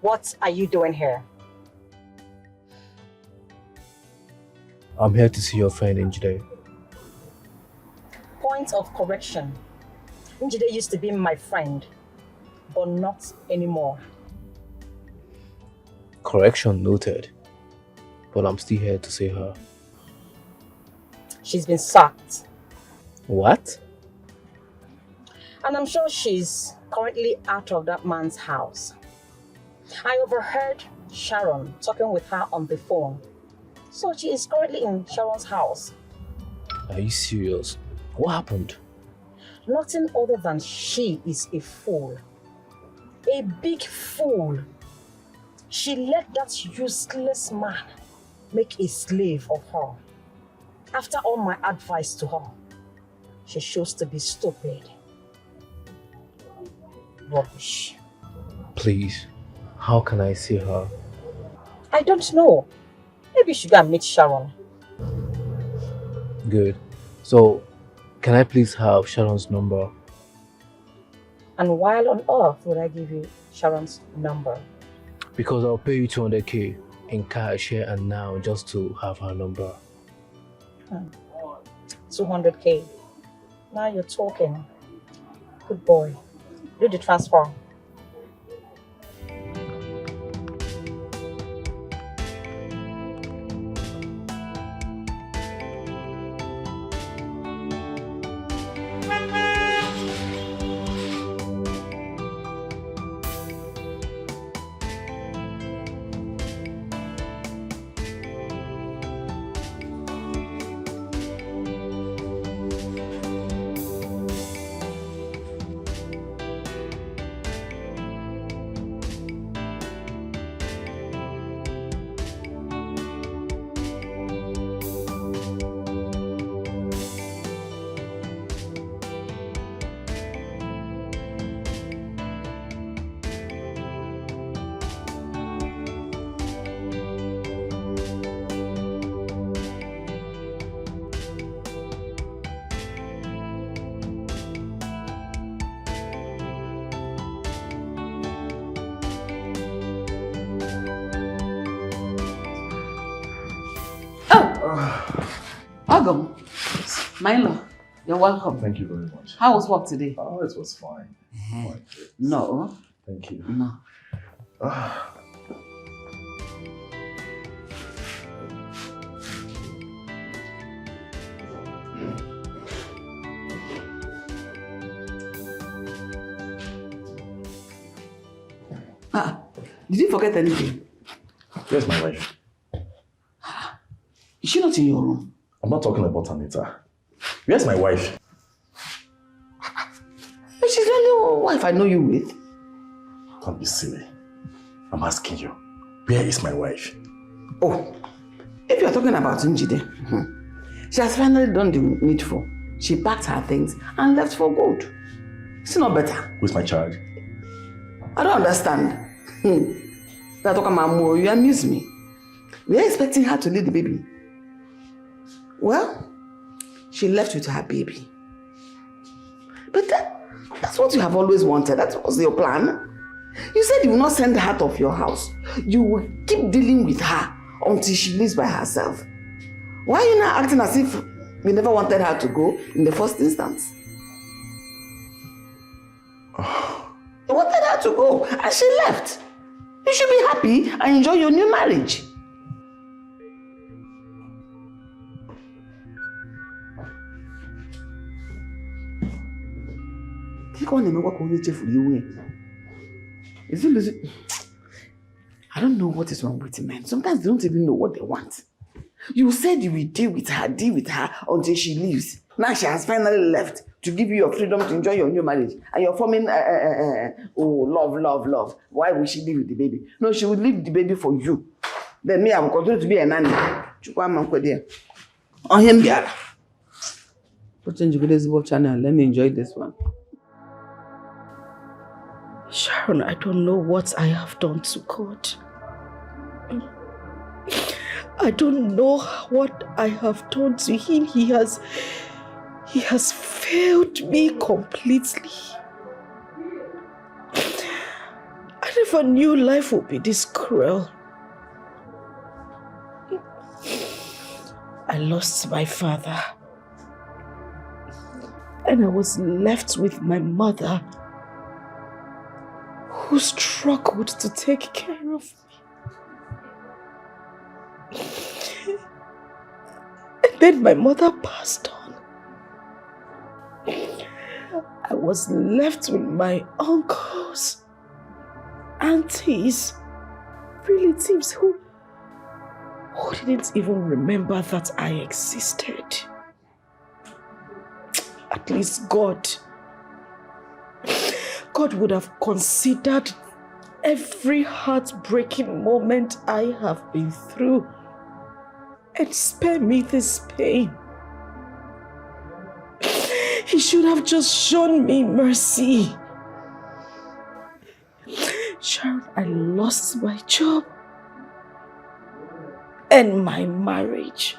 What are you doing here? I'm here to see your friend Njide. Point of correction. Njide used to be my friend, but not anymore. Correction noted. But I'm still here to see her. She's been sacked. What? And I'm sure she's currently out of that man's house. I overheard Sharon talking with her on the phone. So she is currently in Sharon's house. Are you serious? What happened? Nothing other than she is a fool. A big fool. She let that useless man make a slave of her. After all my advice to her, she chose to be stupid. Rubbish. Please, how can I see her? I don't know. Maybe you should go and meet Sharon. Good. So, can I please have Sharon's number? And while on earth would I give you Sharon's number? Because I'll pay you 200k in cash here and now just to have her number. 200k. Now you're talking. Good boy. Do the transfer. Welcome. My in-law, you're welcome. Thank you very much. How was work today? Oh, it was fine. No. Thank you. No. Did you forget anything? Where's my wife? Is she not in your room? I'm not talking about Anita. Where's my wife? She's the only wife I know you with. Don't be silly. I'm asking you, where is my wife? Oh, if you're talking about Njide, she has finally done the needful. She packed her things and left for good. It's not better. Who's my child? I don't understand. You amuse me. We are expecting her to lead the baby. Well, she left with her baby. But that's what you have always wanted. That was your plan. You said you will not send her out of your house. You will keep dealing with her until she lives by herself. Why are you now acting as if we never wanted her to go in the first instance? You wanted her to go and she left. You should be happy and enjoy your new marriage. Is it losing? I don't know what is wrong with men. Sometimes they don't even know what they want. You said you will deal with her until she leaves. Now she has finally left to give you your freedom to enjoy your new marriage. And you're forming, love. Why will she leave with the baby? No, she will leave the baby for you. Then me, I will continue to be a nanny. On him, Biara. Put on Nollywood Channel. Let me enjoy this one. Sharon, I don't know what I have done to God. I don't know what I have done to him. He has failed me completely. I never knew life would be this cruel. I lost my father. And I was left with my mother, who struggled to take care of me. And then my mother passed on. I was left with my uncles, aunties, relatives who didn't even remember that I existed. At least God would have considered every heartbreaking moment I have been through and spare me this pain. He should have just shown me mercy. Sharon, I lost my job and my marriage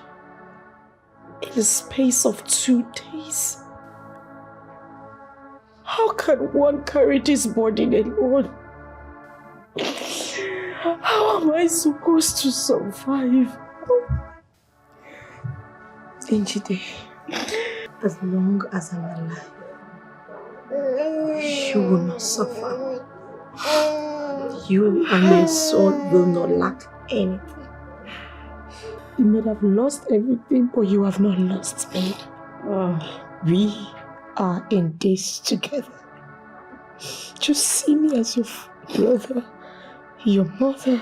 in the space of 2 days. How can one carry this burden alone? How am I supposed to survive? Njide, as long as I'm alive, you will not suffer. You and your son will not lack anything. You may have lost everything, but you have not lost me. We are in this together. Just see me as your brother, your mother,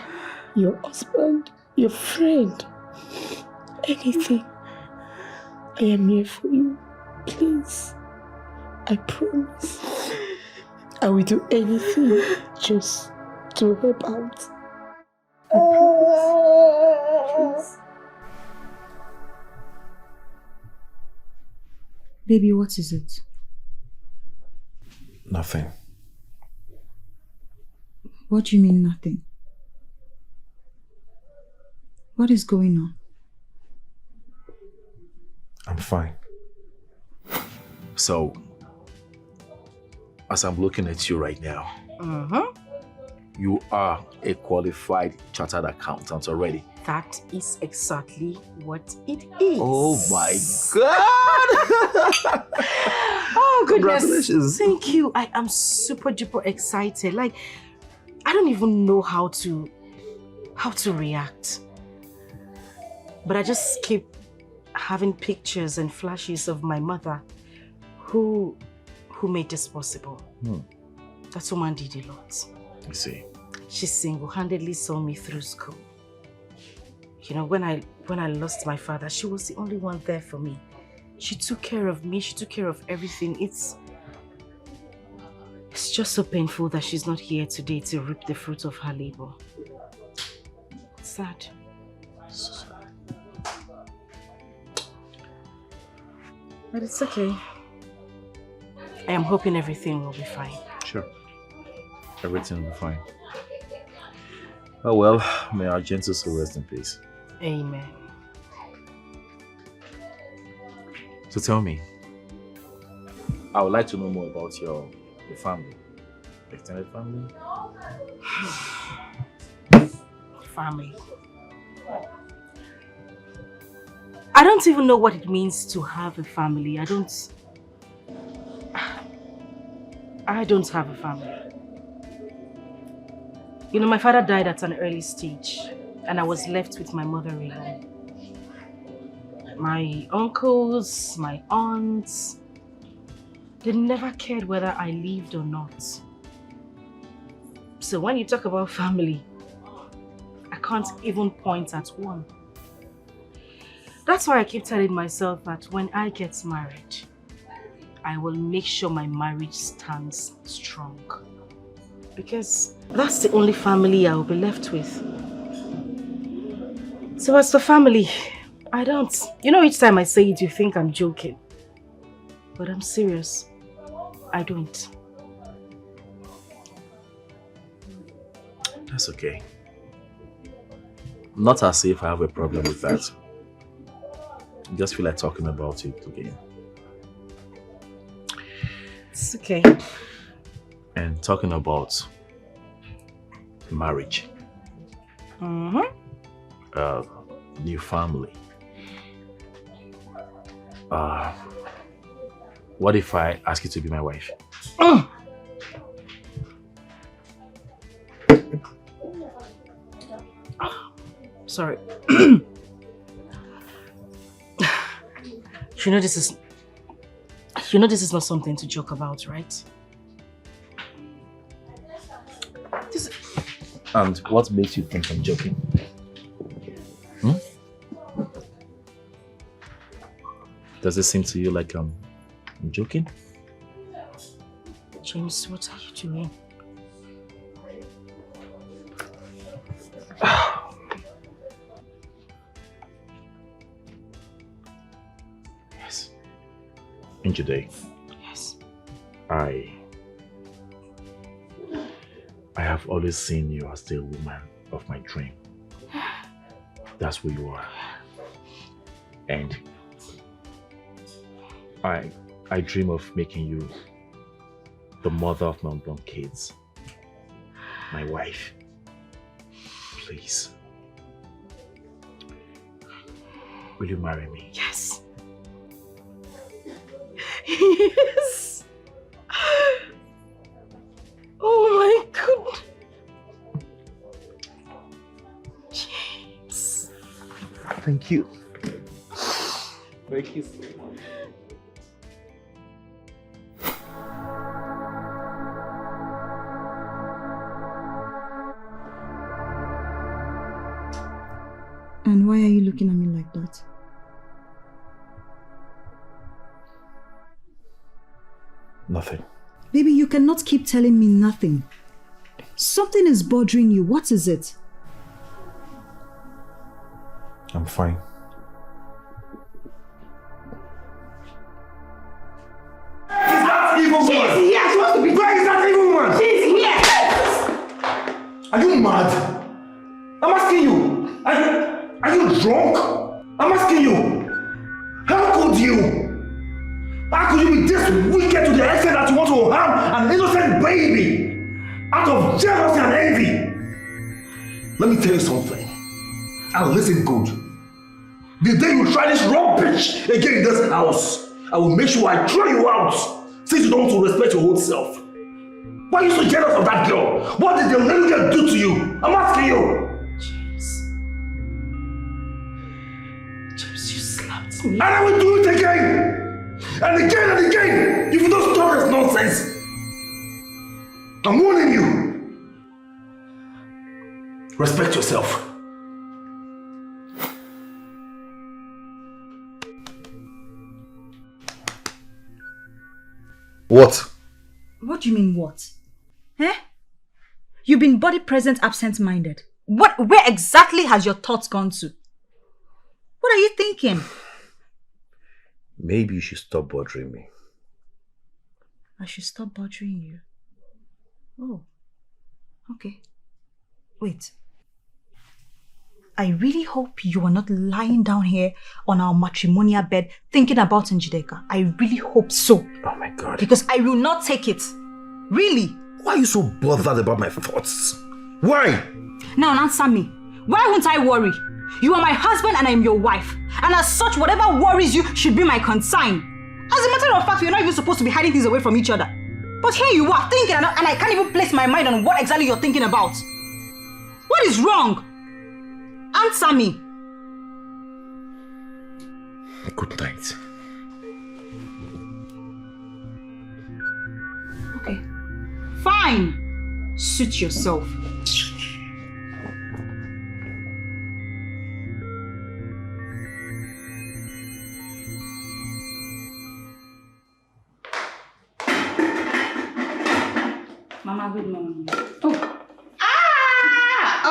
your husband, your friend. Anything. I am here for you. Please. I promise. I will do anything just to help out. I promise. Please. Baby, what is it? Nothing. What do you mean nothing? What is going on? I'm fine. So, as I'm looking at you right now, you are a qualified chartered accountant already. That is exactly what it is. Oh my God! Oh goodness! Congratulations! Thank you. I am super duper excited. Like, I don't even know how to react. But I just keep having pictures and flashes of my mother, who made this possible. That woman did a lot. I see. She single-handedly saw me through school. You know, when I lost my father, she was the only one there for me. She took care of me. She took care of everything. It's just so painful that she's not here today to reap the fruit of her labor. It's sad. But it's okay. I am hoping everything will be fine. Sure. Everything will be fine. Oh well, may our gentle soul rest in peace. Amen. So tell me, I would like to know more about your family. Extended family? Family. I don't even know what it means to have a family. I don't have a family. You know, my father died at an early stage and I was left with my mother alone. My uncles, my aunts, they never cared whether I lived or not. So when you talk about family, I can't even point at one. That's why I keep telling myself that when I get married, I will make sure my marriage stands strong. Because that's the only family I will be left with. So as for family, I don't. You know, each time I say it, you think I'm joking. But I'm serious. I don't. That's okay. Not as if I have a problem with that. I just feel like talking about it again. It's okay. And talking about marriage. New family. What if I ask you to be my wife? Sorry. You know this is not something to joke about, right? And what makes you think I'm joking? Does it seem to you like I'm joking? James, what are you doing? Yes. Njide. Yes. I have always seen you as the woman of my dream. That's who you are. And I dream of making you the mother of my unborn kids. My wife. Please. Will you marry me? Yes. Yes. Oh my God. James. Thank you. Thank you. And why are you looking at me like that? Nothing. Baby, you cannot keep telling me nothing. Something is bothering you. What is it? I'm fine. Is that evil woman? She's here. She wants to be. Where is that evil woman? She's here. Are you mad? I'm asking you. Are you drunk? I'm asking you. How could you? How could you be this wicked to the extent that you want to harm an innocent baby out of jealousy and envy? Let me tell you something. And listen good. The day you try this rubbish again in this house, I will make sure I throw you out since you don't want to respect your own self. Why are you so jealous of that girl? What did the little girl do to you? I'm asking you. James, you slapped me. And I will do it again! And again and again! If you don't stop this nonsense! I'm warning you! Respect yourself. What? What do you mean, what? Eh? You've been body present, absent-minded. Where exactly has your thoughts gone to? What are you thinking? Maybe you should stop bothering me. I should stop bothering you. Oh. Okay. Wait. I really hope you are not lying down here on our matrimonial bed thinking about Njideka. I really hope so. Oh my God. Because I will not take it. Really. Why are you so bothered about my thoughts? Why? Now answer me. Why won't I worry? You are my husband and I am your wife. And as such, whatever worries you should be my concern. As a matter of fact, we're not even supposed to be hiding things away from each other. But here you are thinking and I can't even place my mind on what exactly you're thinking about. What is wrong? Answer me. Good night. Okay. Fine. Suit yourself. Mama, good morning.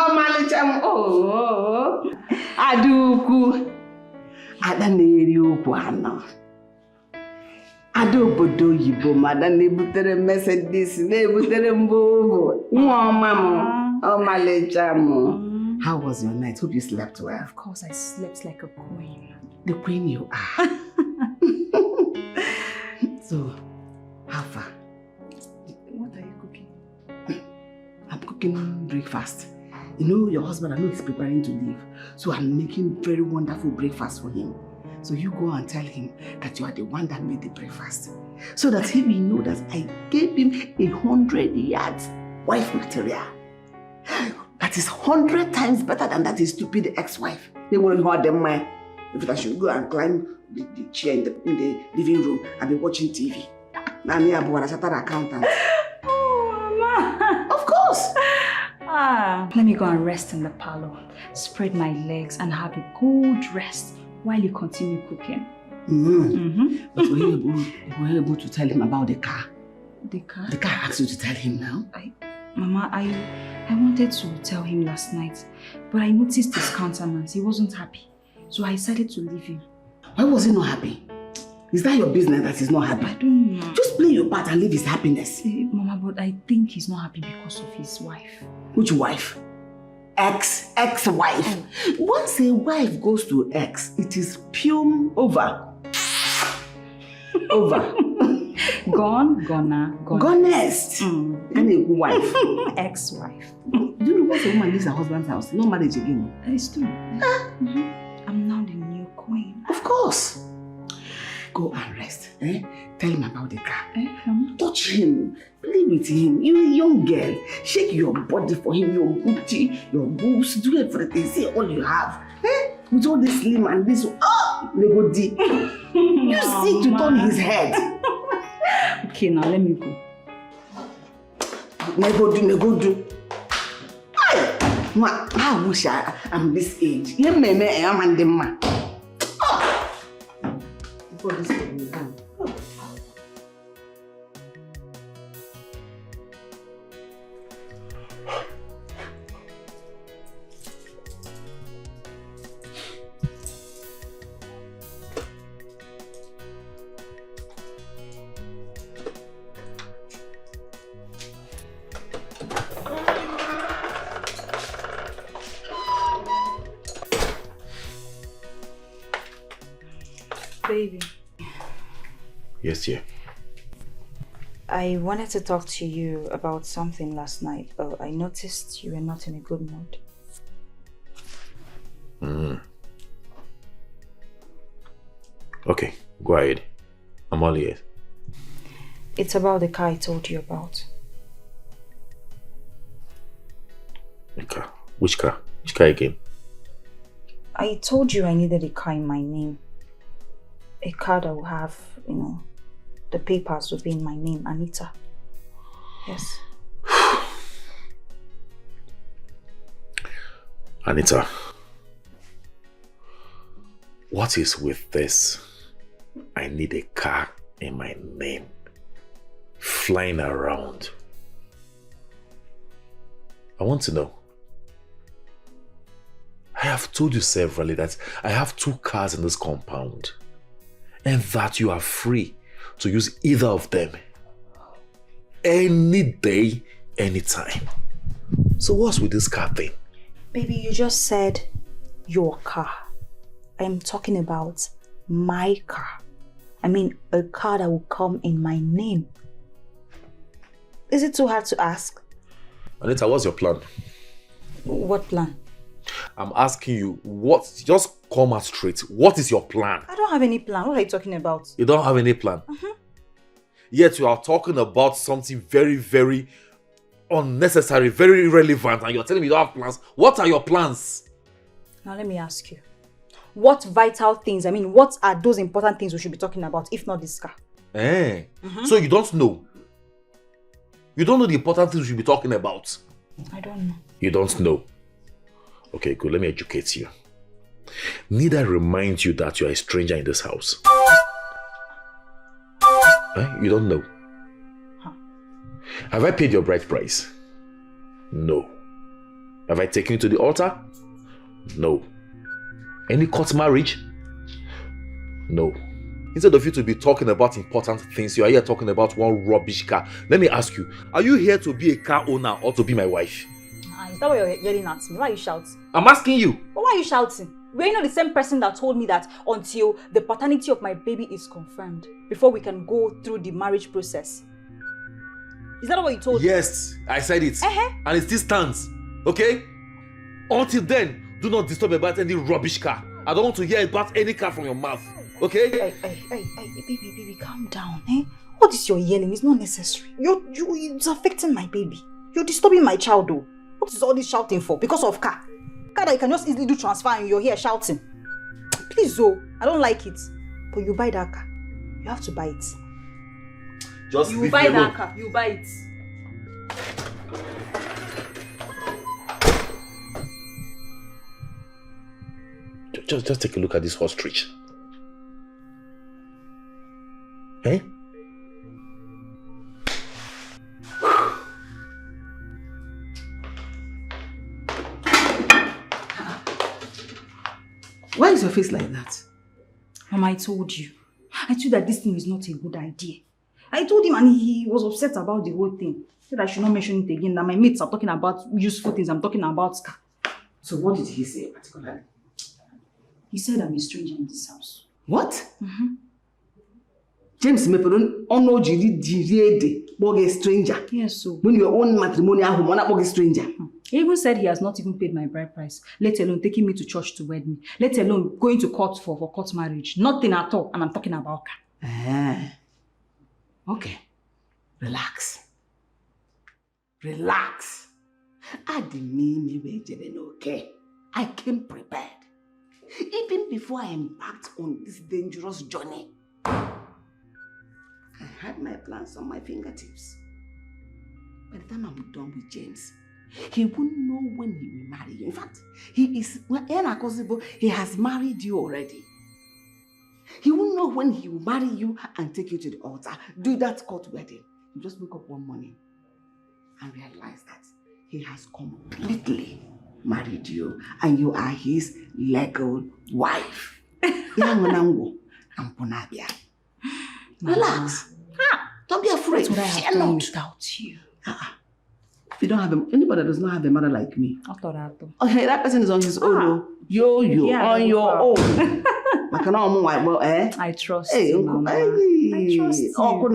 Oh, Malicham. Oh, Aduku. Adaneri Ukwana. Adobodo Yibo, Madame Nebutere Mercedes, Nebutere Mbovo. Mama. Oh, Malicham. How was your night? Hope you slept well. Of course, I slept like a queen. The queen you are. So, how far? What are you cooking? I'm cooking breakfast. You know, your husband, I know he's preparing to leave. So I'm making very wonderful breakfast for him. So you go and tell him that you are the one that made the breakfast. So that he will know that I gave him 100 yards wife material. That is 100 times better than that his stupid ex-wife. They won't hurt them, man. If I should go and climb the chair in the living room and be watching TV. Nanny Abu was a accountant. Oh, Mama. Of course. Let me go and rest in the parlor, spread my legs and have a good rest while you continue cooking. But were you able to tell him about the car? The car? The car asked you to tell him now? Mama, I wanted to tell him last night, but I noticed his countenance. He wasn't happy. So I decided to leave him. Why was he not happy? Is that your business that he's not happy? I don't know. Just play your part and leave his happiness. Mama, but I think he's not happy because of his wife. Which wife? Ex-wife. Once a wife goes to ex, it is pure over. Over. Gone, gonna, gone. Gonest. And a wife. Ex-wife. Do you know once a woman leaves her husband's house, no marriage again? It's true. I'm now the new queen. Of course. Go and rest. Tell him about the car. Touch him. Play with him. You're a young girl. Shake your body for him. Your booty, your boobs. Do everything. See all you have. With all this slim and this. Oh! Lego D. You see to turn his head. Okay, now let me go. Nego do. I wish I'm this age. You may I'm and the man. Before this will be done. Baby. Yes, dear. I wanted to talk to you about something last night. I noticed you were not in a good mood. Okay, go ahead. I'm all ears. It's about the car I told you about. The car? Which car? Which car again? I told you I needed a car in my name. A car that will have, the papers will be in my name, Anita. Yes. Anita, what is with this? I need a car in my name. Flying around. I want to know. I have told you severally that I have 2 cars in this compound and that you are free to use either of them any day, anytime. So what's with this car thing? Baby, you just said your car. I'm talking about my car. I mean, a car that will come in my name. Is it too hard to ask? Anita, what's your plan? What plan? I'm asking you, just come out straight. What is your plan? I don't have any plan. What are you talking about? You don't have any plan? Yet you are talking about something very, very unnecessary, very irrelevant, and you're telling me you don't have plans. What are your plans? Now let me ask you. What vital things, what are those important things we should be talking about, if not this car? So you don't know? You don't know the important things we should be talking about? I don't know. You don't know? Okay, good. Let me educate you. Need I remind you that you are a stranger in this house? You don't know? Have I paid your bride price? No. Have I taken you to the altar? No. Any court marriage? No. Instead of you to be talking about important things, you are here talking about one rubbish car. Let me ask you, are you here to be a car owner or to be my wife? Is that why you're yelling at me? Why are you shouting? I'm asking you. But why are you shouting? Were you not the same person that told me that until the paternity of my baby is confirmed, before we can go through the marriage process? Is that what you told me? Yes, I said it. And it still stands. Okay? Until then, do not disturb about any rubbish car. I don't want to hear about any car from your mouth. Okay? Baby, calm down. What is your yelling? It's not necessary. It's affecting my baby. You're disturbing my child though. What is all this shouting for? Because of car? Car that you can just easily do transfer and you're here shouting. Please, I don't like it. But you buy that car. You have to buy it. Just you buy that car. You buy it. Just take a look at this ostrich. Eh? Why is your face like that? Mama, I told you. I told you that this thing is not a good idea. I told him and he was upset about the whole thing. He said I should not mention it again, that my mates are talking about useful things, I'm talking about car. So what did he say particularly? He said I'm a stranger in this house. What? James Meperon ono jiri boge stranger. Yes, so when your own matrimonial home, not boge stranger. He even said he has not even paid my bride price, let alone taking me to church to wed me, let alone going to court for court marriage. Nothing at all, and I'm talking about car. Okay. Relax. Okay. I came prepared. Even before I embarked on this dangerous journey, I had my plans on my fingertips. By the time I'm done with James, he won't know when he will marry you. In fact, he has married you already. He won't know when he will marry you and take you to the altar, do that court wedding. You just wake up one morning and realize that he has completely married you and you are his legal wife. Relax. Don't be afraid. That's what I have done without you. If you don't have anybody that does not have a mother like me. Okay, that person is on his own. On your own. I trust you, Mama. I trust you. Go and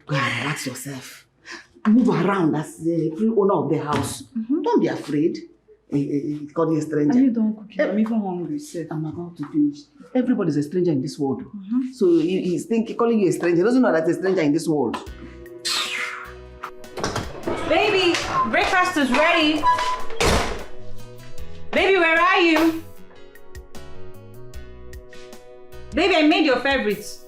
relax yourself. Move around as the free owner of the house. Don't be afraid. Calling a stranger. Are you done cooking? I'm even hungry, sir. I'm about to finish. Everybody's a stranger in this world. So he's calling you a stranger. He doesn't know that a stranger in this world. Baby, breakfast is ready. Baby, where are you? Baby, I made your favorites.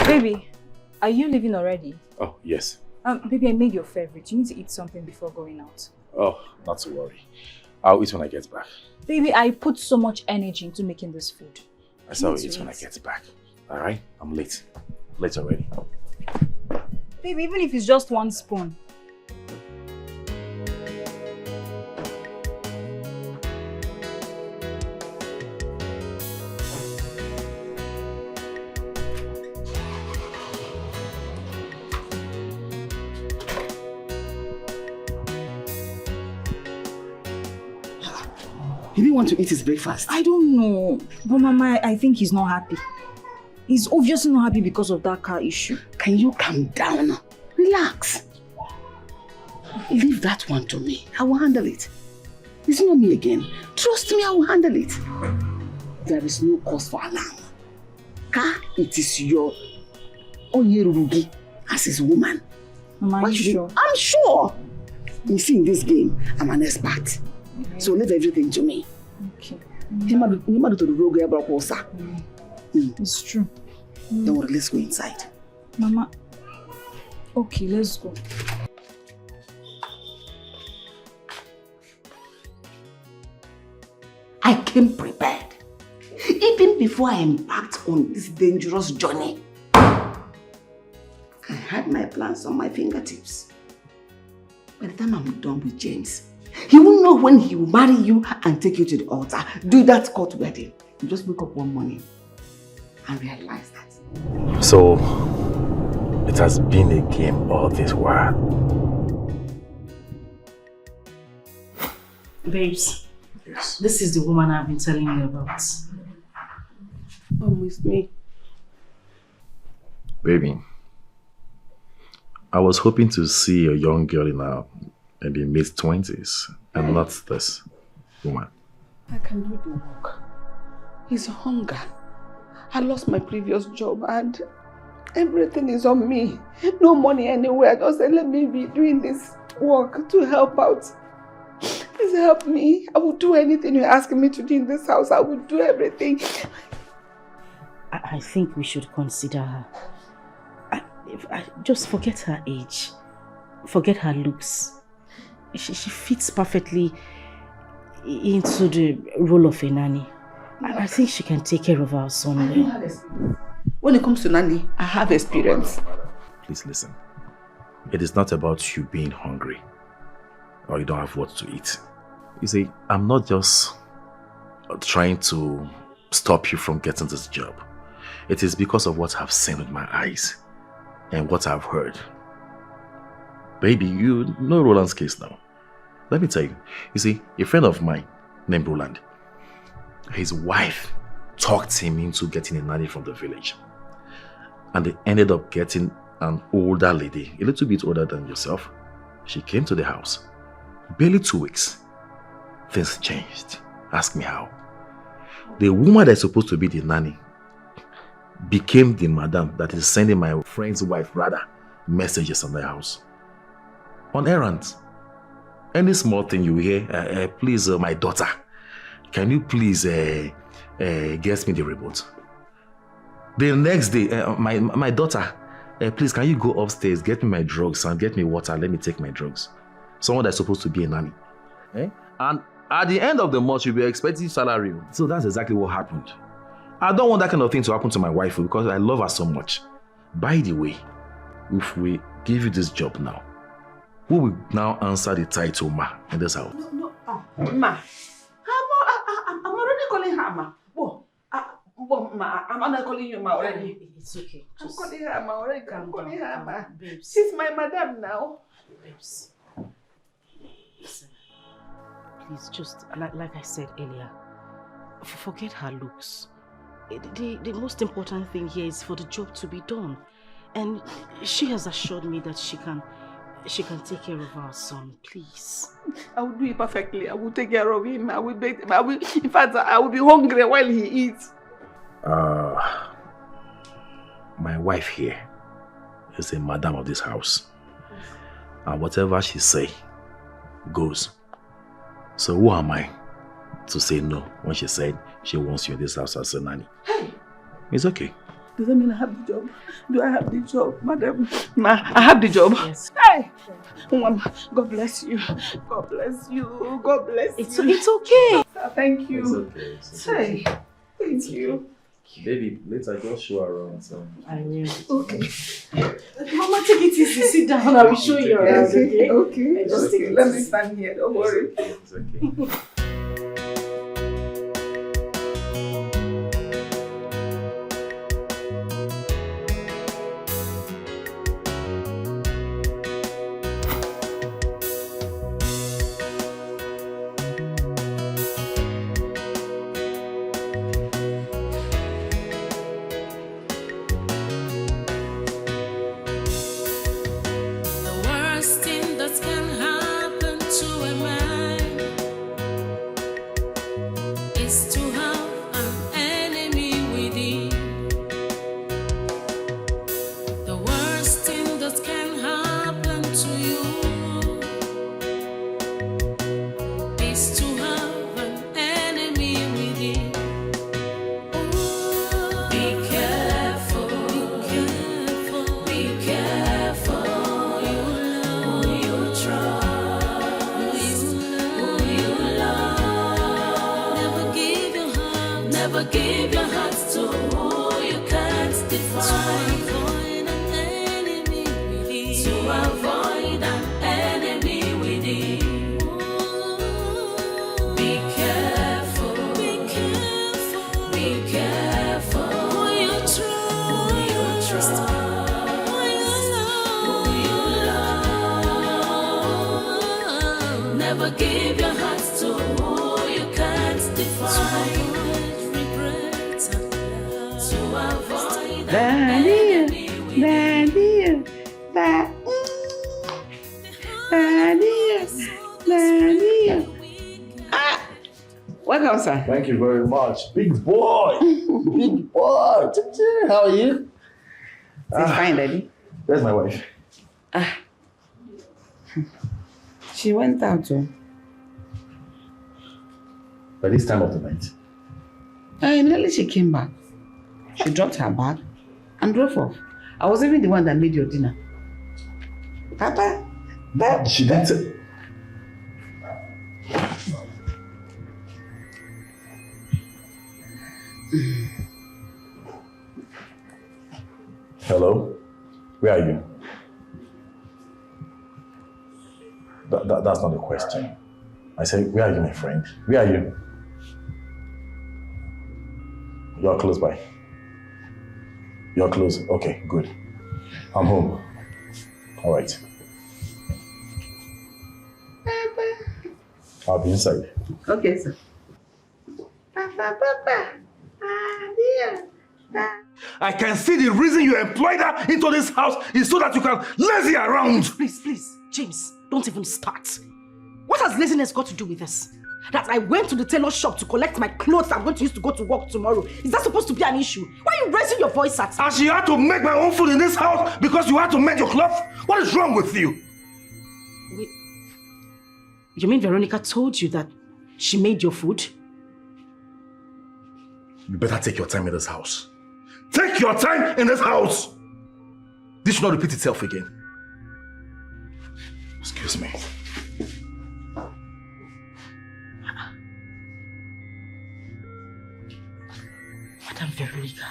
Baby, are you leaving already? Oh, yes. Baby, I made your favorite. You need to eat something before going out. Oh, not to worry. I'll eat when I get back. Baby, I put so much energy into making this food. I shall eat when I get back. Alright? I'm late. Late already. Baby, even if it's just 1 spoon. He didn't want to eat his breakfast. I don't know. But Mama, I think he's not happy. He's obviously not happy because of that car issue. Can you calm down? Relax. Leave that one to me. I will handle it. It's not me again. Trust me, I will handle it. There is no cause for alarm. Ka, it is your Onyerurugi as his woman. Mama, are you sure? I'm sure. You see, in this game, I'm an expert. So leave everything to me. Okay. It's true. Don't worry, let's go inside. Mama. Okay, let's go. I came prepared. Even before I embarked on this dangerous journey, I had my plans on my fingertips. By the time I'm done with James, he will know when he will marry you and take you to the altar. Do that court wedding. You just wake up one morning and realize that. So, it has been a game all this while. Babes, yes. This is the woman I've been telling you about. Come with me. Baby, I was hoping to see a young girl in her maybe mid-20s and not this woman. I can do the work. It's hunger. I lost my previous job and everything is on me. No money anywhere. Just say, let me be doing this work to help out. Please help me. I will do anything you're asking me to do in this house. I will do everything. I think we should consider her. Just forget her age. Forget her looks. She fits perfectly into the role of a nanny. I think she can take care of our son well. When it comes to nanny, I have experience. Please listen. It is not about you being hungry or you don't have what to eat. You see, I'm not just trying to stop you from getting this job. It is because of what I've seen with my eyes and what I've heard. Baby, you know Roland's case now. Let me tell you. You see, a friend of mine named Roland, his wife talked him into getting a nanny from the village. And they ended up getting an older lady, a little bit older than yourself. She came to the house. Barely 2 weeks. Things changed. Ask me how. The woman that's supposed to be the nanny became the madam that is sending my friend's wife, rather, messages on the house. On errands. Any small thing you hear, please, my daughter, can you please get me the remote? The next day, my daughter, please, can you go upstairs, get me my drugs and get me water, let me take my drugs. Someone that's supposed to be a nanny. And at the end of the month, you'll be expecting salary. So that's exactly what happened. I don't want that kind of thing to happen to my wife because I love her so much. By the way, if we give you this job now, who will now answer the title Ma in this house? No, Ma. I'm already calling her Ma. Whoa. Ma, I'm not calling you Ma already. It's okay. I'm calling her Ma already. I'm calling her Ma. Babes. She's my madam now. Babes. Listen. Please, just like I said earlier, forget her looks. The most important thing here is for the job to be done. And she has assured me that she can take care of our son. Please. I will do it perfectly. I will take care of him. I will bathe him. In fact, I will be hungry while he eats. My wife here is a madam of this house. And whatever she say goes. So who am I to say no when she said she wants you in this house as a nanny? Hey! It's okay. Does that mean I have the job? Do I have the job, madam? Ma, I have the job. Yes. Hey! Mama, God bless you. God bless you. God bless you. It's okay. Thank you. It's okay. It's okay. Hey, thank you. Baby, later just show her around. So. I will. Okay. Mama, take it easy. Sit down. I will show you around. Okay. Okay. Just take it Let easy. me stand here. Don't worry. It's okay. The worst thing that can happen to a man is to have an enemy within. The worst thing that can happen to you is to have an enemy within. Be careful, be careful who you trust, who you love. Never give your heart to who you can't define. To avoid an enemy within. Be careful, be careful who you trust, who you love. Never give your heart to who you can't define. To avoid an enemy within. Welcome, sir. Thank you very much. Big boy. Big boy. How are you? It's fine, Daddy. Where's my wife? She went out, too. By this time of the night. Immediately she came back. She dropped her bag and drove off. I was even the one that made your dinner. Papa, She didn't say. Hello? Where are you? That's not a question. I said, where are you, my friend? Where are you? You're close by. You're close. Okay, good. I'm home. All right. I'll be inside. Okay, sir. Papa. Dear. I can see the reason you employed her into this house is so that you can lazy around. Please, James, don't even start. What has laziness got to do with this? That I went to the tailor shop to collect my clothes I'm going to use to go to work tomorrow. Is that supposed to be an issue? Why are you raising your voice at me? And she had to make my own food in this house because you had to mend your clothes? What is wrong with you? Wait. You mean Veronica told you that she made your food? You better take your time in this house. Take your time in this house! This should not repeat itself again. Excuse me. Madam Veronica.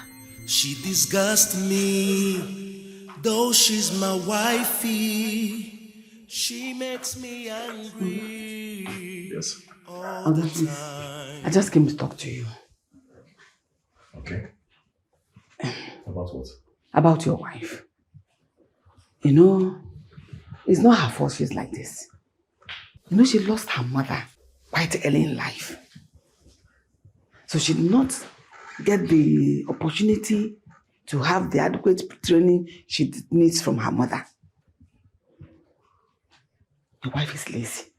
She disgusts me, though she's my wifey. She makes me angry. Yes. I just came to talk to you. Okay. About what? About your wife. You know, it's not her fault she's like this. You know, she lost her mother quite early in life. So she did not get the opportunity to have the adequate training she needs from her mother. Your wife is lazy.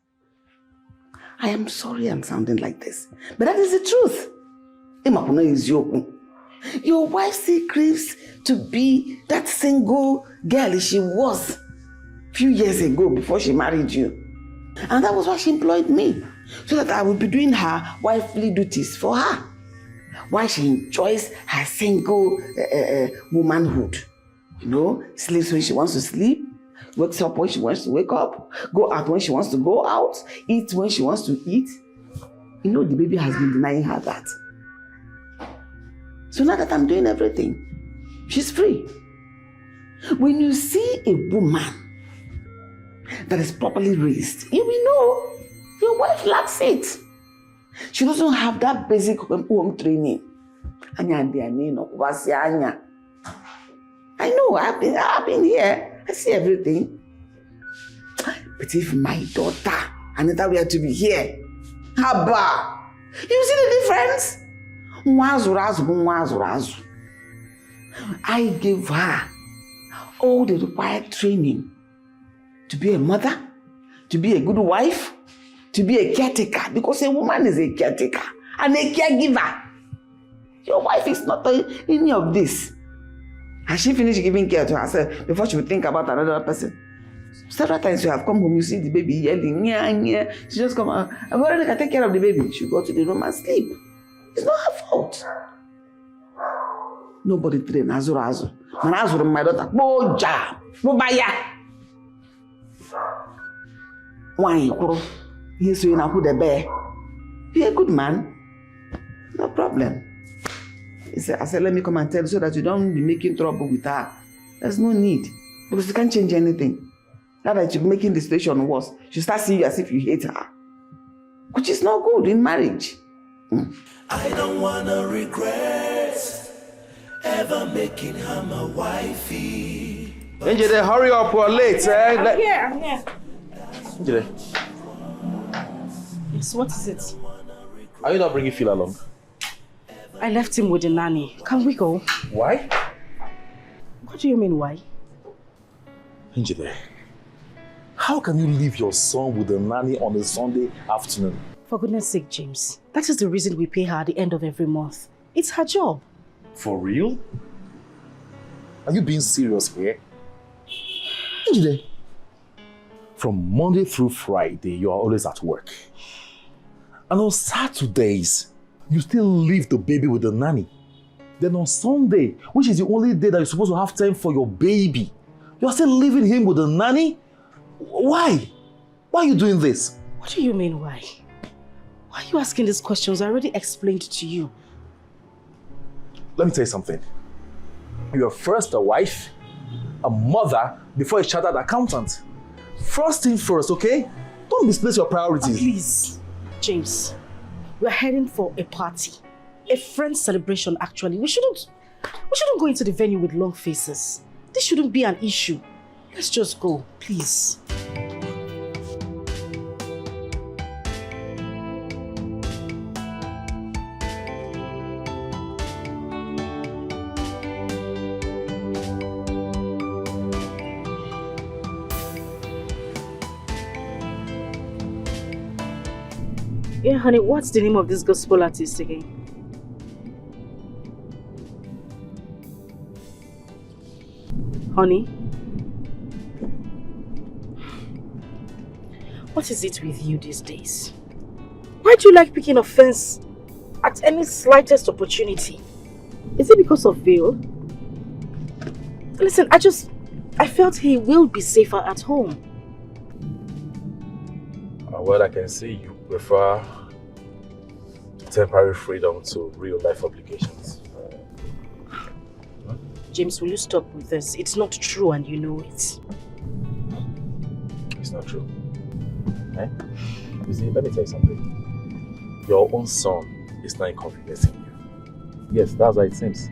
I am sorry I'm sounding like this, but that is the truth. Your wife still craves to be that single girl she was a few years ago before she married you. And that was why she employed me, so that I would be doing her wifely duties for her, while she enjoys her single womanhood. You know, sleeps when she wants to sleep, wakes up when she wants to wake up, go out when she wants to go out, eat when she wants to eat. You know, the baby has been denying her that. So now that I'm doing everything, she's free. When you see a woman that is properly raised, you will know your wife lacks it. She doesn't have that basic home training. I know, I've been here. I see everything. But if my daughter, another were to be here, Haba, you see the difference? I gave her all the required training to be a mother, to be a good wife, to be a caretaker, because a woman is a caretaker and a caregiver. Your wife is not any of this. Has she finished giving care to herself before she will think about another person? Several times you have come home, you see the baby yelling, yeah. She just come out, I've already got to take care of the baby. She go to the room and sleep. It's not her fault. Nobody trained Azur. Man, Azur, my daughter, Boja, Bobaya. Why, yes, you know who the bear. Be a good man. No problem. I said, let me come and tell you so that you don't be making trouble with her. There's no need. Because you can't change anything. Now that you're making the situation worse, she starts seeing you as if you hate her. Which is not good in marriage. I don't wanna regret ever making her my wifey. Angel, hurry up, we're late. I'm here. Angel, Yes, what is it? are you not bringing Phil along? I left him with the nanny. Can we go? Why? What do you mean, why? Angel, how can you leave your son with the nanny on a Sunday afternoon? For goodness sake, James. That is the reason we pay her at the end of every month. It's her job. For real? Are you being serious here? Angel, from Monday through Friday, you are always at work. And on Saturdays, you still leave the baby with the nanny. Then on Sunday, which is the only day that you're supposed to have time for your baby, you're still leaving him with the nanny? Why? Why are you doing this? What do you mean, why? Why are you asking these questions? I already explained to you. Let me tell you something. You're first a wife, a mother, before a chartered accountant. First thing first, okay? Don't misplace your priorities. Please, James. We're heading for a party. A friend celebration, actually. We shouldn't go into the venue with long faces. This shouldn't be an issue. Let's just go, please. Yeah, honey, what's the name of this gospel artist again? Honey? What is it with you these days? Why do you like picking offense at any slightest opportunity? Is it because of Bill? Listen, I felt he will be safer at home. Well, I can see you prefer temporary freedom to real-life obligations. James, will you stop with this? It's not true and you know it. It's not true. Eh? You see, let me tell you something. Your own son is not inconveniencing you. Yes, that's how it seems.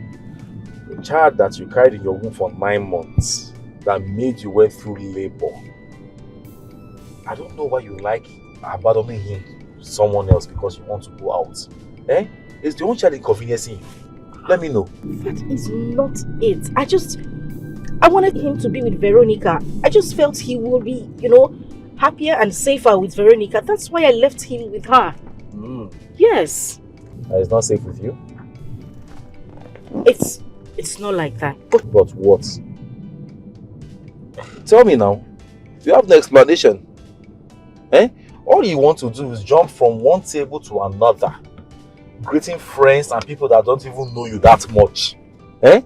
A child that you carried in your womb for 9 months that made you went through labor. I don't know why you like abandoning him to someone else because you want to go out. Eh? Is the only child inconveniencing you? Let me know. That is not it. I wanted him to be with Veronica. I just felt he will be, happier and safer with Veronica. That's why I left him with her. Yes. It's not safe with you? It's not like that. But what? Tell me now. You have no explanation. Eh? All you want to do is jump from one table to another, greeting friends and people that don't even know you that much. Eh?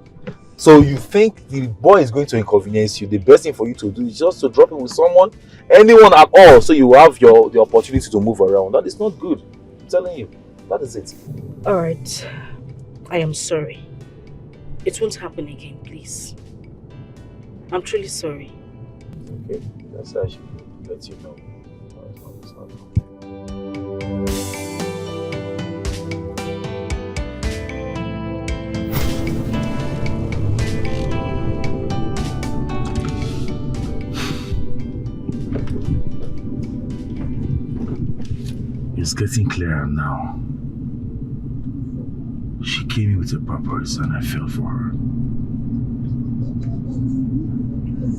So you think the boy is going to inconvenience you. The best thing for you to do is just to drop him with someone, anyone at all, so you have the opportunity to move around. That is not good. I'm telling you. That is it. Alright. I am sorry. It won't happen again, please. I'm truly sorry. Okay, that's how I should let you know. It's getting clearer now. She came in with a purpose and I fell for her.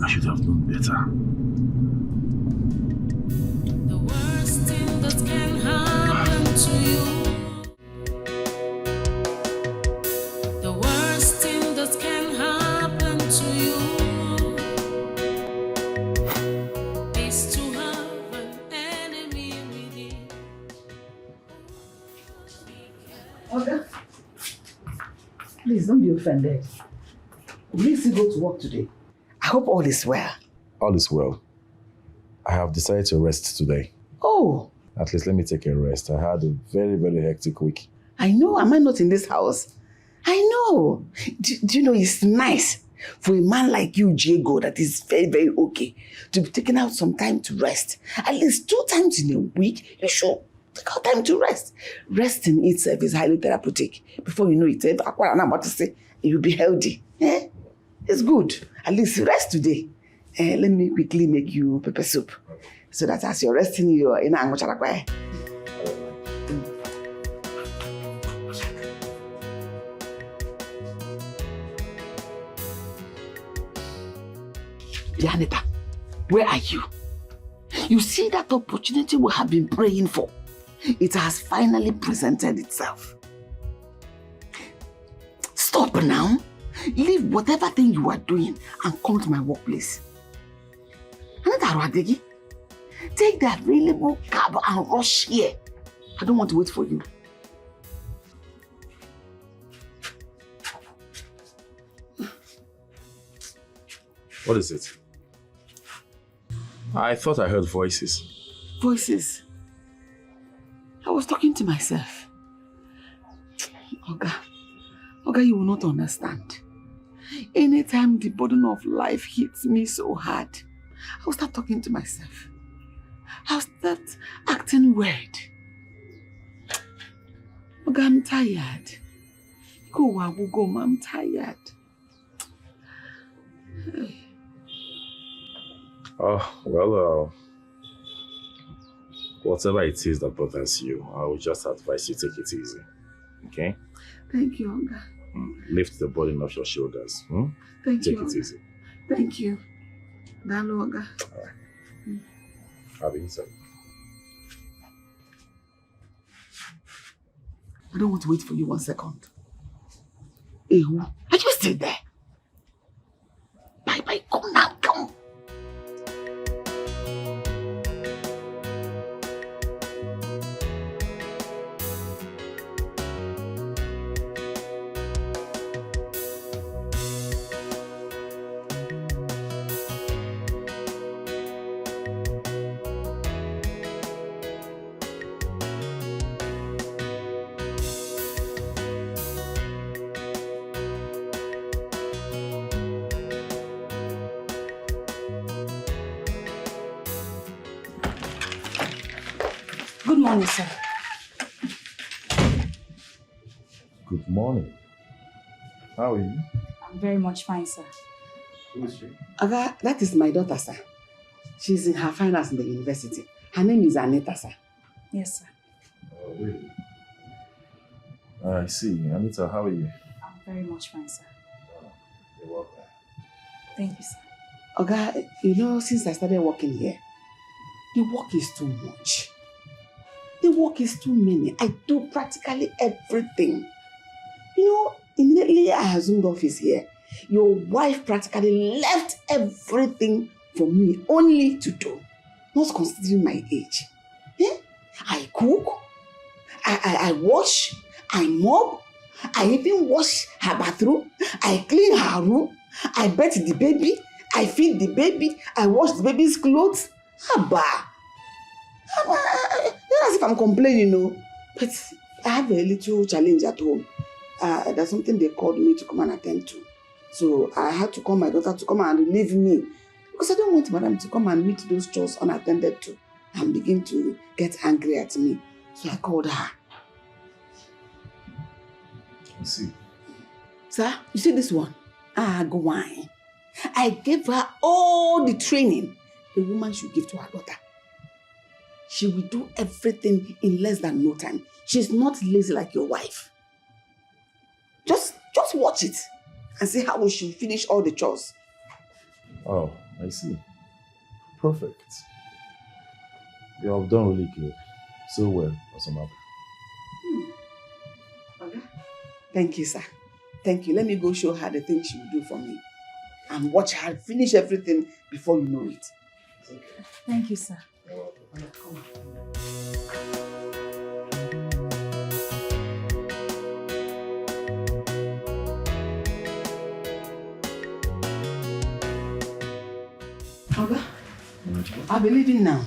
I should have known better. The worst thing that can happen to you. The worst thing that can happen to you is to have an enemy within. Oga, please don't be offended. Will you still go to work today? I hope all is well. All is well. I have decided to rest today. Oh. At least let me take a rest. I had a very, very hectic week. I know. Am I not in this house? I know. Do you know it's nice for a man like you, Jago, that is very, very okay, to be taking out some time to rest. At least 2 times in a week, you should take out time to rest. Resting itself is highly therapeutic. Before you know it, I'm about to say, you'll be healthy. Eh? It's good. At least rest today. Let me quickly make you pepper soup. So that as you're resting, you're in Angocharakwe. Janita, where are you? You see that opportunity we have been praying for. It has finally presented itself. Stop now. Leave whatever thing you are doing and come to my workplace. Take the available cab and rush here. I don't want to wait for you. What is it? I thought I heard voices. Voices? I was talking to myself. Oga, you will not understand. Anytime the burden of life hits me so hard, I will start talking to myself. I'll start acting weird. Oga, I'm tired. Go, I'm tired. Oh, well, whatever it is that bothers you, I will just advise you take it easy. Okay? Thank you, Oga. Lift the burden off your shoulders. Thank you. Take it easy. Thank you. Dalo, Oga. All right. Have it inside. I don't want to wait for you 1 second. Ehu, are you still there? Bye, come now, come. Good morning, sir. Good morning. How are you? I'm very much fine, sir. Who is she? Aga, that is my daughter, sir. She's in her finals in the university. Her name is Anita, sir. Yes, sir. Oh, really? I see. Anita, how are you? I'm very much fine, sir. You're welcome. Thank you, sir. Aga, you know, since I started working here, the work is too much. The work is too many. I do practically everything. You know, immediately I assumed office here, your wife practically left everything for me only to do, not considering my age. Eh? I cook, I wash, I mop, I even wash her bathroom, I clean her room, I bathe the baby, I feed the baby, I wash the baby's clothes. Haba. Not as if I'm complaining, no. But I have a little challenge at home. There's something they called me to come and attend to. So I had to call my daughter to come and relieve me. Because I don't want madam to come and meet those chores unattended to and begin to get angry at me. So I called her. I see. Sir, you see this one? Go on. I gave her all the training a woman should give to her daughter. She will do everything in less than no time. She's not lazy like your wife. Just watch it and see how we should finish all the chores. Oh, I see. Perfect. You have done really good. So well, Osama. Okay. Thank you, sir. Thank you. Let me go show her the things she will do for me. And watch her finish everything before you know it. Okay. Thank you, sir. Come on. Oga, I'll be leaving now.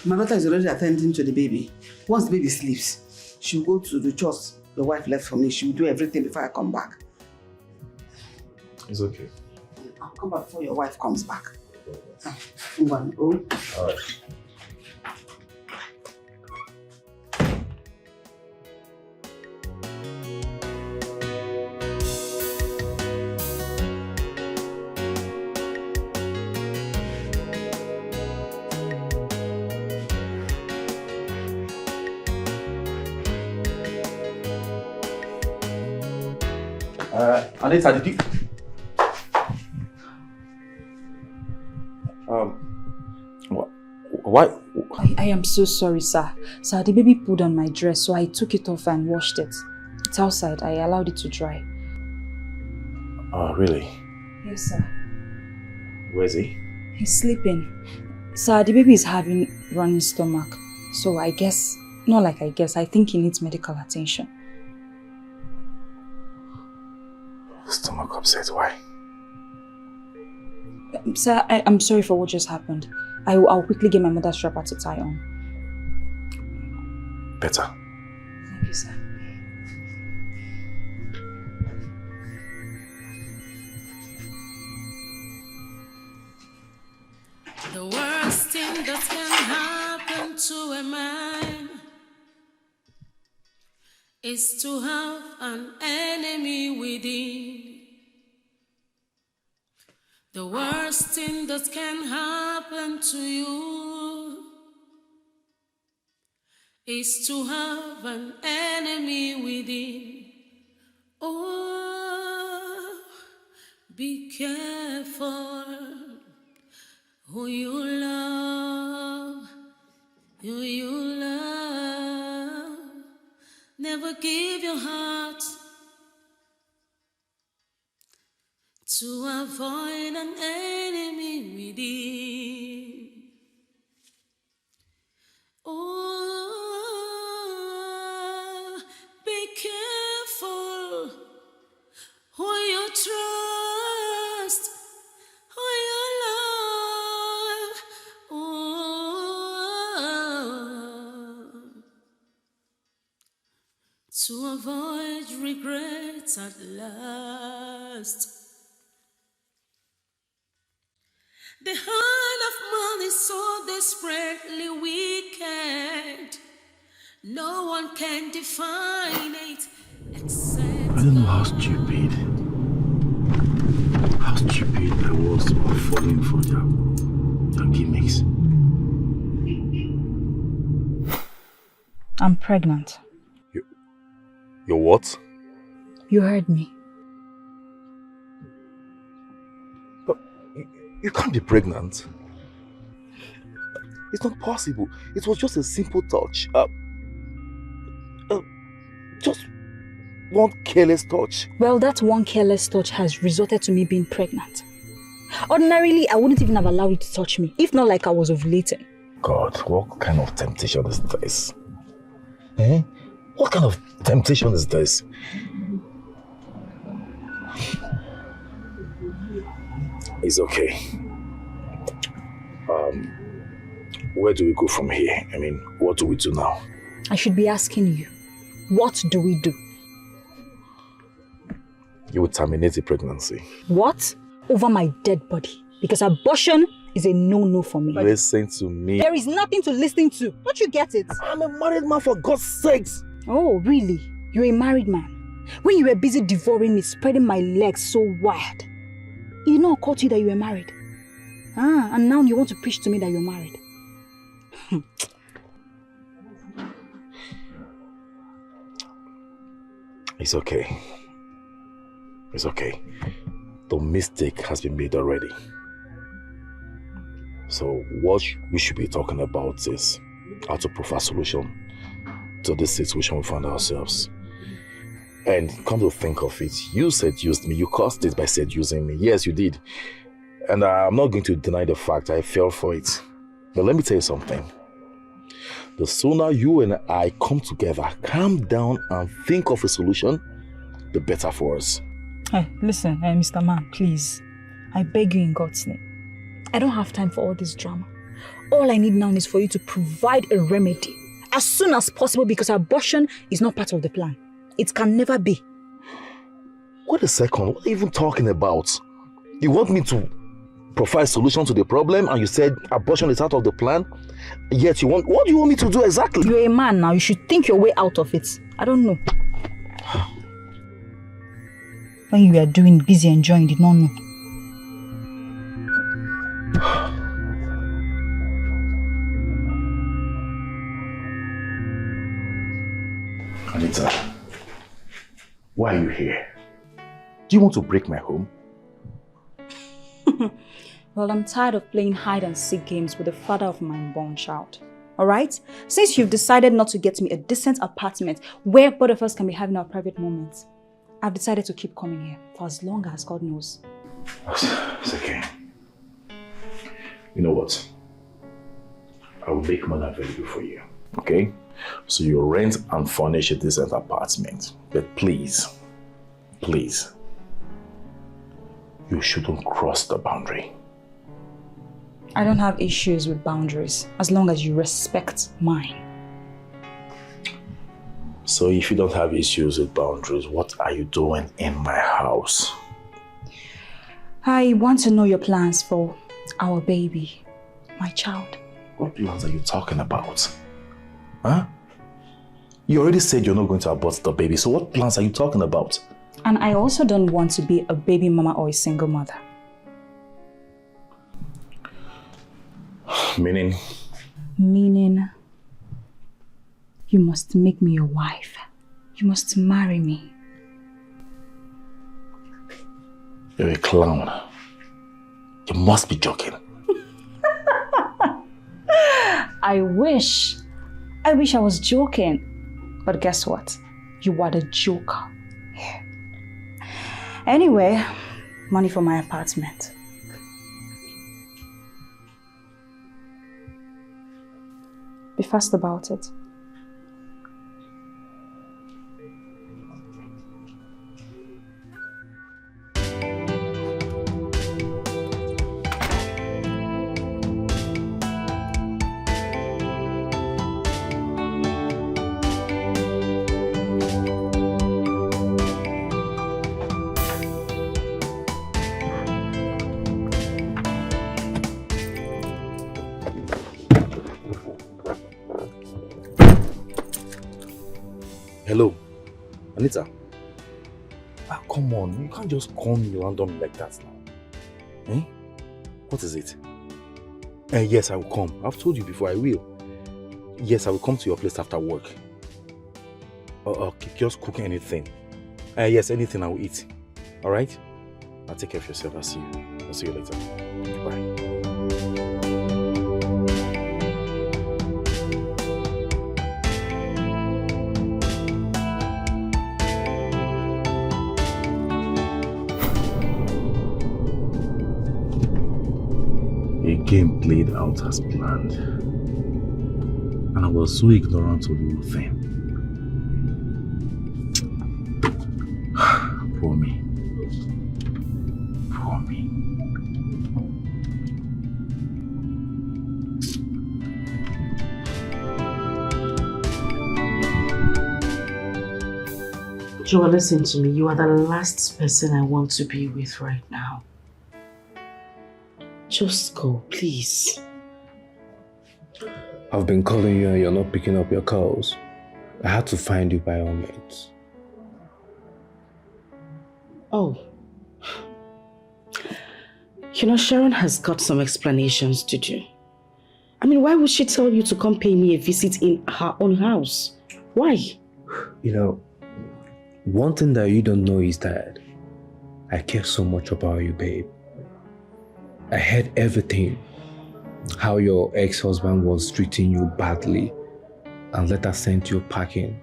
My daughter is already attending to the baby. Once the baby sleeps, she'll go to the chores the wife left for me. She will do everything before I come back. It's okay. I'll come back before your wife comes back. One, oh. All right. Anita, did you... Why? I am so sorry, sir. Sir, the baby pulled on my dress, so I took it off and washed it. It's outside. I allowed it to dry. Oh, really? Yes, sir. Where's he? He's sleeping. Sir, the baby is having running stomach. So I guess, not like I guess, I think he needs medical attention. Stomach upset, why? Sir, I'm sorry for what just happened. I'll quickly get my mother's wrapper to tie on. Better. Thank you, sir. The worst thing that can happen to a man is to have an enemy within. The worst thing that can happen to you is to have an enemy within. Oh, be careful who you love, who you love. Never give your heart to avoid an enemy within. Oh, be careful who you trust, who you love. Oh, to avoid regrets at last. The heart of man is so desperately wicked. No one can define it except I don't know how stupid how stupid I was for falling for their gimmicks. I'm pregnant. You're what? You heard me. But you can't be pregnant. It's not possible. It was just a simple touch. Just one careless touch. Well, that one careless touch has resulted to me being pregnant. Ordinarily, I wouldn't even have allowed you to touch me, if not like I was ovulating. God, what kind of temptation is this? Eh? What kind of temptation is this? It's okay. Where do we go from here? I mean, what do we do now? I should be asking you, what do we do? You would terminate the pregnancy. What? Over my dead body. Because abortion is a no-no for me. Listen to me. There is nothing to listen to. Don't you get it? I'm a married man, for God's sakes. Oh, really? You're a married man? When you were busy devouring me, spreading my legs so wide, it did not occur to you that you were married? And now you want to preach to me that you're married? It's okay. It's okay. The mistake has been made already. So what we should be talking about is how to provide a solution to this situation we found ourselves. And come to think of it, you seduced me. You caused it by seducing me. Yes, you did. And I'm not going to deny the fact I fell for it. But let me tell you something. The sooner you and I come together, calm down and think of a solution, the better for us. Hey, listen, Mr. Man, please. I beg you in God's name. I don't have time for all this drama. All I need now is for you to provide a remedy as soon as possible, because abortion is not part of the plan. It can never be. Wait a second, what are you even talking about? You want me to provide a solution to the problem and you said abortion is out of the plan? Yet what do you want me to do exactly? You're a man now, you should think your way out of it. I don't know. When you were doing busy enjoying, did not know. Anita, why are you here? Do you want to break my home? Well, I'm tired of playing hide and seek games with the father of my unborn child. Alright? Since you've decided not to get me a decent apartment where both of us can be having our private moments, I've decided to keep coming here for as long as God knows. It's okay. You know what? I will make money available for you. Okay? So you rent and furnish a decent apartment. But please, you shouldn't cross the boundary. I don't have issues with boundaries as long as you respect mine. So if you don't have issues with boundaries, what are you doing in my house? I want to know your plans for our baby, my child. What plans are you talking about? Huh? You already said you're not going to abort the baby, so what plans are you talking about? And I also don't want to be a baby mama or a single mother. Meaning? Meaning, you must make me your wife. You must marry me. You're a clown. You must be joking. I wish I was joking. But guess what? You are the joker. Yeah. Anyway, money for my apartment. Be fast about it. Hello, Anita. Come on, you can't just call me randomly like that now. Eh? What is it? Yes, I will come. I've told you before, I will. Yes, I will come to your place after work. Okay, just cook anything. Yes, anything I will eat. Alright? Now take care of yourself. I'll see you later. Bye. A game played out as planned. And I was so ignorant of the whole thing. Poor me. Poor me. Joel, listen to me. You are the last person I want to be with right now. Just go, please. I've been calling you and you're not picking up your calls. I had to find you by all means. Oh. You know, Sharon has got some explanations to do. I mean, why would she tell you to come pay me a visit in her own house? Why? You know, one thing that you don't know is that I care so much about you, babe. I heard everything. How your ex-husband was treating you badly and later sent you packing.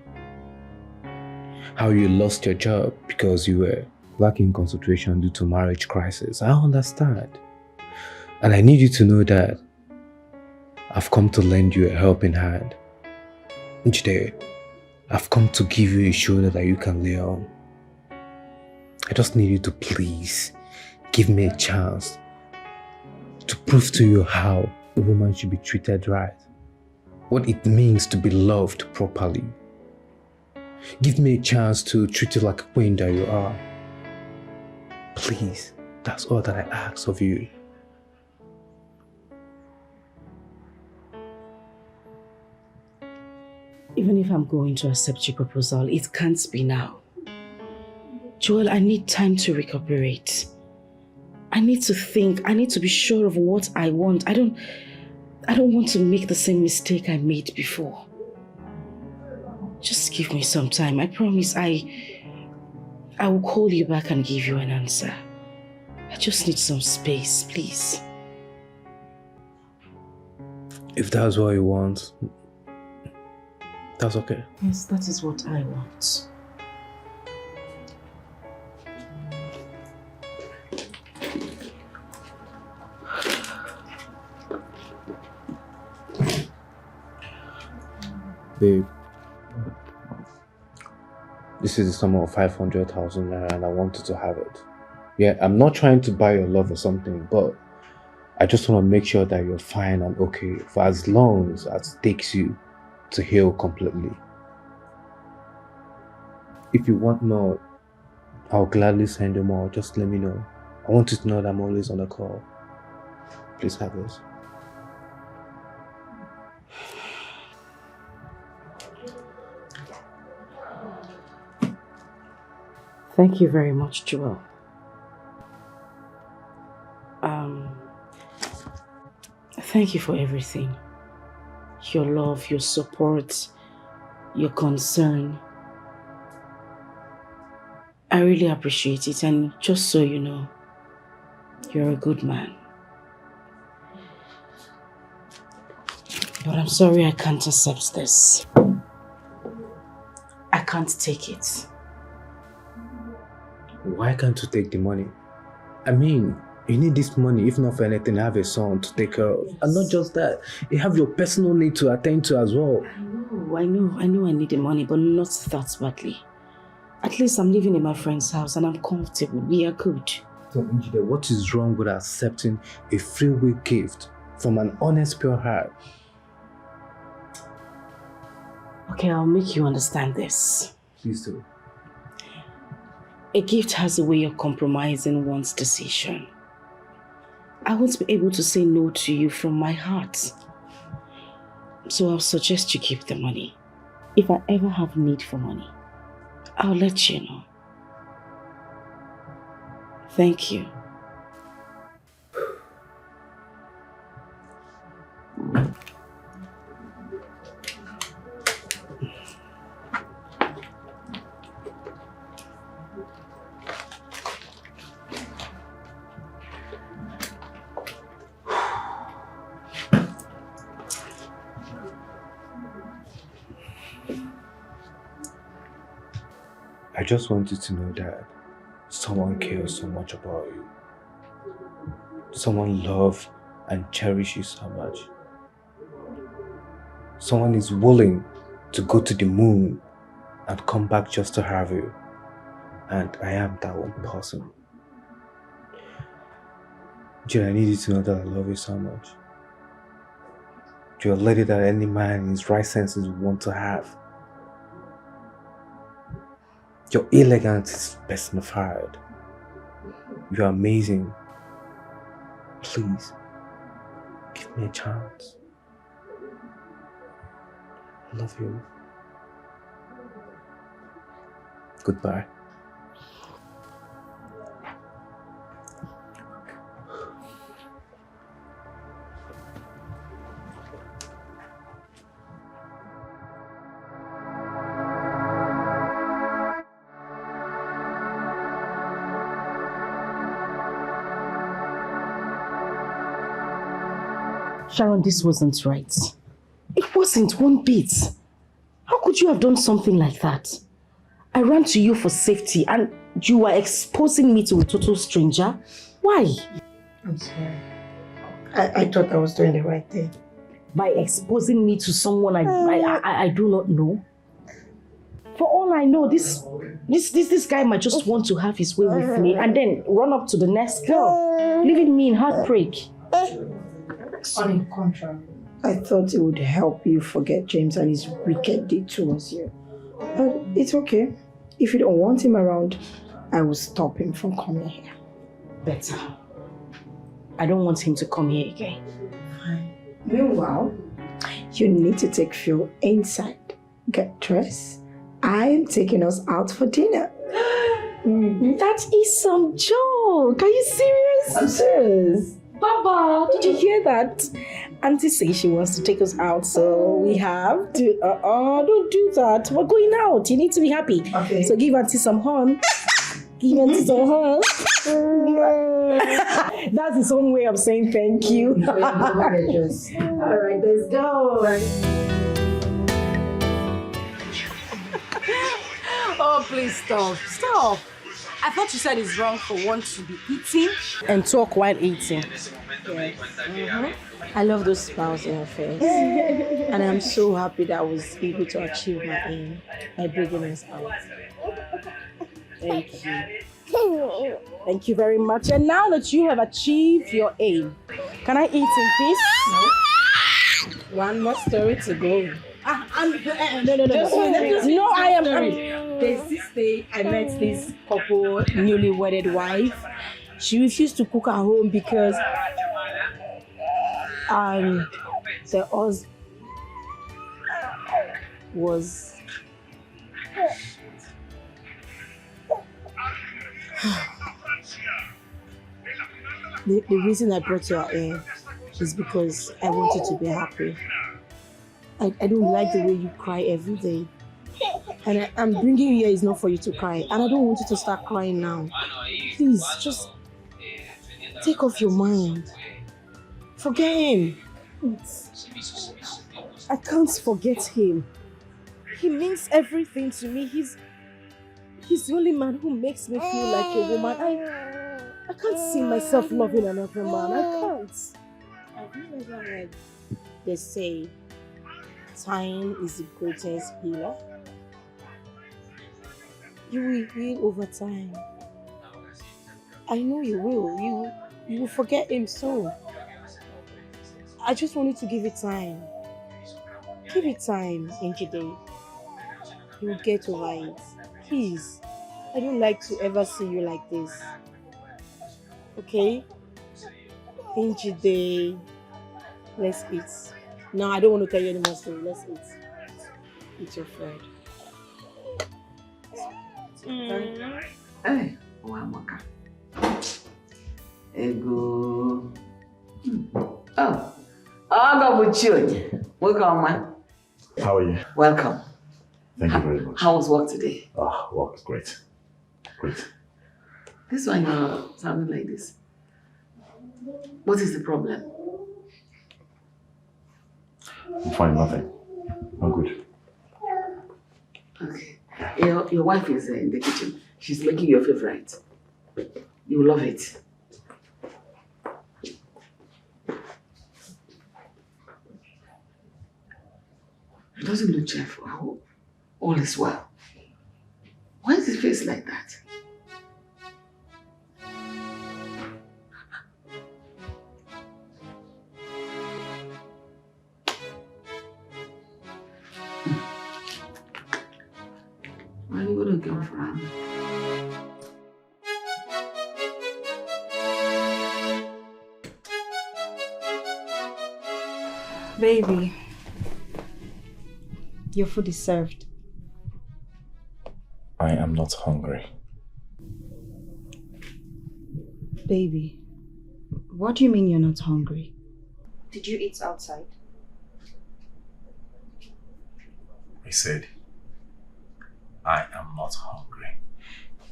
How you lost your job because you were lacking concentration due to marriage crisis. I understand. And I need you to know that I've come to lend you a helping hand. Each day, I've come to give you a shoulder that you can lay on. I just need you to please give me a chance to prove to you how a woman should be treated right. What it means to be loved properly. Give me a chance to treat you like a queen that you are. Please, that's all that I ask of you. Even if I'm going to accept your proposal, it can't be now. Joel, I need time to recuperate. I need to think. I need to be sure of what I want. I don't want to make the same mistake I made before. Just give me some time. I promise I will call you back and give you an answer. I just need some space, please. If that's what you want, that's okay. Yes, that is what I want. Babe, this is the sum of 500,000 naira and I wanted to have it. Yeah, I'm not trying to buy your love or something, but I just want to make sure that you're fine and okay for as long as it takes you to heal completely. If you want more, I'll gladly send you more. Just let me know. I want you to know that I'm always on the call. Please have this. Thank you very much, Joel. Thank you for everything. Your love, your support, your concern. I really appreciate it, and just so you know, you're a good man. But I'm sorry I can't accept this. I can't take it. Why can't you take the money? I mean, you need this money, if not for anything, have a son to take care of. Yes. And not just that, you have your personal need to attend to as well. I know I need the money, but not that badly. At least I'm living in my friend's house and I'm comfortable. We are good. So, Njide, what is wrong with accepting a freeway gift from an honest, pure heart? Okay, I'll make you understand this. Please do. A gift has a way of compromising one's decision. I won't be able to say no to you from my heart. So I'll suggest you keep the money. If I ever have need for money, I'll let you know. Thank you. I just want you to know that someone cares so much about you. Someone loves and cherishes you so much. Someone is willing to go to the moon and come back just to have you. And I am that one person. Jill, I need you to know that I love you so much. You're a lady that any man in his right senses would want to have. Your elegance is personified. You're amazing. Please, give me a chance. I love you. Goodbye. Sharon, this wasn't right. It wasn't one bit. How could you have done something like that? I ran to you for safety and you were exposing me to a total stranger. Why? I'm sorry. I thought I was doing the right thing. By exposing me to someone I do not know? For all I know, this guy might just want to have his way with me and then run up to the next girl, leaving me in heartbreak. On the contrary, I thought it would help you forget James and his wicked deed towards you. But it's okay. If you don't want him around, I will stop him from coming here. Better. I don't want him to come here again. Meanwhile, you need to take Phil inside. Get dressed. I am taking us out for dinner. That is some joke. Are you serious? I'm serious. Baba, did you hear that? Auntie says she wants to take us out, so we have to. Don't do that. We're going out. You need to be happy. Okay. So give Auntie some horn. Give Auntie some horn. That's his own way of saying thank you. Alright, let's go. Oh, please stop. Stop. I thought you said it's wrong for one to be eating and talk while eating. Yes. I love those smiles in her face. And I'm so happy that I was able to achieve my aim by bringing us out. Thank you. Thank you very much. And now that you have achieved your aim, can I eat in peace? No. One more story to go. No. There's this day I met this couple, newly wedded wife. She refused to cook at home because the husband was the reason I brought you out here is because I want you to be happy. I don't like the way you cry every day. And I'm bringing you here is not for you to cry. And I don't want you to start crying now. Please, just take off your mind. Forget him. I can't forget him. He means everything to me. He's the only man who makes me feel like a woman. I can't see myself loving another man. I can't. Have you ever heard they say time is the greatest healer? You will heal over time. I know you will. You will forget him soon. I just want you to give it time. Give it time, Njide. You will get over it. Please. I don't like to ever see you like this. Okay? Njide. Let's eat. No, I don't want to tell you any more story. Let's eat. Eat your food. Hey, Wamaka. Ego. Oh, Welcome, man. How are you? Welcome. Thank you very much. How was work today? Work is great. Great. This one you're sounding like this. What is the problem? I'm fine, nothing. I'm good. Okay. Your wife is in the kitchen. She's making your favorite. You love it. It doesn't look cheerful. I hope all is well. Why is his face like that? Why are you going to come from? Baby, your food is served. I am not hungry. Baby, what do you mean you're not hungry? Did you eat outside? I said, I am not hungry.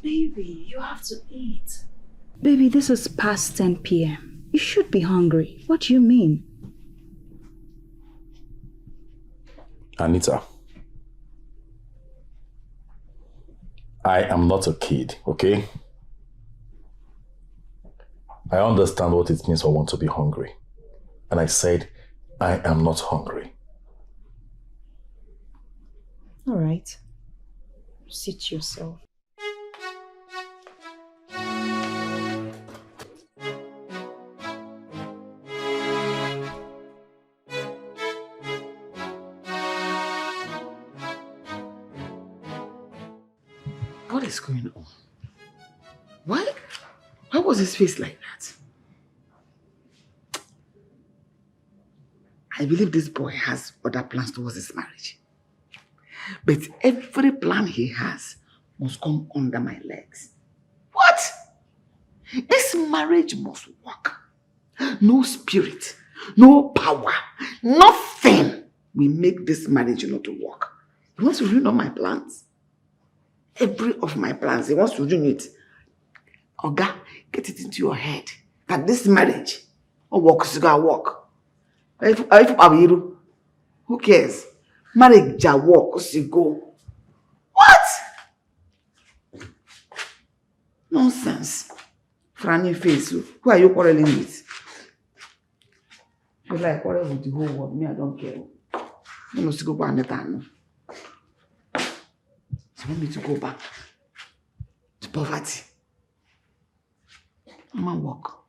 Baby, you have to eat. Baby, this is past 10 p.m. You should be hungry. What do you mean? Anita, I am not a kid, okay? I understand what it means for one to be hungry. And I said, I am not hungry. All right. Sit yourself. What is going on? Why was his face like that? I believe this boy has other plans towards his marriage. But every plan he has must come under my legs. What? This marriage must work. No spirit, no power, nothing will make this marriage not to work. He wants to ruin all my plans. Every of my plans, he wants to ruin it. Oga, get it into your head that this marriage or work is gonna work. Who cares? Marriage ja work, go. What? Nonsense. Franny face, who are you quarreling with? You like quarrel with the whole world. Me, I don't care. You must go back and so you want me to go back to poverty? I'm gonna walk.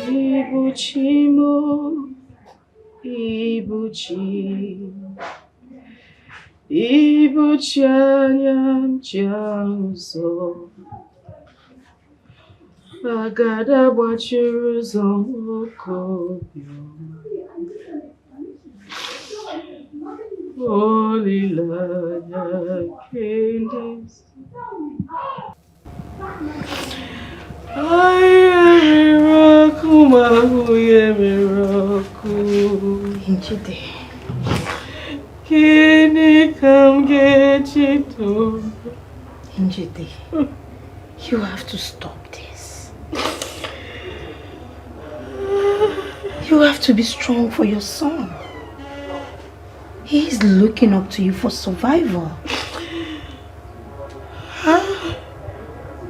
Ibuchimo, Ibuchi, Ibuchanyam Janso. Agada Bachiruzon Okobio. Holy Lanya Candies. I am miracle, miracle. Injide. Can you come get it on? Injide, you have to stop this. You have to be strong for your son. He is looking up to you for survival.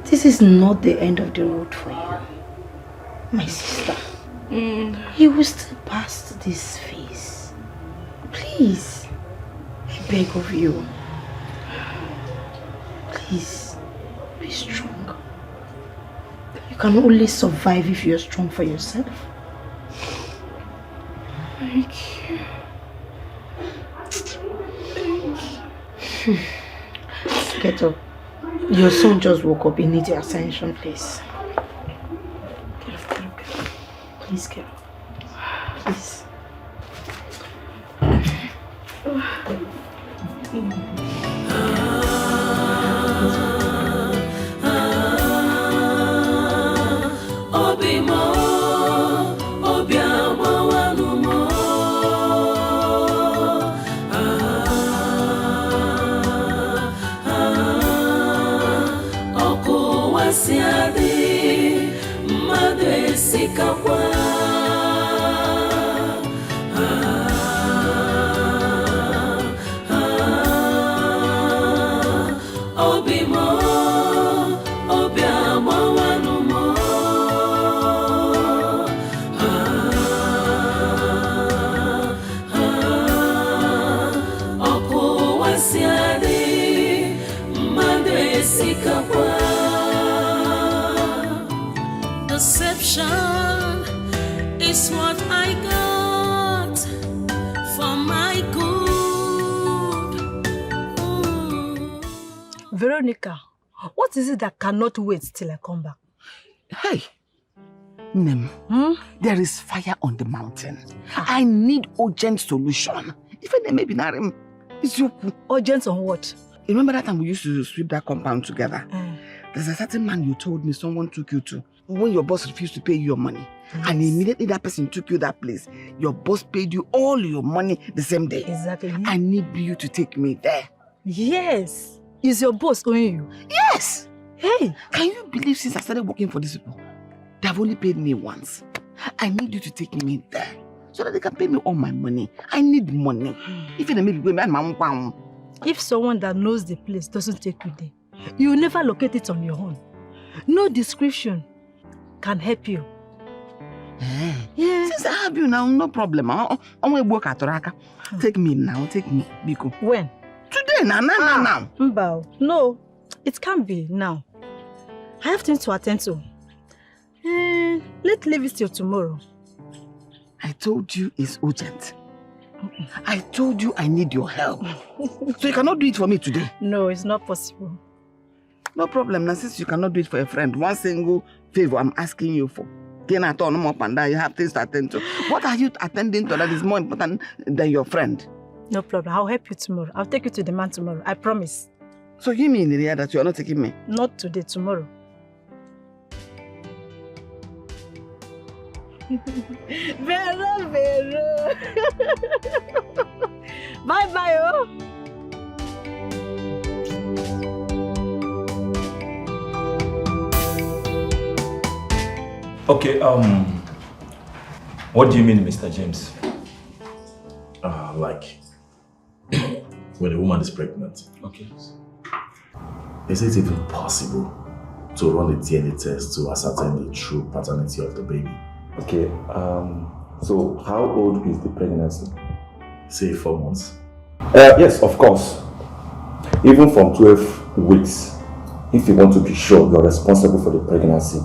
This is not the end of the road for you, my sister. You will still pass this phase. Please, I beg of you. Please, be strong. You can only survive if you're strong for yourself. Thank you. Get up. Your son just woke up. He needs your attention, please. Get up, get up, get up. Please get up. Please. esikakwa. Obimo, obiamo wanumo. Oku wasiadi, mando esikakwa. Deception is what I got for my good. Veronica, what is it that cannot wait till I come back? Hey, Nem, there is fire on the mountain. I need urgent solution. Even maybe not it's your urgent on what? You remember that time we used to sweep that compound together? There's a certain man you told me someone took you to when your boss refused to pay you your money. Yes. And immediately that person took you that place. Your boss paid you all your money the same day. Exactly. I need you to take me there. Yes. Is your boss owing you? Yes. Hey. Can you believe since I started working for these people, they have only paid me once? I need you to take me there so that they can pay me all my money. I need money. If someone that knows the place doesn't take you there, you will never locate it on your own. No description can help you. Yeah. Since I have you now, no problem. I want to work at Toraka. Take me now, take me, Biko. When? Today, now. Mbao, no, it can't be now. I have things to attend to. Let's leave it till tomorrow. I told you it's urgent. I told you I need your help. So you cannot do it for me today? No, it's not possible. No problem. Now, since you cannot do it for a friend, one single favor I'm asking you for. You have things to attend to. What are you attending to that is more important than your friend? No problem. I'll help you tomorrow. I'll take you to the man tomorrow. I promise. So you mean, Iria, that you are not taking me? Not today, tomorrow. Vero. Bye, oh. Okay, what do you mean, Mr. James? Like, when a woman is pregnant. Okay. Is it even possible to run a DNA test to ascertain the true paternity of the baby? Okay, so how old is the pregnancy? Say 4 months. Yes, of course. Even from 12 weeks, if you want to be sure you're responsible for the pregnancy,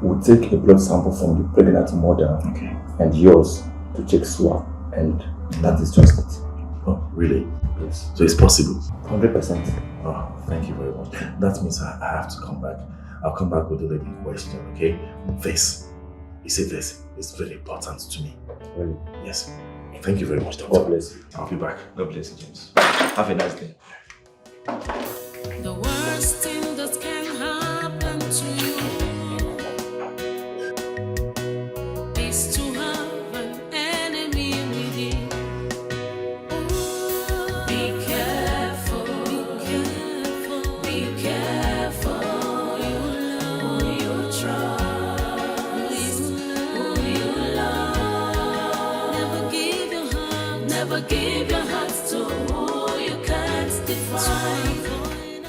we'll take a blood sample from the pregnant mother and yours to check swab, and that is just it. Oh, really? Yes. So it's possible? 100%. Oh, thank you very much. That means I have to come back. I'll come back with the lady in question, okay? This. You say this is very important to me. Really? Yes. Thank you very much, Doctor. God bless you. I'll be back. God bless you, James. Have a nice day. The worst thing that can happen to you is to have an enemy within. Be careful, be careful. Who you trust, who you love. Never give your heart to who you can't define.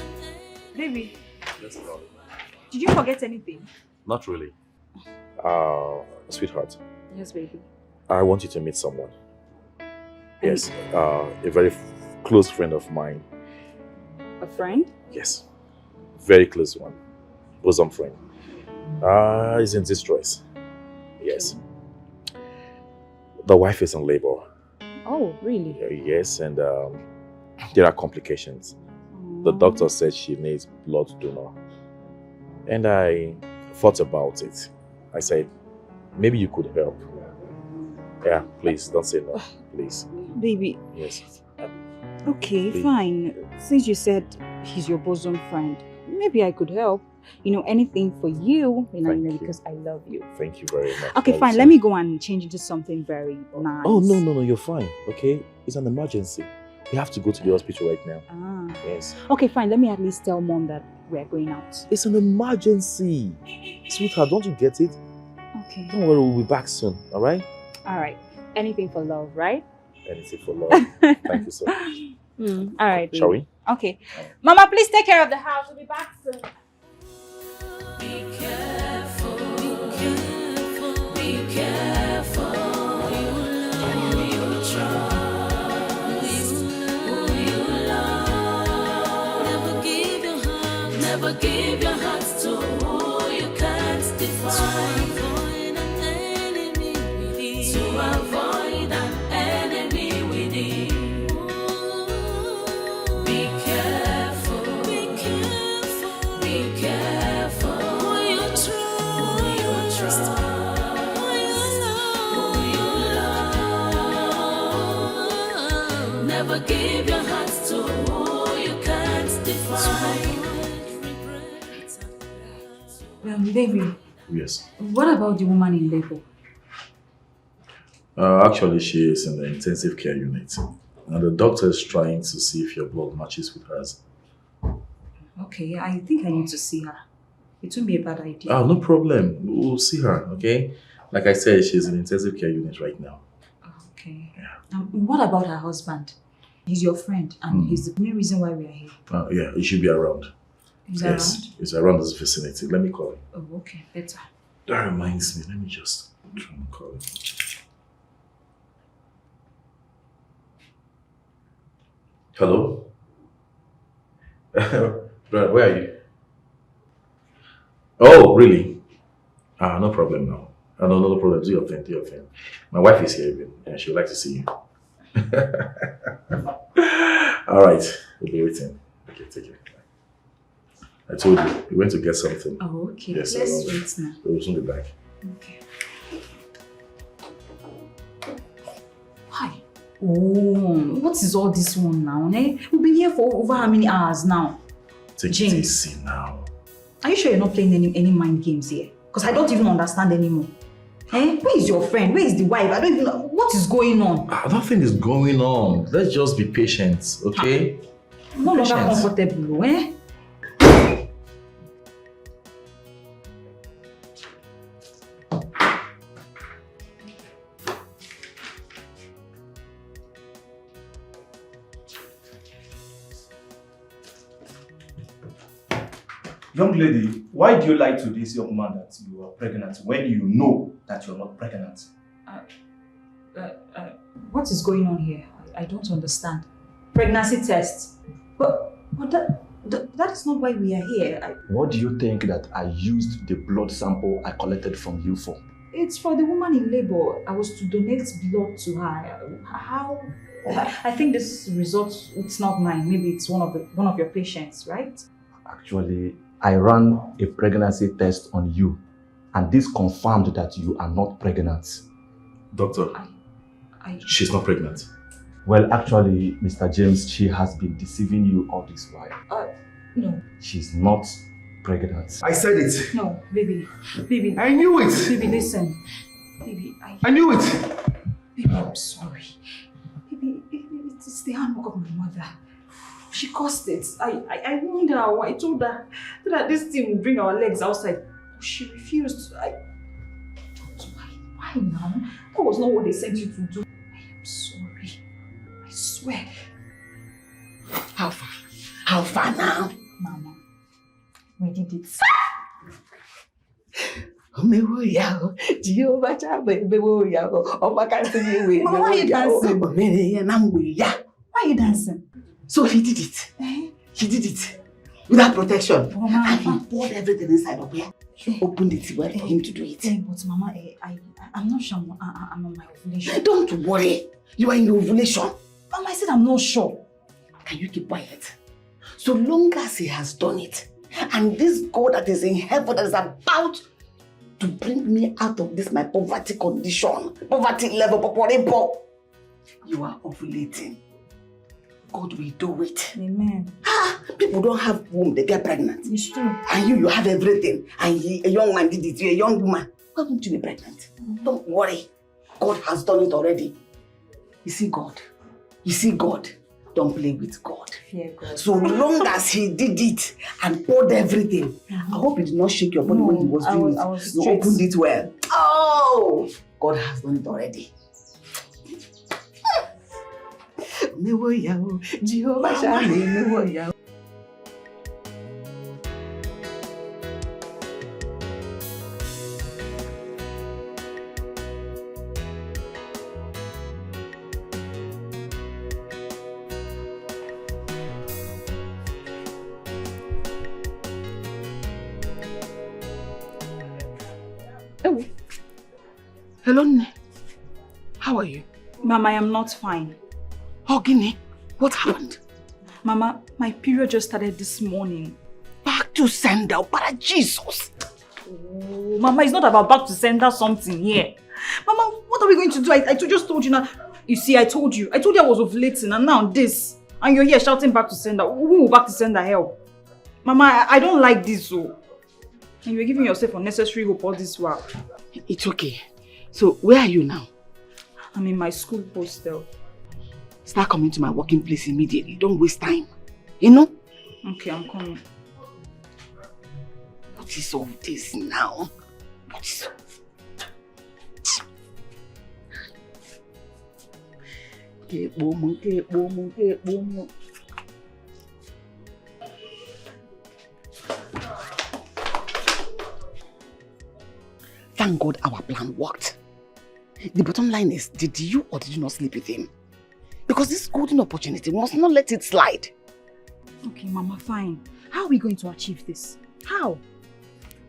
Baby, did you forget anything? Not really. Sweetheart, Yes, baby. I want you to meet someone. Yes, a very close friend of mine. A friend? Yes, very close one. Bosom friend. He's in distress. Yes. The wife is in labor. Oh, really? Yes, and there are complications. The doctor said she needs blood donor. And I thought about it. I said, maybe you could help. Yeah, please, don't say no. Please. Baby. Yes. Okay, Please. fine. Since you said he's your bosom friend, maybe I could help. You know, anything for you, because I love you. Thank you very much. Okay, fine. Let me go and change into something very nice. Oh, no, you're fine. Okay? It's an emergency. We have to go to the hospital right now. Ah. Yes. Okay, fine. Let me at least tell Mom that we're going out. It's an emergency. Sweetheart, don't you get it? Okay. Don't worry, we'll be back soon, alright? Alright. Anything for love, right? Anything for love. Thank you so much. Alright. Shall we? Okay. Mama, please take care of the house. We'll be back soon. Be careful, be careful. Who you trust, who you love. Never give your heart to who you can't define. To avoid an enemy within. Be careful, be careful, be careful. Who you trust, who you love. Never give your heart to who you can't define. Baby, Yes. what about the woman in labor? Actually, she is in the intensive care unit. And the doctor is trying to see if your blood matches with hers. Okay, I think I need to see her. It won't be a bad idea. Oh, no problem. We'll see her, okay? Like I said, she's in the intensive care unit right now. Okay. Yeah. What about her husband? He's your friend, and he's the main reason why we are here. Yeah, he should be around. He's He's around this vicinity. Let me call him. Oh, okay, better. That reminds me. Let me just try and call him. Hello? Brad, where are you? Oh, really? No problem now. No problem. Do your thing. My wife is here even, and she would like to see you. All right, we'll be waiting. Okay, take care. I told you, we went to get something. Oh, okay. Yes, Let's wait now. We'll soon be back. Okay. Hi. Oh, what is all this one now? Eh? We've been here for over how many hours now? Take James. it easy now. Are you sure you're not playing any mind games here? Because I don't even understand anymore. Eh? Where is your friend? Where is the wife? I don't even know. What is going on? Nothing is going on. Let's just be patient, okay? I'm no longer comfortable, eh? Young lady, why do you lie to this young man that you are pregnant when you know that you are not pregnant? What is going on here? I don't understand. Pregnancy test. But that is not why we are here. What do you think that I used the blood sample I collected from you for? It's for the woman in labor. I was to donate blood to her. How? I think this result, it's not mine. Maybe it's one of your patients, right? Actually, I ran a pregnancy test on you, and this confirmed that you are not pregnant. Doctor, she's not pregnant. Well, actually, Mr. James, she has been deceiving you all this while. No. She's not pregnant. I said it. No, baby. Baby. I knew it. Baby, listen. Baby, I knew it. Baby, I'm sorry. Baby, it's the handwork of my mother. She caused it. I warned her. I told her that this thing will bring our legs outside. She refused. Why now? That was not what they sent you to do. I am sorry. I swear. How far? How far now? Mama, we did it. Mama, why are you dancing? Why are you dancing? So he did it. He did it. Without protection. Mama, and he poured everything inside of here. You opened it well for him to do it. But Mama, I'm not sure I'm on my ovulation. Don't worry. You are in your ovulation. Mama, I said I'm not sure. Can you keep quiet? So long as he has done it, and this God that is in heaven that is about to bring me out of this, my poverty condition, poverty level, you are ovulating. God will do it. Amen. People don't have womb, they get pregnant. It's true. And you have everything. And a young man did it, you're a young woman. Why won't you be pregnant? Don't worry. God has done it already. You see God. Don't play with God. fear God. So long as he did it and poured everything, I hope he did not shake your body when he was doing it. I was You straight. opened it well. Oh! God has done it already. Jehovah Shani. Hello, Nne. How are you? Mama, I am not fine. Oh, Guinea, what happened? Mama, my period just started this morning. Back to sender, para Jesus. Oh, Mama, it's not about back to sender something here. Mama, what are we going to do? I just told you now. You see, I told you I was ovulating and now this. And you're here shouting back to sender. Who will back to sender help? Mama, I don't like this, so. And you're giving yourself unnecessary hope all this while. It's okay. So, where are you now? I'm in my school hostel. Start coming to my working place immediately. Don't waste time. You know? Okay, I'm coming. What is all this now? What is all this? Thank God our plan worked. The bottom line is, did you or did you not sleep with him? Because this golden opportunity, we must not let it slide. Okay, Mama, fine. How are we going to achieve this? How?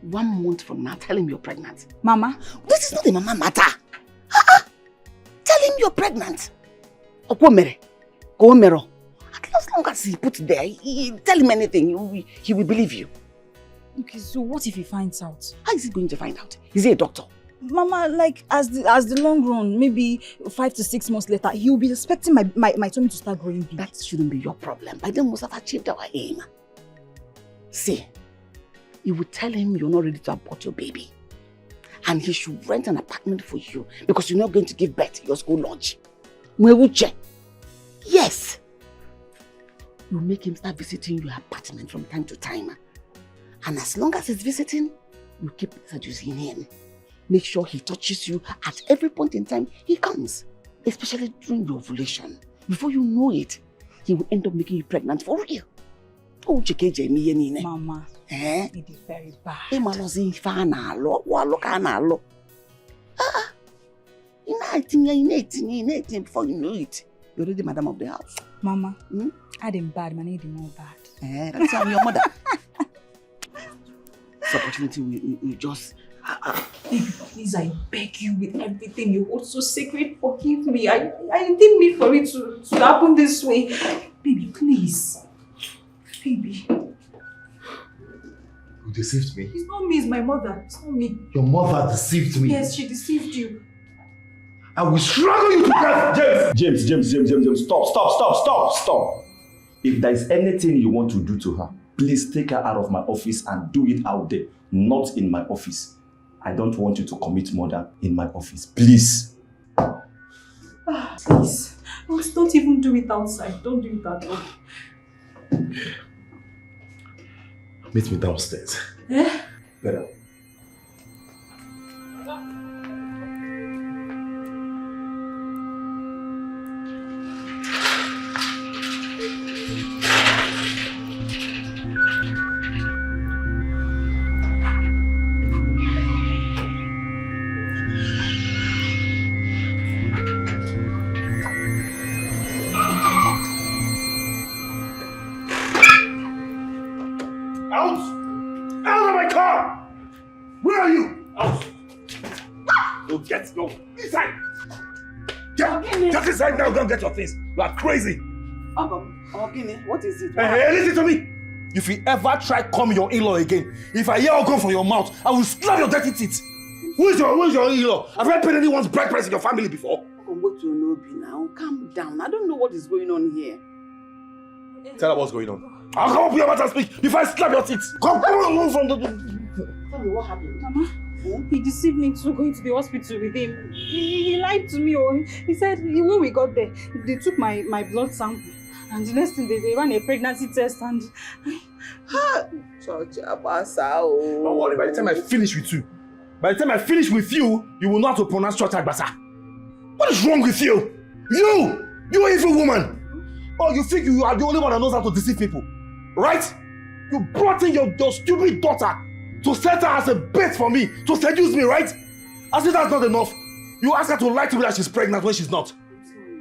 1 month from now, tell him you're pregnant. Mama? This is not a mama matter. Tell him you're pregnant. Okwomere. As long as he puts there, tell him anything, he will believe you. Okay, so what if he finds out? How is he going to find out? Is he a doctor? Mama, like as the long run, maybe 5 to 6 months later, he'll be expecting my tummy to start growing big. That shouldn't be your problem. By then we must have achieved our aim. See, you would tell him you're not ready to abort your baby. And he should rent an apartment for you because you're not going to give birth to your school lodge. Yes. You make him start visiting your apartment from time to time. And as long as he's visiting, you keep seducing him. Make sure he touches you at every point in time he comes. Especially during your ovulation. Before you know it, he will end up making you pregnant for real. Oh, Mama, it is very bad. Before you know it, you're already madam of the house. Mama, I didn't bad, man, I didn't know bad. That's how I'm your mother. This opportunity we just... Baby, please, I beg you with everything you hold so sacred, forgive me. I didn't mean for it to happen this way. Baby, please. Baby. You deceived me. It's not me, it's my mother. It's not me. Your mother deceived me. Yes, she deceived you. I will struggle you to death, James. James, stop. If there is anything you want to do to her, please take her out of my office and do it out there, not in my office. I don't want you to commit murder in my office. Please. Please. Don't even do it outside. Don't do it at all. Meet me downstairs. Better. Out of my car! Where are you? Out! Go inside! Get inside now, go and get your things. You are crazy. What is it? Hey, listen to me. If you ever try calling your in-law again, if I hear or come from your mouth, I will slap your dirty teeth. Who is your in-law? Have I paid anyone's bride price in your family before? What you know now? Calm down. I don't know what is going on here. Tell her what's going on. I'll come up here and speak before I slap your teeth. Come on from the... Tell me what happened. Mama, he deceived me into going to the hospital with him. He lied to me. He said when we got there, they took my blood sample And the next thing, they ran a pregnancy test and... Church, Abasa, oh. Don't worry, by the time I finish with you, you will know how to pronounce Church Abasa. What is wrong with you? You evil woman. Oh, you think you are the only one that knows how to deceive people, right? You brought in your stupid daughter to set her as a bait for me, to seduce me, right? As if that's not enough, you ask her to lie to me that she's pregnant when she's not.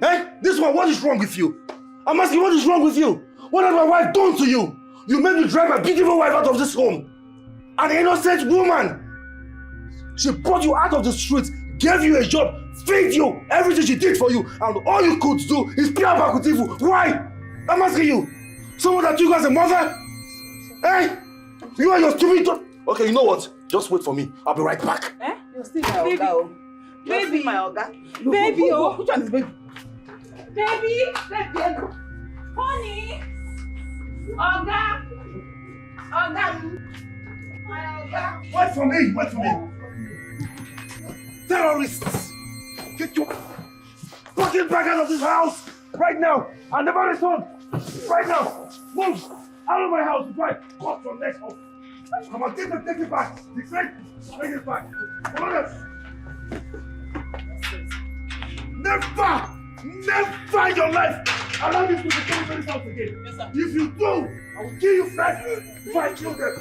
Eh? This one, what is wrong with you? I'm asking, what is wrong with you? What has my wife done to you? You made me drive my beautiful wife out of this home. An innocent woman. She brought you out of the streets, gave you a job, fed you, everything she did for you, and all you could do is play back with evil. Why? I'm asking you. Someone that took you as a mother? Eh? You and your stupid daughter. Okay, you know what? Just wait for me. I'll be right back. Eh? You're still my Oga. Baby. My Oga. Baby, oh. Which one is baby? Baby. Honey. Oga. Oga. My Oga. Wait for me. Terrorists. Get your fucking back out of this house. Right now. I'll never return. Right now. Move. Out of my house before I cut your neck off. Come on, take it back. Take it back. Come on. Never in your life allow me to come to this house again. Yes, sir. If you do, I will kill you first before I kill them.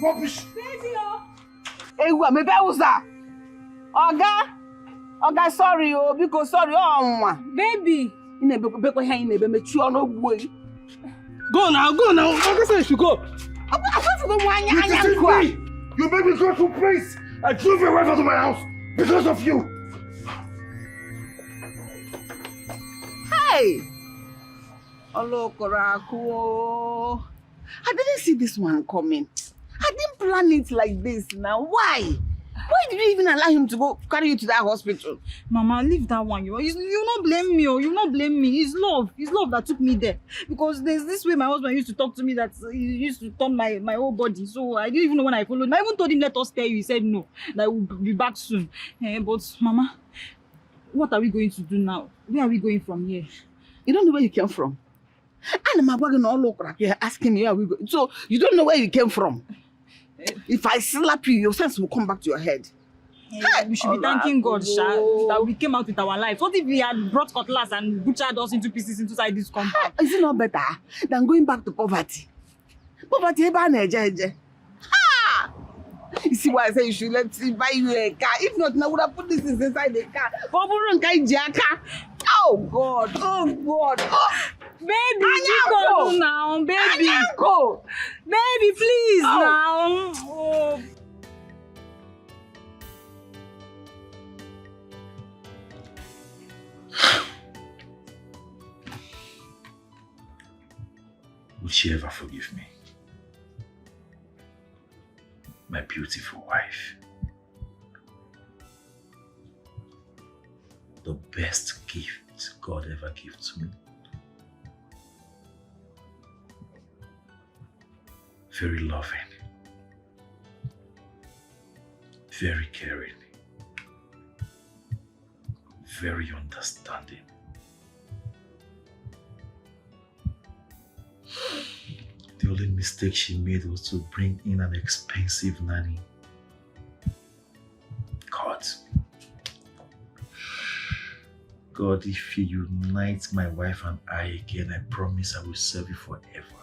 Rubbish. Baby, oh. Hey, what? Maybe I was that. Oga, sorry, oh, because sorry, oh, baby. Go now. Oga said you should go. You made me go to a place. I drove your wife out of my house because of you. Hey! Hello, Koraku. I didn't see this one coming. I didn't plan it like this now. Why? Why did you even allow him to go carry you to that hospital? Mama, leave that one. You not blame me. You not blame me. It's love that took me there. Because there's this way my husband used to talk to me that he used to turn my whole body. So I didn't even know when I followed him. I even told him, let us tell you. He said no, that we'll be back soon. But Mama, what are we going to do now? Where are we going from here? You don't know where you came from. And my wagon all over. You're asking me where we go. So you don't know where you came from. If I slap you, your sense will come back to your head. We should be thanking God, that we came out with our lives. What if we had brought cutlass and butchered us into pieces inside this compound? Is it not better than going back to poverty? Poverty, you see why I say you should let me buy you a car. If not, I would have put this inside the car. Oh God! Baby, go now, baby. Baby, please now. Oh. Would she ever forgive me? My beautiful wife. The best gift God ever gave to me. Very loving. Very caring. Very understanding. The only mistake she made was to bring in an expensive nanny. God, if you unite my wife and I again, I promise I will serve you forever.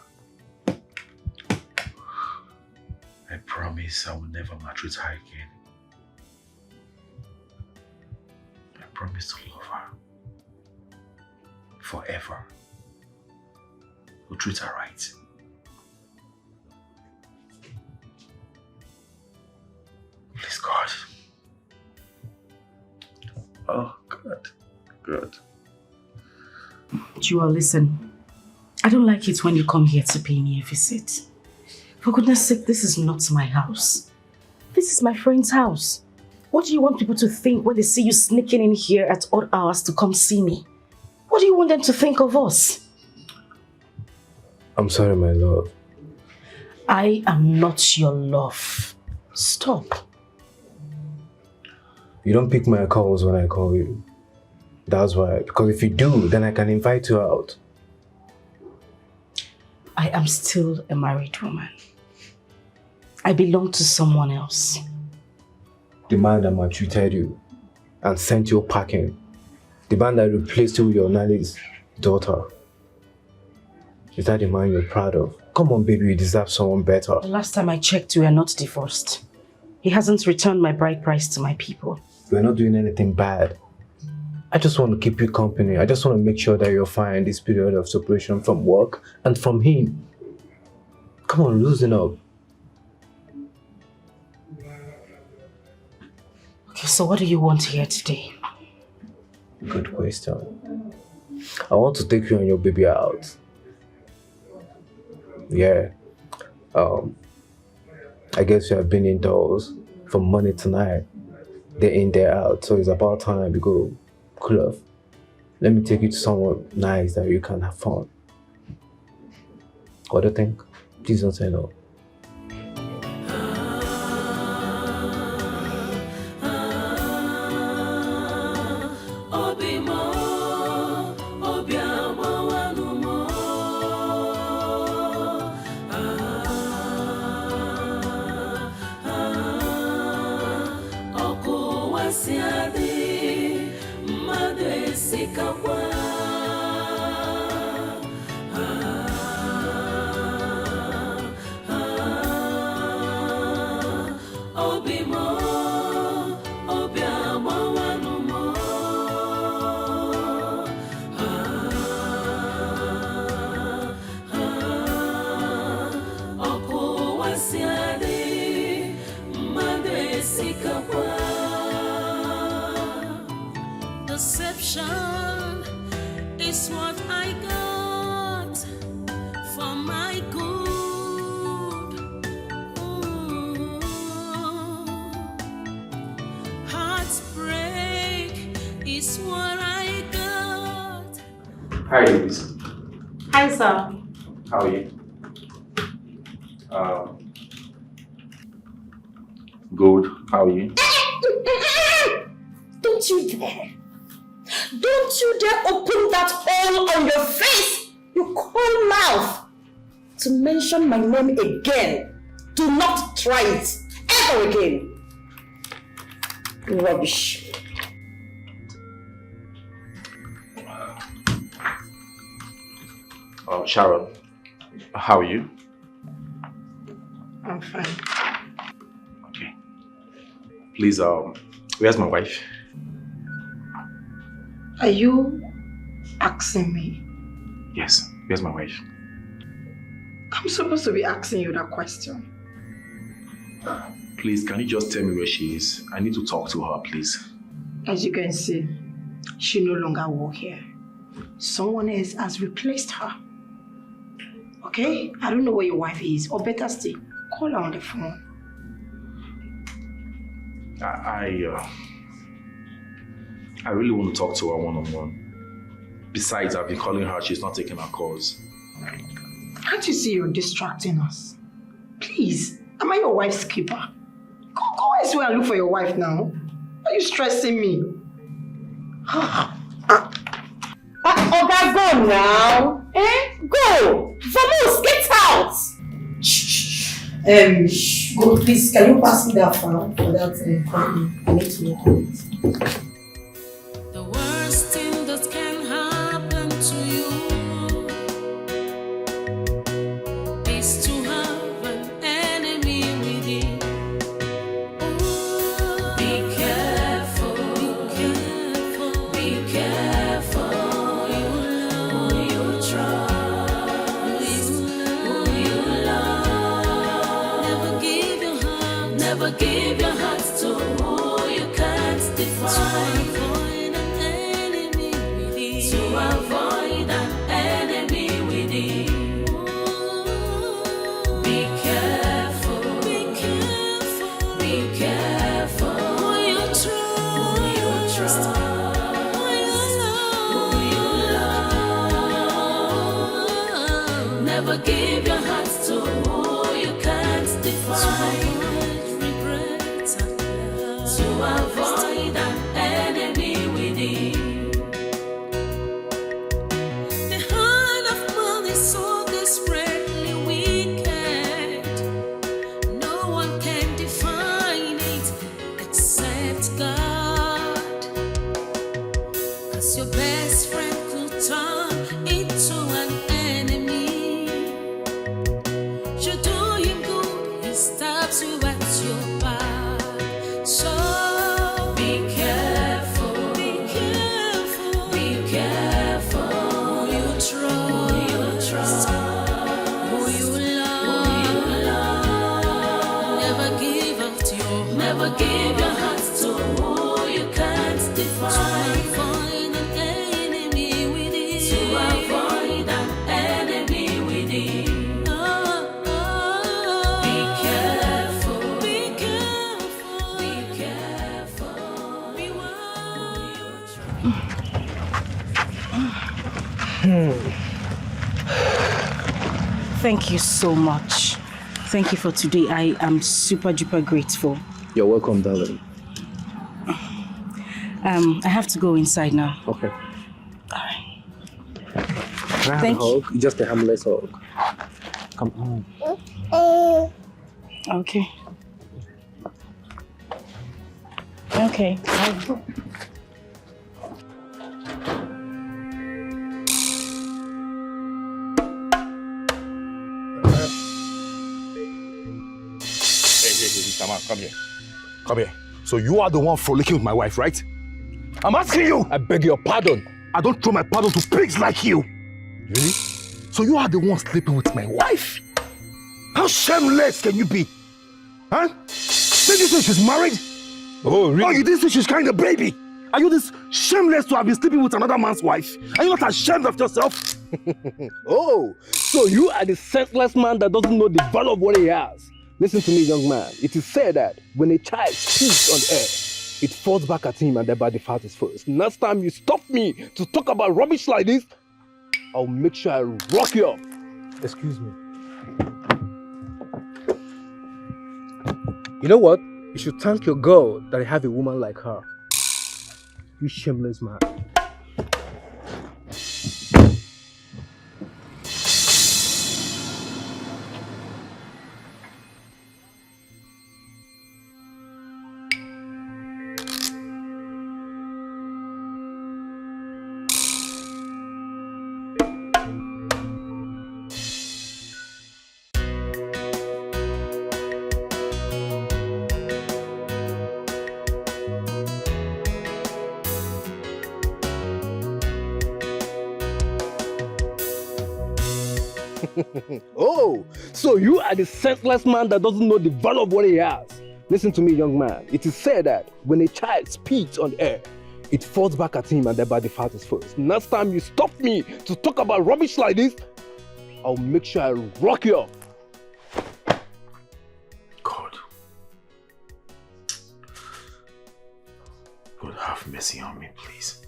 I promise I will never maltreat her again. I promise to love her forever. We'll treat her right. Please, God. Oh, God. God. Jewel, listen. I don't like it when you come here to pay me a visit. For goodness sake, this is not my house. This is my friend's house. What do you want people to think when they see you sneaking in here at odd hours to come see me? What do you want them to think of us? I'm sorry, my love. I am not your love. Stop. You don't pick my calls when I call you. That's why. Because if you do, then I can invite you out. I am still a married woman. I belong to someone else. The man that maltreated you and sent you packing. The man that replaced you with your nanny's daughter. Is that the man you're proud of? Come on, baby, you deserve someone better. The last time I checked, we are not divorced. He hasn't returned my bride price to my people. We're not doing anything bad. I just want to keep you company. I just want to make sure that you're fine in this period of separation from work and from him. Come on, loosen up. Okay, so what do you want here today? Good question. I want to take you and your baby out. Yeah. I guess you have been indoors from morning to night. They're in, they're out. So it's about time we go cool off. Let me take you to somewhere nice that you can have fun. What do you think? Please don't say no. Deception is what I got for my good. Ooh. Heartbreak is what I got. Hi, ladies. Hi, sir. How are you? Good. How are you? Don't you dare! Don't you dare open that hole on your face, you cold mouth, to mention my name again. Do not try it ever again. Rubbish. Sharon, how are you? I'm fine. Okay. Please, where's my wife? Are you asking me? Yes, where's my wife? I'm supposed to be asking you that question. Please, can you just tell me where she is? I need to talk to her, please. As you can see, she no longer works here. Someone else has replaced her. Okay? I don't know where your wife is, or better still, call her on the phone. I really want to talk to her one-on-one. Besides, I've been calling her, she's not taking our calls. Can't you see you're distracting us? Please, am I your wife's keeper? Go elsewhere and look for your wife now. Are you stressing me? Oga, go now. Go! Vamos, get out! Go, please, can you pass me that phone for that company? I need to work on it. The worst thing that can happen to you is to have an enemy within. Be careful, be careful who you trust, who you love. Never give your heart to who you can't define. To avoid an enemy within. Be careful, be careful who you trust, who you love. Never give your heart to who you can't define. To avoid an enemy within. The heart of man is so desperate, Thank you so much. Thank you for today. I am super duper grateful. You're welcome, darling. I have to go inside now. Okay. Alright. Can I have a hug? Just a harmless hug. Come on. Okay. Okay. Hey, come here. Come here. So you are the one frolicking with my wife, right? I'm asking you! I beg your pardon. I don't throw my pardon to pigs like you. Really? So you are the one sleeping with my wife? How shameless can you be? Huh? Did you say she's married? Oh, really? Oh, you didn't say she's carrying a baby? Are you this shameless to have been sleeping with another man's wife? Are you not ashamed of yourself? Oh, so you are the senseless man that doesn't know the value of what he has. Listen to me, young man. It is said that when a child speaks on air, it falls back at him and thereby the fart is first. Next time you stop me to talk about rubbish like this, I'll make sure I rock you up. Excuse me. You know what? You should thank your God that I have a woman like her. You shameless man. Oh, so you are the senseless man that doesn't know the value of what he has. Listen to me, young man. It is said that when a child speaks on air, it falls back at him and thereby the fart is first. Next time you stop me to talk about rubbish like this, I'll make sure I rock you up. God, have mercy on me, please.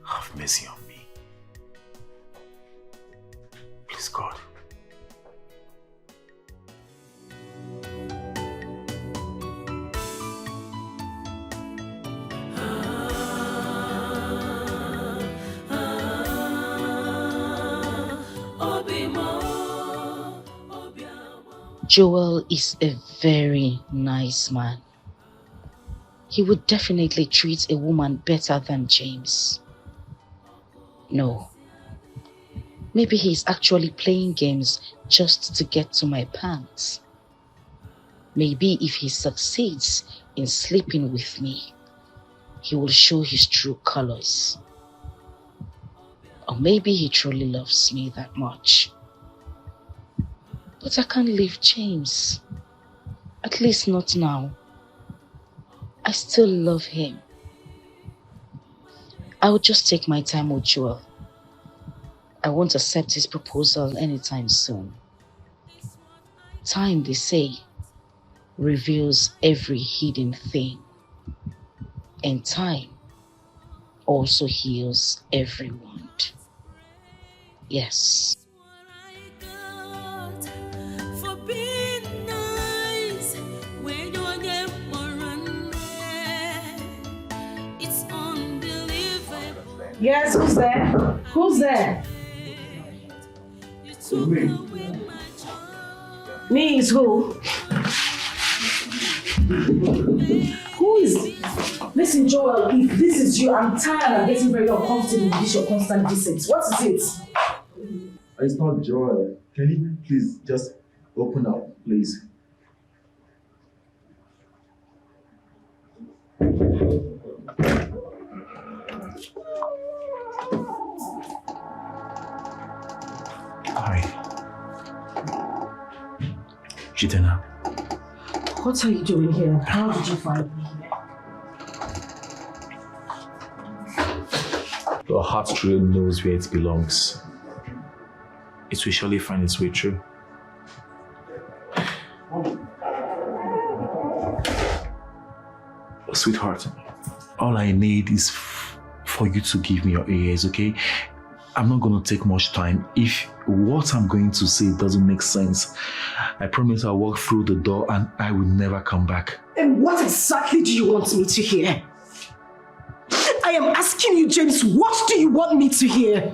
Have mercy on me. Please, God. Joel is a very nice man. He would definitely treat a woman better than James. No. Maybe he's actually playing games just to get to my pants. Maybe if he succeeds in sleeping with me, he will show his true colors. Or maybe he truly loves me that much. But I can't leave James. At least not now. I still love him. I will just take my time with Joel. I won't accept his proposal anytime soon. Time, they say, reveals every hidden thing. And time also heals every wound. Yes. Yes, who's there? Who's there? Me is who? Who is? Listen, Joel, if this is you, I'm tired. I'm getting very uncomfortable with this your constant visits. What is it? It's not Joel. Can you please just open up, please? Hi. Jitena. What are you doing here? How did you find me here? Your heart truly knows where it belongs. It will surely find its way through. Sweetheart, all I need is for you to give me your ears, okay? I'm not going to take much time. If what I'm going to say doesn't make sense, I promise I'll walk through the door and I will never come back. And what exactly do you want me to hear? I am asking you, James, what do you want me to hear?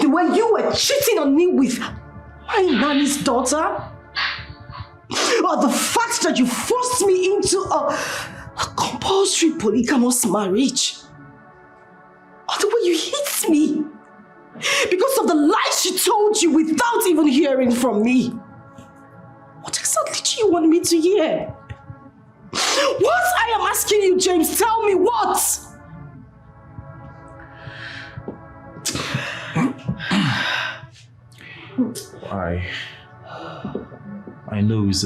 The way you were cheating on me with my nanny's daughter? Or the fact that you forced me into a compulsory polygamous marriage? Or the way you hit me because of the lies she told you without even hearing from me? What exactly do you want me to hear? What I am asking you, James, tell me what? I know it's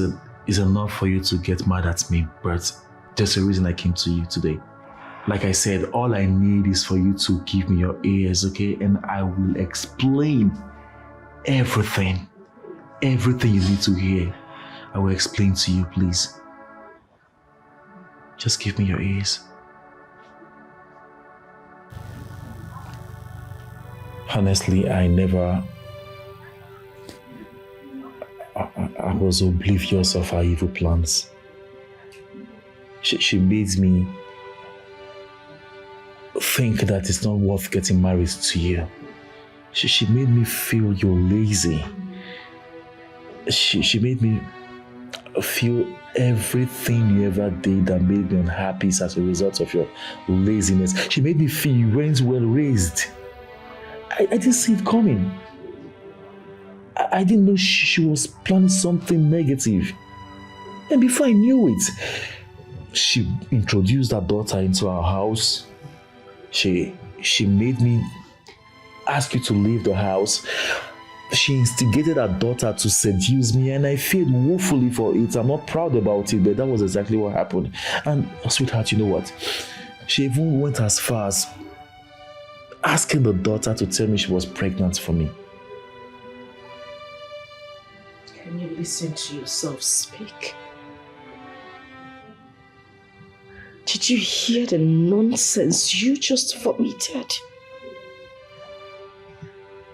enough for you to get mad at me, but there's a reason I came to you today. Like I said, all I need is for you to give me your ears, okay? And I will explain everything you need to hear. I will explain to you, please. Just give me your ears. Honestly, I was oblivious of her evil plans. She made me think that it's not worth getting married to you. She made me feel you're lazy. She made me feel everything you ever did that made me unhappy is as a result of your laziness. She made me feel you weren't well raised. I didn't see it coming. I didn't know she was planning something negative. And before I knew it, she introduced her daughter into our house. She made me ask you to leave the house. She instigated her daughter to seduce me, and I failed woefully for it. I'm not proud about it, but that was exactly what happened. And sweetheart, you know what? She even went as far as asking the daughter to tell me she was pregnant for me. Can you listen to yourself speak? Did you hear the nonsense you just vomited?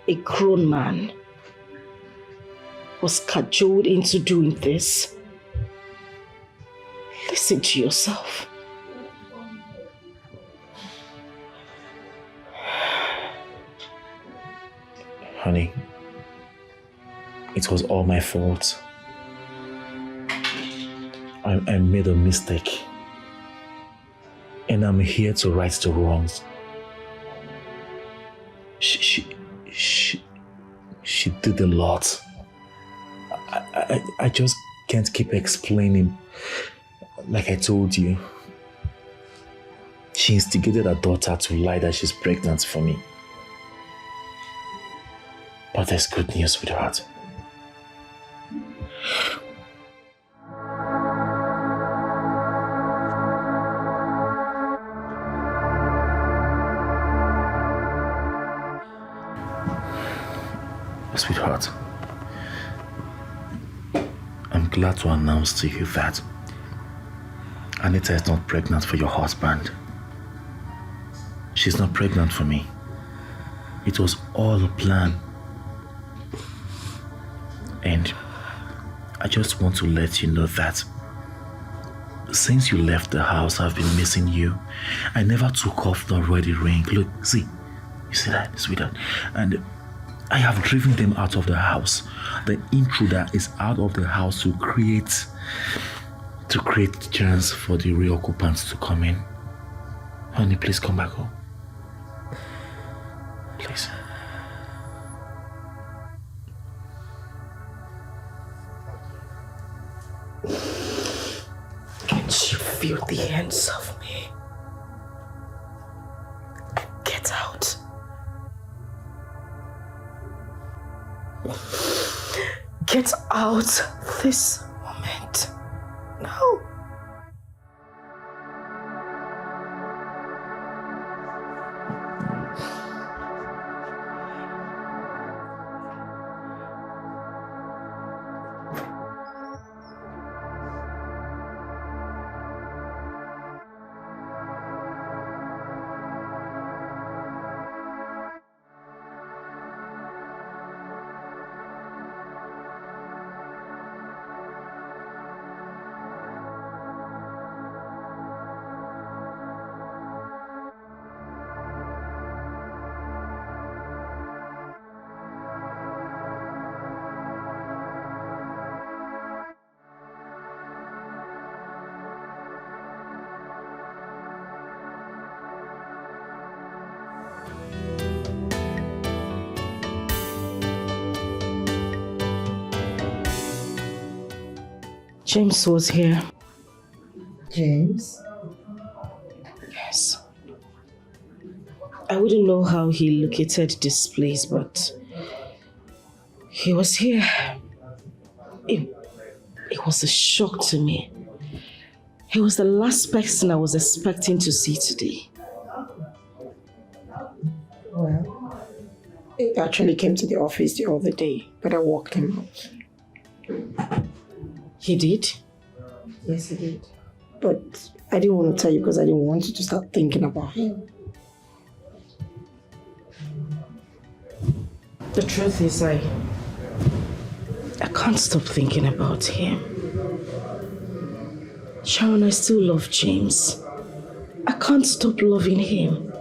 A grown man was cajoled into doing this. Listen to yourself. Honey, it was all my fault. I made a mistake. And I'm here to right the wrongs. She did a lot. I just can't keep explaining. Like I told you, she instigated her daughter to lie that she's pregnant for me. But there's good news with her. Sweetheart, I'm glad to announce to you that Anita is not pregnant for your husband. She's not pregnant for me. It was all a plan. And I just want to let you know that since you left the house, I've been missing you. I never took off the wedding ring. Look, see, you see that, sweetheart? And I have driven them out of the house. The intruder is out of the house to create chance for the real occupants to come in. Honey, please come back home. Please. Can't you feel the hands of me? Get out. Get out this moment. No. James was here. James? Yes. I wouldn't know how he located this place, but he was here. It was a shock to me. He was the last person I was expecting to see today. Well, he actually came to the office the other day, but I walked him out. He did? Yes, he did. But I didn't want to tell you because I didn't want you to start thinking about him. The truth is, I can't stop thinking about him. Sharon, I still love James. I can't stop loving him.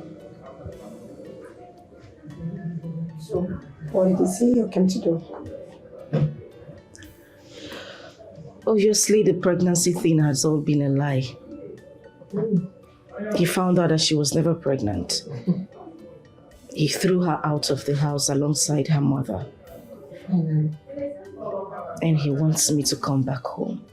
So, what did he say or came to do? Obviously, the pregnancy thing has all been a lie. He found out that she was never pregnant. He threw her out of the house alongside her mother. And he wants me to come back home.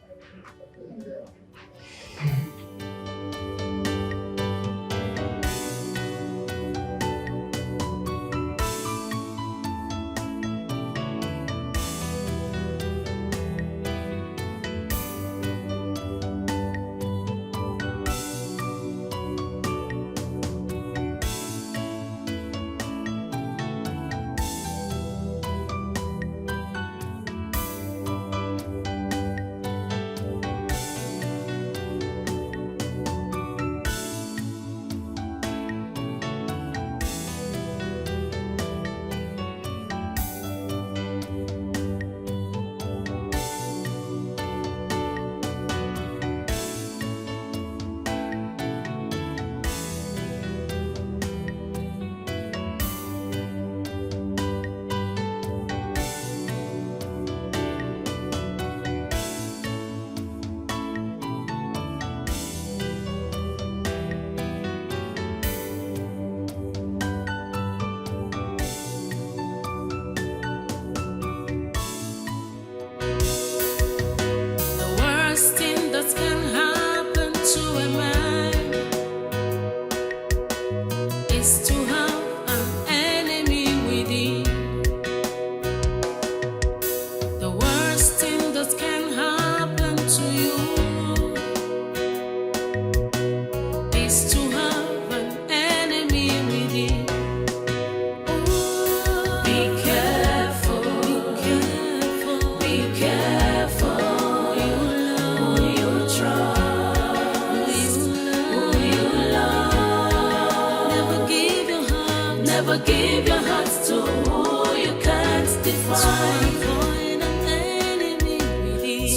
Never give your heart to who you can't define.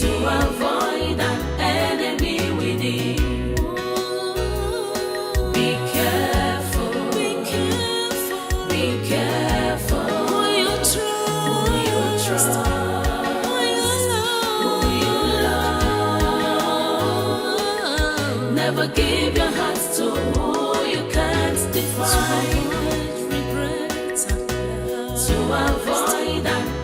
To avoid an enemy within. Be careful. Be careful. Be careful. Who you trust. Who you love. Never give your heart to who you can't define. To avoid an